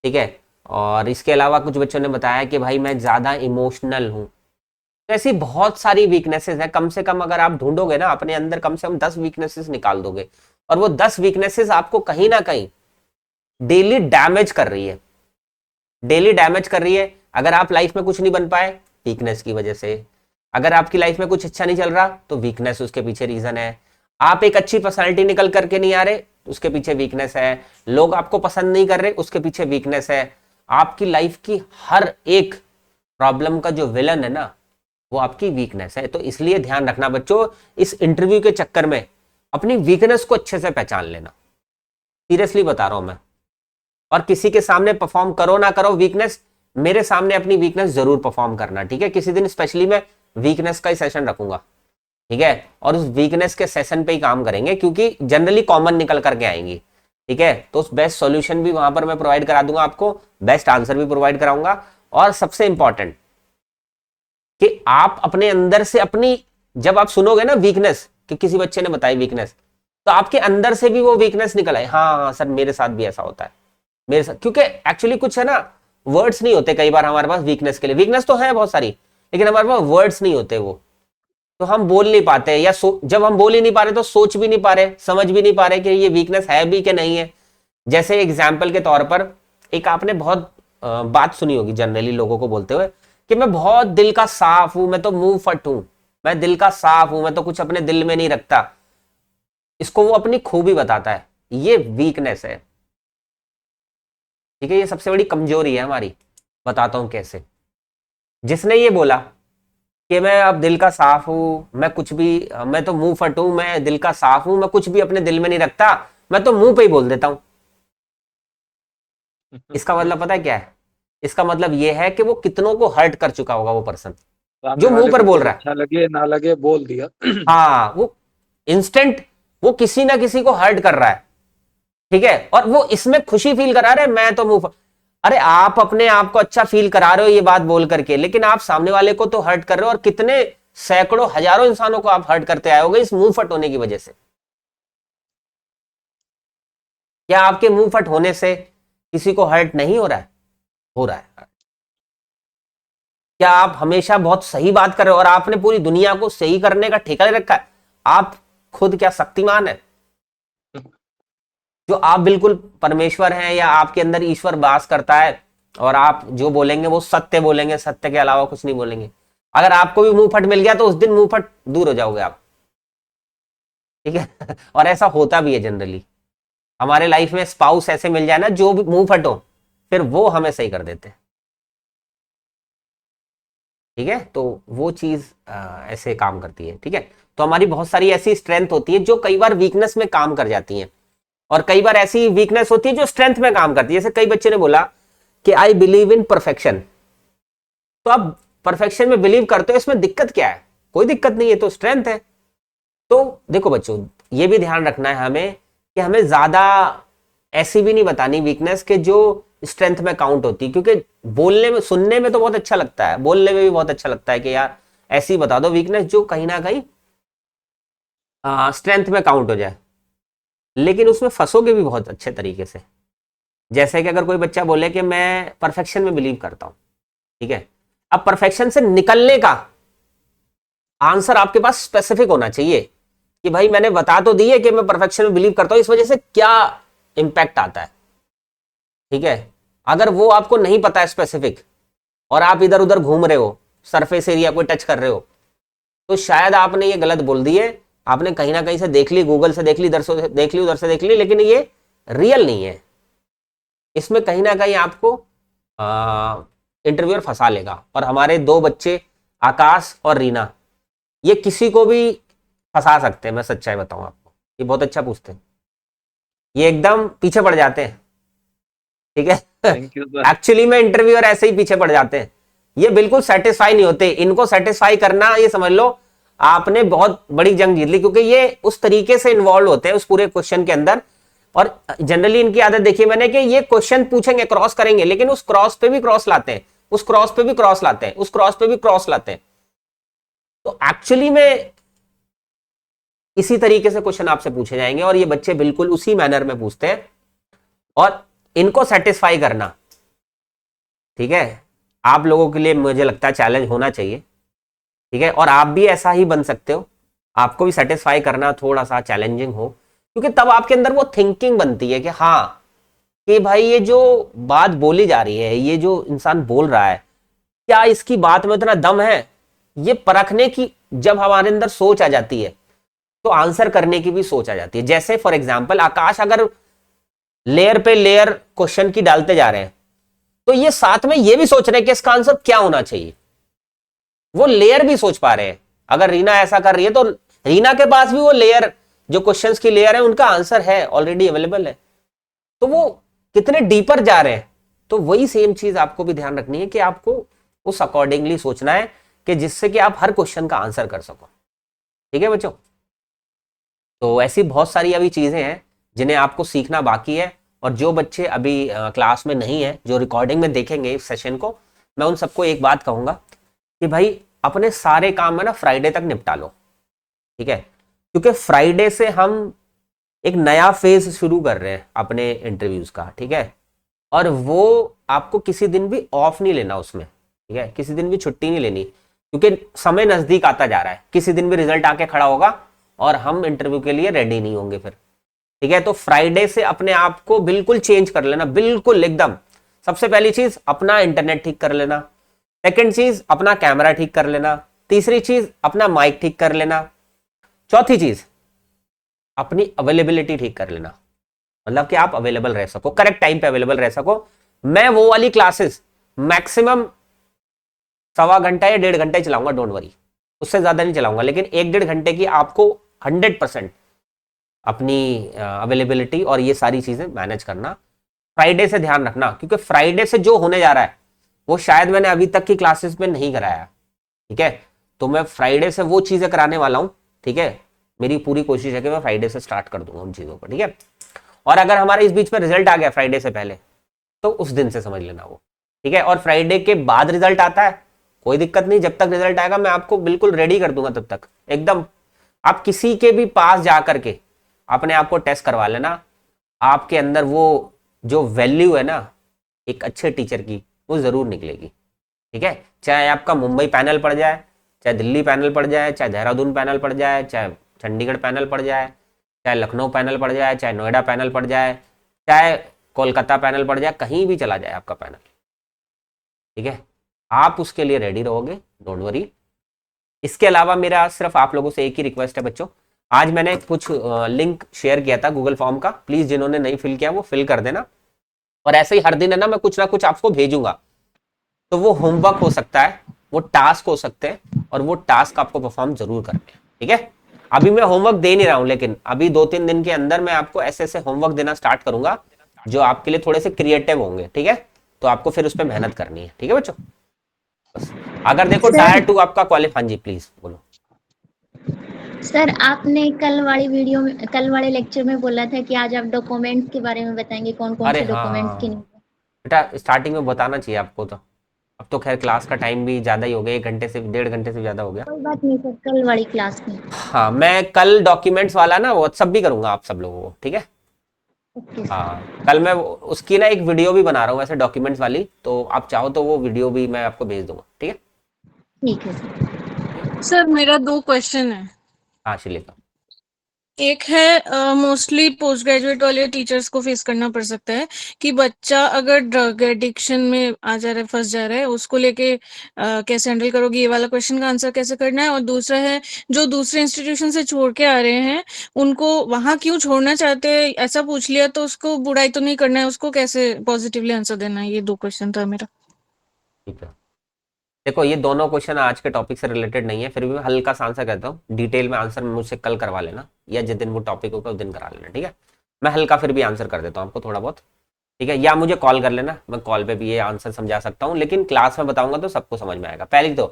ठीक है। और इसके अलावा कुछ बच्चों ने बताया कि भाई मैं ज़्यादा इमोशनल हूँ। तो ऐसी बहुत सारी वीकनेसेस हैं, कम से कम अगर आप ढूंढोगे ना अपने अंदर कम से कम 10 वीकनेसेस निकाल दोगे, और वो 10 वीकनेसेस आपको कहीं ना कहीं डेली डैमेज कर रही है, डेली डैमेज कर रही है। अगर आप लाइफ में कुछ नहीं बन पाए वीकनेस की वजह से, अगर आपकी लाइफ में कुछ अच्छा नहीं चल रहा तो वीकनेस उसके पीछे रीजन है, आप एक अच्छी पर्सनालिटी निकल करके नहीं आ रहे उसके पीछे वीकनेस है, लोग आपको पसंद नहीं कर रहे उसके पीछे वीकनेस है। आपकी लाइफ की हर एक प्रॉब्लम का जो विलन है ना वो आपकी वीकनेस है। तो इसलिए ध्यान रखना बच्चों, इस इंटरव्यू के चक्कर में अपनी वीकनेस को अच्छे से पहचान लेना, सीरियसली बता रहा हूं मैं। और किसी के सामने परफॉर्म करो ना करो वीकनेस, मेरे सामने अपनी वीकनेस जरूर परफॉर्म करना, ठीक है। किसी दिन स्पेशली मैं वीकनेस का ही सेशन रखूंगा, ठीक है, और उस वीकनेस के सेशन पे ही काम करेंगे क्योंकि जनरली कॉमन निकल करके आएंगी, ठीक है। तो उस बेस्ट सॉल्यूशन भी वहां पर मैं प्रोवाइड करा दूंगा आपको, बेस्ट आंसर भी प्रोवाइड कराऊंगा। और सबसे इंपॉर्टेंट कि आप अपने अंदर से अपनी, जब आप सुनोगे ना वीकनेस कि किसी बच्चे ने बताई वीकनेस, तो आपके अंदर से भी वो वीकनेस निकल आए, हाँ सर मेरे साथ भी ऐसा होता है मेरे साथ। क्योंकि एक्चुअली कुछ है ना, वर्ड्स नहीं होते कई बार हमारे पास वीकनेस के लिए, वीकनेस तो है बहुत सारी लेकिन हमारे पास वर्ड्स नहीं होते, वो तो हम बोल नहीं पाते, या जब हम बोल ही नहीं पा रहे तो सोच भी नहीं पा रहे, समझ भी नहीं पा रहे कि ये वीकनेस है भी कि नहीं है। जैसे एग्जाम्पल के तौर पर एक आपने बहुत बात सुनी होगी जनरली लोगों को बोलते हुए कि मैं बहुत दिल का साफ हूं, मैं तो मुंह फट हूं, मैं दिल का साफ हूं, मैं तो कुछ अपने दिल में नहीं रखता। इसको वो अपनी खूबी बताता है, ये वीकनेस है, ठीक है। ये सबसे बड़ी कमजोरी है हमारी, बताता हूं कैसे। जिसने ये बोला कि मैं अब दिल का साफ हूं, मैं कुछ भी, मैं तो मुंह फट हूं, मैं दिल का साफ हूं, मैं कुछ भी अपने दिल में नहीं रखता, मैं तो मुंह पे ही बोल देता हूं। इसका मतलब पता है क्या है? इसका मतलब ये है कि वो कितनों को हर्ट कर चुका होगा वो पर्सन जो मुंह पर बोल रहा है। अच्छा लगे ना लगे बोल दिया। हाँ, वो इंस्टेंट वो किसी ना किसी को हर्ट कर रहा है, ठीक है, और वो इसमें खुशी फील करा रहे हैं, मैं तो मुंह। अरे आप अपने आप को अच्छा फील करा रहे हो ये बात बोल करके, लेकिन आप सामने वाले को तो हर्ट कर रहे हो, और कितने सैकड़ों हजारों इंसानों को आप हर्ट करते आए होगे इस मुंह फट होने की वजह से। क्या आपके मुंह फट होने से किसी को हर्ट नहीं हो रहा है? हो रहा है। क्या आप हमेशा बहुत सही बात कर रहे हो और आपने पूरी दुनिया को सही करने का ठेका ले रखा है? आप खुद क्या शक्तिमान है जो आप बिल्कुल परमेश्वर हैं, या आपके अंदर ईश्वर वास करता है और आप जो बोलेंगे वो सत्य बोलेंगे, सत्य के अलावा कुछ नहीं बोलेंगे। अगर आपको भी मुंह फट मिल गया तो उस दिन मुंह फट दूर हो जाओगे आप, ठीक है। और ऐसा होता भी है जनरली, हमारे लाइफ में स्पाउस ऐसे मिल जाए ना जो भी मुंह फटो, फिर वो हमें सही कर देते हैं। ठीक है, तो वो चीज ऐसे काम करती है। ठीक है, तो हमारी बहुत सारी ऐसी स्ट्रेंथ होती है जो कई बार वीकनेस में काम कर जाती हैं, और कई बार ऐसी वीकनेस होती है जो स्ट्रेंथ में काम करती है। जैसे कई बच्चे ने बोला कि आई बिलीव इन परफेक्शन, तो आप परफेक्शन में बिलीव करते हो, इसमें दिक्कत क्या है? कोई दिक्कत नहीं है, तो स्ट्रेंथ है। तो देखो बच्चों, ये भी ध्यान रखना है हमें कि हमें ज्यादा ऐसी भी नहीं बतानी वीकनेस के जो स्ट्रेंथ में काउंट होती है, क्योंकि बोलने में, सुनने में तो बहुत अच्छा लगता है, बोलने में भी बहुत अच्छा लगता है कि यार ऐसी बता दो वीकनेस जो कहीं ना कहीं स्ट्रेंथ में काउंट हो जाए, लेकिन उसमें फंसोगे भी बहुत अच्छे तरीके से। जैसे कि अगर कोई बच्चा बोले कि मैं परफेक्शन में बिलीव करता हूं, ठीक है, अब परफेक्शन से निकलने का आंसर आपके पास स्पेसिफिक होना चाहिए कि भाई मैंने बता तो दी है कि मैं परफेक्शन में बिलीव करता हूं, इस वजह से क्या इंपैक्ट आता है। ठीक है, अगर वो आपको नहीं पता है स्पेसिफिक और आप इधर उधर घूम रहे हो, सरफेस एरिया को टच कर रहे हो, तो शायद आपने ये गलत बोल दी है, आपने कहीं ना कहीं से देख ली, गूगल से देख ली, इधर से देख ली, उधर से देख ली, लेकिन ये रियल नहीं है। इसमें कहीं ना कहीं आपको इंटरव्यूअर फंसा लेगा। और हमारे दो बच्चे आकाश और रीना, ये किसी को भी फंसा सकते हैं, मैं सच्चाई बताऊं आपको, ये बहुत अच्छा पूछते हैं, ये एकदम पीछे पड़ जाते हैं। ठीक है, थैंक यू सर। एक्चुअली में इंटरव्यूअर ऐसे ही पीछे पड़ जाते हैं, ये बिल्कुल सेटिस्फाई नहीं होते। इनको सेटिस्फाई करना, ये समझ लो आपने बहुत बड़ी जंग जीत ली, क्योंकि ये उस तरीके से इन्वॉल्व होते हैं उस पूरे क्वेश्चन के अंदर। और जनरली इनकी आदत देखी मैंने कि ये क्वेश्चन पूछेंगे, क्रॉस करेंगे, लेकिन उस क्रॉस पे भी क्रॉस लाते हैं, उस क्रॉस पे भी क्रॉस लाते हैं, उस क्रॉस पे भी क्रॉस लाते हैं। तो एक्चुअली में इसी तरीके से क्वेश्चन आपसे पूछे जाएंगे, और ये बच्चे बिल्कुल उसी मैनर में पूछते हैं, और इनको सेटिस्फाई करना, ठीक है, आप लोगों के लिए मुझे लगता है चैलेंज होना चाहिए। ठीक है, और आप भी ऐसा ही बन सकते हो, आपको भी सेटिस्फाई करना थोड़ा सा चैलेंजिंग हो, क्योंकि तब आपके अंदर वो थिंकिंग बनती है कि हाँ, कि भाई ये जो बात बोली जा रही है, ये जो इंसान बोल रहा है, क्या इसकी बात में उतना दम है? ये परखने की जब हमारे अंदर सोच आ जाती है, तो आंसर करने की भी सोच आ जाती है। जैसे फॉर एग्जाम्पल आकाश अगर लेयर पे लेयर क्वेश्चन की डालते जा रहे हैं, तो ये साथ में ये भी सोच रहे हैं कि इसका आंसर क्या होना चाहिए, वो लेयर भी सोच पा रहे हैं। अगर रीना ऐसा कर रही है, तो रीना के पास भी वो लेयर, जो क्वेश्चंस की लेयर है, उनका आंसर है, ऑलरेडी अवेलेबल है, तो वो कितने डीपर जा रहे हैं। तो वही सेम चीज आपको भी ध्यान रखनी है कि आपको उस अकॉर्डिंगली सोचना है, कि जिससे कि आप हर क्वेश्चन का आंसर कर सको। ठीक है बच्चों, तो ऐसी बहुत सारी अभी चीजें हैं जिन्हें आपको सीखना बाकी है। और जो बच्चे अभी क्लास में नहीं है, जो रिकॉर्डिंग में देखेंगे इस सेशन को, मैं उन सबको एक बात कहूंगा कि भाई अपने सारे काम में ना फ्राइडे तक निपटा लो। ठीक है, क्योंकि फ्राइडे से हम एक नया फेज शुरू कर रहे हैं अपने इंटरव्यूज का। ठीक है, और वो आपको किसी दिन भी ऑफ नहीं लेना उसमें। ठीक है, किसी दिन भी छुट्टी नहीं लेनी, क्योंकि समय नजदीक आता जा रहा है, किसी दिन भी रिजल्ट आके खड़ा होगा और हम इंटरव्यू के लिए रेडी नहीं होंगे फिर। ठीक है, तो फ्राइडे से अपने आप को बिल्कुल चेंज कर लेना, बिल्कुल एकदम। सबसे पहली चीज अपना इंटरनेट ठीक कर लेना, सेकंड चीज अपना कैमरा ठीक कर लेना, तीसरी चीज अपना माइक ठीक कर लेना, चौथी चीज अपनी अवेलेबिलिटी ठीक कर लेना, मतलब कि आप अवेलेबल रह सको, करेक्ट टाइम पे अवेलेबल रह सको। मैं वो वाली क्लासेस मैक्सिमम 1.25 घंटा या 1.5 घंटा ही चलाऊंगा, डोंट वरी, उससे ज्यादा नहीं चलाऊंगा, लेकिन 1-1.5 घंटे की आपको 100% अपनी अवेलेबिलिटी और ये सारी चीजें मैनेज करना। फ्राइडे से ध्यान रखना, क्योंकि फ्राइडे से जो होने जा रहा है वो शायद मैंने अभी तक की क्लासेस में नहीं कराया। ठीक है, तो मैं फ्राइडे से वो चीजें कराने वाला हूं। ठीक है, मेरी पूरी कोशिश है कि मैं फ्राइडे से स्टार्ट कर दूंगा उन चीजों को। ठीक है, और अगर हमारे इस बीच में रिजल्ट आ गया फ्राइडे से पहले, तो उस दिन से समझ लेना वो। ठीक है, और फ्राइडे के बाद रिजल्ट आता है, कोई दिक्कत नहीं, जब तक रिजल्ट आएगा मैं आपको बिल्कुल रेडी कर दूंगा, तब तक एकदम आप किसी के भी पास जा करके अपने आप को टेस्ट करवा लेना। आपके अंदर वो जो वैल्यू है ना एक अच्छे टीचर की, वो जरूर निकलेगी। ठीक है, चाहे आपका मुंबई पैनल पड़ जाए, चाहे दिल्ली पैनल पड़ जाए, चाहे देहरादून पैनल पड़ जाए, चाहे चंडीगढ़ पैनल पड़ जाए, चाहे लखनऊ पैनल पड़ जाए, चाहे नोएडा पैनल पड़ जाए, चाहे कोलकाता पैनल पड़ जाए, कहीं भी चला जाए आपका पैनल। ठीक है, आप उसके लिए रेडी रहोगे, डोंट वरी। इसके अलावा मेरा सिर्फ आप लोगों से एक ही रिक्वेस्ट है बच्चों, आज मैंने कुछ लिंक शेयर किया था गूगल फॉर्म का, प्लीज जिन्होंने नहीं फिल किया वो फिल कर देना। और ऐसे ही हर दिन है ना मैं कुछ ना कुछ आपको भेजूंगा, तो वो होमवर्क हो सकता है, वो टास्क हो सकते हैं, और वो टास्क आपको परफॉर्म जरूर करने हैं, ठीक है। अभी मैं होमवर्क दे नहीं रहा हूं, लेकिन अभी 2-3 दिन के अंदर मैं आपको ऐसे ऐसे होमवर्क देना स्टार्ट करूंगा जो आपके लिए थोड़े से क्रिएटिव होंगे, ठीक है। तो आपको फिर उस पर मेहनत करनी है, ठीक है बच्चों। बस अगर देखो टायर 2 आपका क्वालिफाई, हाँ जी प्लीज बोलो। सर आपने कल वाले लेक्चर में बोला था कि आज आप डॉक्यूमेंट्स के बारे में बताएंगे, कौन कौन अरे से डॉक्यूमेंट्स हाँ की नहीं। बेटा, स्टार्टिंग में बताना चाहिए आपको, तो अब तो खैर क्लास का टाइम भी ज्यादा ही हो गया, 1 घंटे से 1.5 घंटे से ज्यादा हो गया। कोई बात नहीं सर, कल वाली क्लास में। हाँ मैं कल डॉक्यूमेंट्स वाला ना व्हाट्सअप भी करूंगा आप सब लोगों को, ठीक है। हाँ कल मैं उसकी ना एक वीडियो भी बना रहा हूँ वैसे डॉक्यूमेंट्स वाली, तो आप चाहो तो वो वीडियो भी मैं आपको भेज दूंगा, ठीक है। ठीक है सर। सर मेरा 2 क्वेश्चन है। हाँ शिलिका। एक है मोस्टली पोस्ट ग्रेजुएट वाले टीचर्स को फेस करना पड़ सकता है कि बच्चा अगर ड्रग एडिक्शन में आ जा रहा है, फंस जा रहा है, उसको लेके कैसे हैंडल करोगे, ये वाला क्वेश्चन का आंसर कैसे करना है। और दूसरा है जो दूसरे इंस्टीट्यूशन से छोड़ के आ रहे हैं उनको वहां क्यों छोड़ना चाहते हैं, ऐसा पूछ लिया तो उसको बुराई तो नहीं करना है, उसको कैसे पॉजिटिवली आंसर देना है। ये 2 क्वेश्चन था मेरा। ठीक है, देखो ये दोनों क्वेश्चन आज के टॉपिक से रिलेटेड नहीं है, फिर भी मैं हल्का सा आंसर कहता हूँ, डिटेल में आंसर मुझसे कल करवा लेना, या जिस दिन वो टॉपिक होगा उस दिन करा लेना, ठीक है। मैं हल्का फिर भी आंसर कर देता हूँ आपको थोड़ा बहुत, ठीक है। या मुझे कॉल कर लेना, मैं कॉल पे भी ये आंसर समझा सकता हूँ, लेकिन क्लास में बताऊंगा तो सबको समझ में आएगा। पहले तो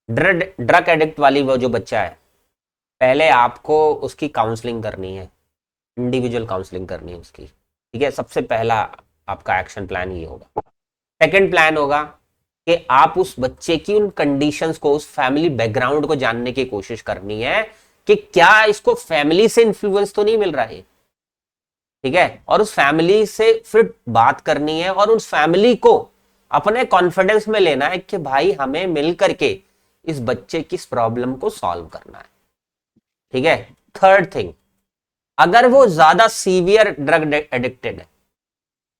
ड्रग एडिक्ट वाली वो जो बच्चा है, पहले आपको उसकी काउंसलिंग करनी है, इंडिविजुअल काउंसलिंग करनी है उसकी, ठीक है। सबसे पहला आपका एक्शन प्लान ये होगा। सेकंड प्लान होगा कि आप उस बच्चे की उन कंडीशंस को, उस फैमिली बैकग्राउंड को जानने की कोशिश करनी है कि क्या इसको फैमिली से इन्फ्लुएंस तो नहीं मिल रहा है, ठीक है। और उस फैमिली से फिर बात करनी है और उस फैमिली को अपने कॉन्फिडेंस में लेना है कि भाई हमें मिल करके इस बच्चे की इस प्रॉब्लम को सॉल्व करना है, ठीक है। थर्ड थिंग, अगर वो ज्यादा सीवियर ड्रग एडिक्टेड है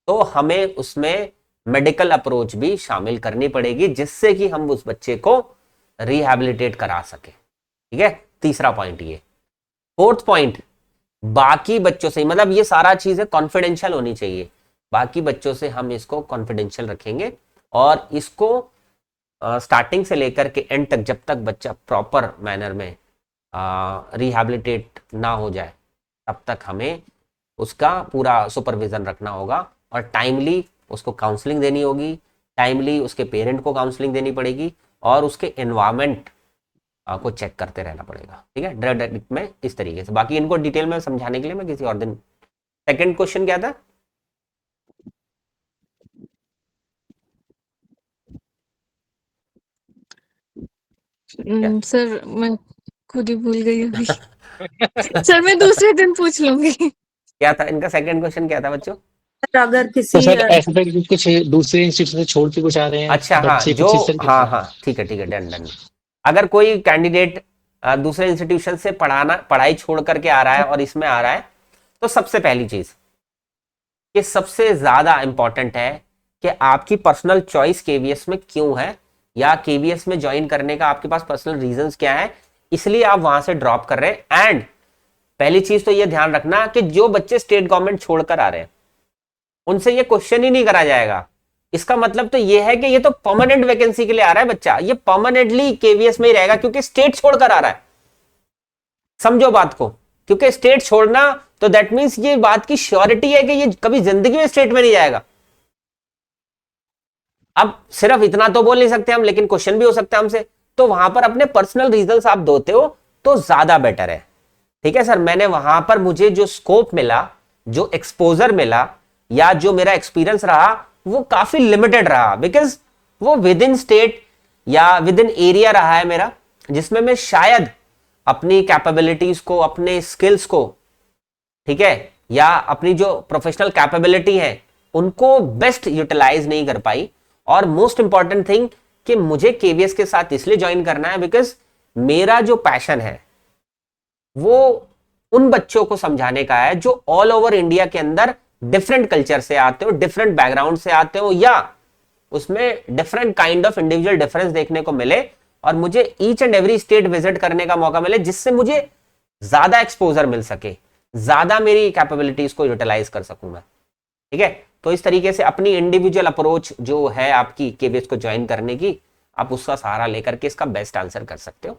तो हमें उसमें मेडिकल अप्रोच भी शामिल करनी पड़ेगी, जिससे कि हम उस बच्चे को रिहैबिलिटेट करा सके, ठीक है। तीसरा पॉइंट ये। फोर्थ पॉइंट, बाकी बच्चों से, मतलब ये सारा चीजें कॉन्फिडेंशियल होनी चाहिए, बाकी बच्चों से हम इसको कॉन्फिडेंशियल रखेंगे और इसको स्टार्टिंग से लेकर के एंड तक, जब तक बच्चा प्रॉपर मैनर में रिहैबिलिटेट ना हो जाए तब तक हमें उसका पूरा सुपरविजन रखना होगा, और टाइमली उसको काउंसलिंग देनी होगी, टाइमली उसके पेरेंट को काउंसलिंग देनी पड़ेगी, और उसके एनवायरमेंट को चेक करते रहना पड़ेगा, ठीक है। ड्रग एडिक्ट में इस तरीके से, बाकी इनको डिटेल में समझाने के लिए मैं किसी और दिन। सेकंड क्वेश्चन क्या था? सर मैं खुद ही भूल गई अभी। सर मैं दूसरे दिन पूछ लूंगी। क्या था इनका सेकंड क्वेश्चन, क्या था बच्चों? अगर तो किसी सर ऐसा था कि कुछ दूसरे इंस्टीट्यूट से छोड़ के कुछ आ रहे हैं अच्छा हाँ, बच्चे, जो कुछ इस तरीके हाँ से। हाँ ठीक है डन। अगर कोई कैंडिडेट दूसरे इंस्टीट्यूशन से पढ़ाई छोड़ करके आ रहा है और इसमें आ रहा है, तो सबसे पहली चीज ये सबसे ज्यादा इंपॉर्टेंट है कि आपकी पर्सनल चॉइस केवीएस में क्यों है, या केवीएस में ज्वाइन करने का आपके पास पर्सनल रीजंस क्या है, इसलिए आप वहां से ड्रॉप कर रहे हैं। एंड पहली चीज तो ये ध्यान रखना कि जो बच्चे स्टेट गवर्नमेंट छोड़कर आ रहे हैं उनसे ये क्वेश्चन ही नहीं करा जाएगा। इसका मतलब तो ये है कि ये तो परमानेंट वैकेंसी के लिए आ रहा है बच्चा, ये परमानेंटली केवीएस में ही रहेगा क्योंकि स्टेट छोड़कर आ रहा है। समझो बात को, क्योंकि स्टेट छोड़ना तो दैट मींस ये बात की श्योरिटी है कि ये कभी जिंदगी में स्टेट में नहीं जाएगा। अब सिर्फ इतना तो बोल नहीं सकते हम, लेकिन क्वेश्चन भी हो सकता है हमसे, तो वहां पर अपने पर्सनल रीजंस आप दोते हो तो ज्यादा बेटर है, ठीक है सर। मैंने वहां पर मुझे जो स्कोप मिला, जो एक्सपोजर मिला, या जो मेरा एक्सपीरियंस रहा वो काफी लिमिटेड रहा, बिकॉज वो विद इन स्टेट या विद इन एरिया रहा है मेरा, जिसमें मैं शायद अपनी कैपेबिलिटीज को, अपने स्किल्स को, ठीक है, या अपनी जो प्रोफेशनल कैपेबिलिटी है उनको बेस्ट यूटिलाइज नहीं कर पाई। और मोस्ट इंपॉर्टेंट थिंग कि मुझे केवीएस के साथ इसलिए ज्वाइन करना है बिकॉज मेरा जो पैशन है वो उन बच्चों को समझाने का है जो ऑल ओवर इंडिया के अंदर डिफरेंट कल्चर से आते हो, डिफरेंट बैकग्राउंड से आते हो, या उसमें different kind of individual difference देखने को मिले, और मुझे each and every state visit करने का मौका मिले, जिससे मुझे ज्यादा एक्सपोजर मिल सके, ज्यादा मेरी कैपेबिलिटीज को यूटिलाइज कर सकूं मैं। ठीक है, तो इस तरीके से अपनी इंडिविजुअल अप्रोच जो है आपकी केवीएस को ज्वाइन करने की, आप उसका सहारा लेकर के इसका बेस्ट आंसर कर सकते हो।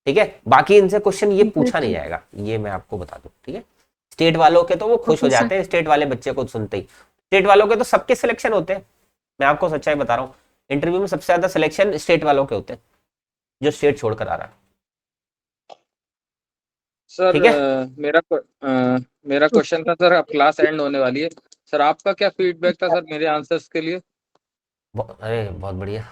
ठीक है, बाकी इनसे क्वेश्चन ये पूछा नहीं जाएगा, ये मैं आपको बता दूं। ठीक है, स्टेट वालों के तो वो खुश हो जाते हैं, स्टेट वाले बच्चे को सुनते ही। स्टेट वालों के तो सबके सिलेक्शन होते हैं, मैं आपको सच्चाई बता रहा हूँ। इंटरव्यू में सबसे ज्यादा सिलेक्शन स्टेट वालों के होते हैं, जो स्टेट छोड़कर आ रहा है। सर ठीक है, मेरा क्वेश्चन था सर, अब क्लास एंड होने वाली है सर, आपका क्या फीडबैक था सर मेरे आंसर्स के लिए? अरे बहुत बढ़िया।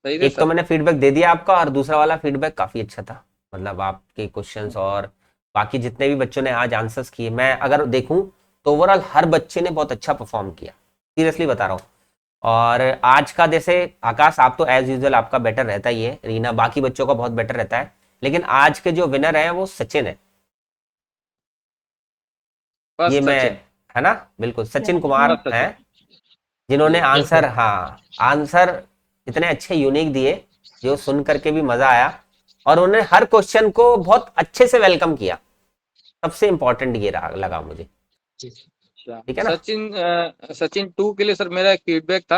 सही थे एक तो सर? मैंने फीडबैक दे दिया आपका, और दूसरा वाला फीडबैक काफी अच्छा था। मतलब आपके क्वेश्चंस और बाकी जितने भी बच्चों ने आज आंसर्स किए, मैं अगर देखूं तो ओवरऑल हर बच्चे ने बहुत अच्छा परफॉर्म किया, सीरियसली बता रहा हूँ। और आज का जैसे आकाश, आप तो एज यूजुअल आपका बेटर रहता ही है, रीना बाकी बच्चों का बहुत बेटर रहता है, लेकिन आज के जो विनर है वो सचिन है। ये मैं, है ना, बिल्कुल सचिन कुमार है, जिन्होंने आंसर, हाँ आंसर इतने अच्छे यूनिक दिए जो सुन करके भी मजा आया, और उन्होंने हर क्वेश्चन को बहुत अच्छे से वेलकम किया। सबसे इंपॉर्टेंट ये लगा मुझे। ठीक है ना? सचिन 2 के लिए सर मेरा एक फीडबैक था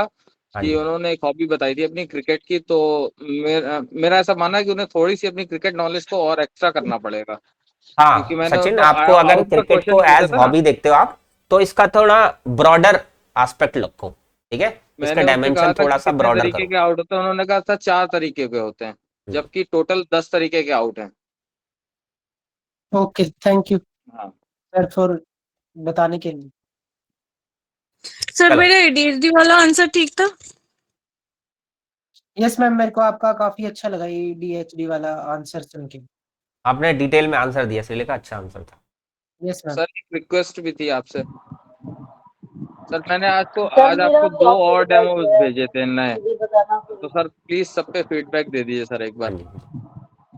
हाँ कि जी, उन्होंने एक हॉबी बताई थी अपनी क्रिकेट की, तो मेरा ऐसा मानना है कि उन्हें थोड़ी सी अपनी क्रिकेट नॉलेज को और एक्स्ट्रा करना पड़ेगा, क्योंकि हाँ मैंने सचिन, उनको आपको अगर आउट का क्रिकेट क्वेश्चन को पूछा एज था ना, हॉबी देखते हो आप, तो इसका थोड़ा ब्रॉडर एस्पेक्ट रखो। ठीक है, इसका मैंने उनसे कहा डायमेंशन था थोड़ा कि सा कितने ब्रॉडर तरीके करो। के आउट होते हैं, उन्होंने कहा था 4 तरीके के होते हैं, जबकि टोटल 10 तरीके के आउट हैं। ओके, थैंक यू हाँ सर फॉर बताने के लिए। सर चलो, मेरा एडीएचडी वाला आंसर ठीक था? यस मैम, मेरे को आपका काफी अच्छा लगा ये डीएचडी वाला आंसर सुन के। आपने डिटेल में आंसर दिया, इसलिए का अच्छा आंसर था। Yes ma'am. सर, एक रिक्वेस्ट भी थी आपसे सर, मैंने सर आज मेरा आपको 2 क्या और फीडबैक डेमोज है भेजे थे नए, मुझे बताना तो प्लीज। सर प्लीज सब पे फीडबैक दे दीजिए सर एक हाँ बार। जी,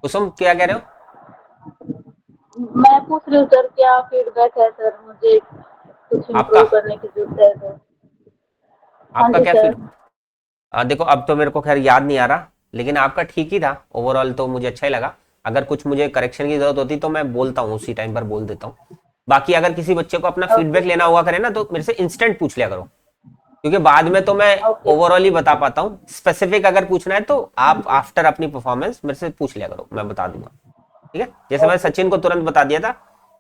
कुसुम क्या कह रहे हो? मैं पूछ रही हूँ सर क्या फीडबैक है सर, मुझे कुछ आपका इम्प्रूव करने की जरूरत है तो। हाँ आपका जी क्या सर। फीड, देखो अब तो मेरे को खैर याद नहीं आ रहा, लेकिन आपका ठीक ही था ओवरऑल, तो मुझे अच्छा ही लगा। अगर कुछ मुझे करेक्शन की जरूरत होती तो मैं बोलता हूँ, उसी टाइम पर बोल देता हूँ। बाकी अगर किसी बच्चे को अपना फीडबैक लेना हुआ करे ना, तो मेरे से इंस्टेंट पूछ लिया करो, क्योंकि बाद में तो मैं ओवरऑल ही बता पाता हूँ। स्पेसिफिक अगर पूछना है तो आप आफ्टर अपनी परफॉर्मेंस मेरे से पूछ लिया करो, मैं बता दूंगा। ठीक है, जैसे मैं सचिन को तुरंत बता दिया था,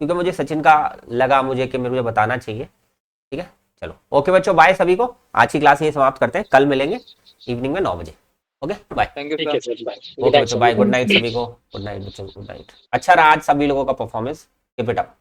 क्योंकि मुझे सचिन का लगा मुझे कि मुझे बताना चाहिए। ठीक है, चलो ओके बच्चों, बाय सभी को। आज की क्लास यही समाप्त करते हैं, कल मिलेंगे इवनिंग में 9 बजे। Okay bye. थैंक यू ठीक है सर। Sir, bye. ओके बच्चों, बाय, गुड नाइट सभी को, गुड नाइट बच्चों, गुड नाइट। अच्छा रहा आज सभी लोगों का परफॉर्मेंस, कीप इट अप।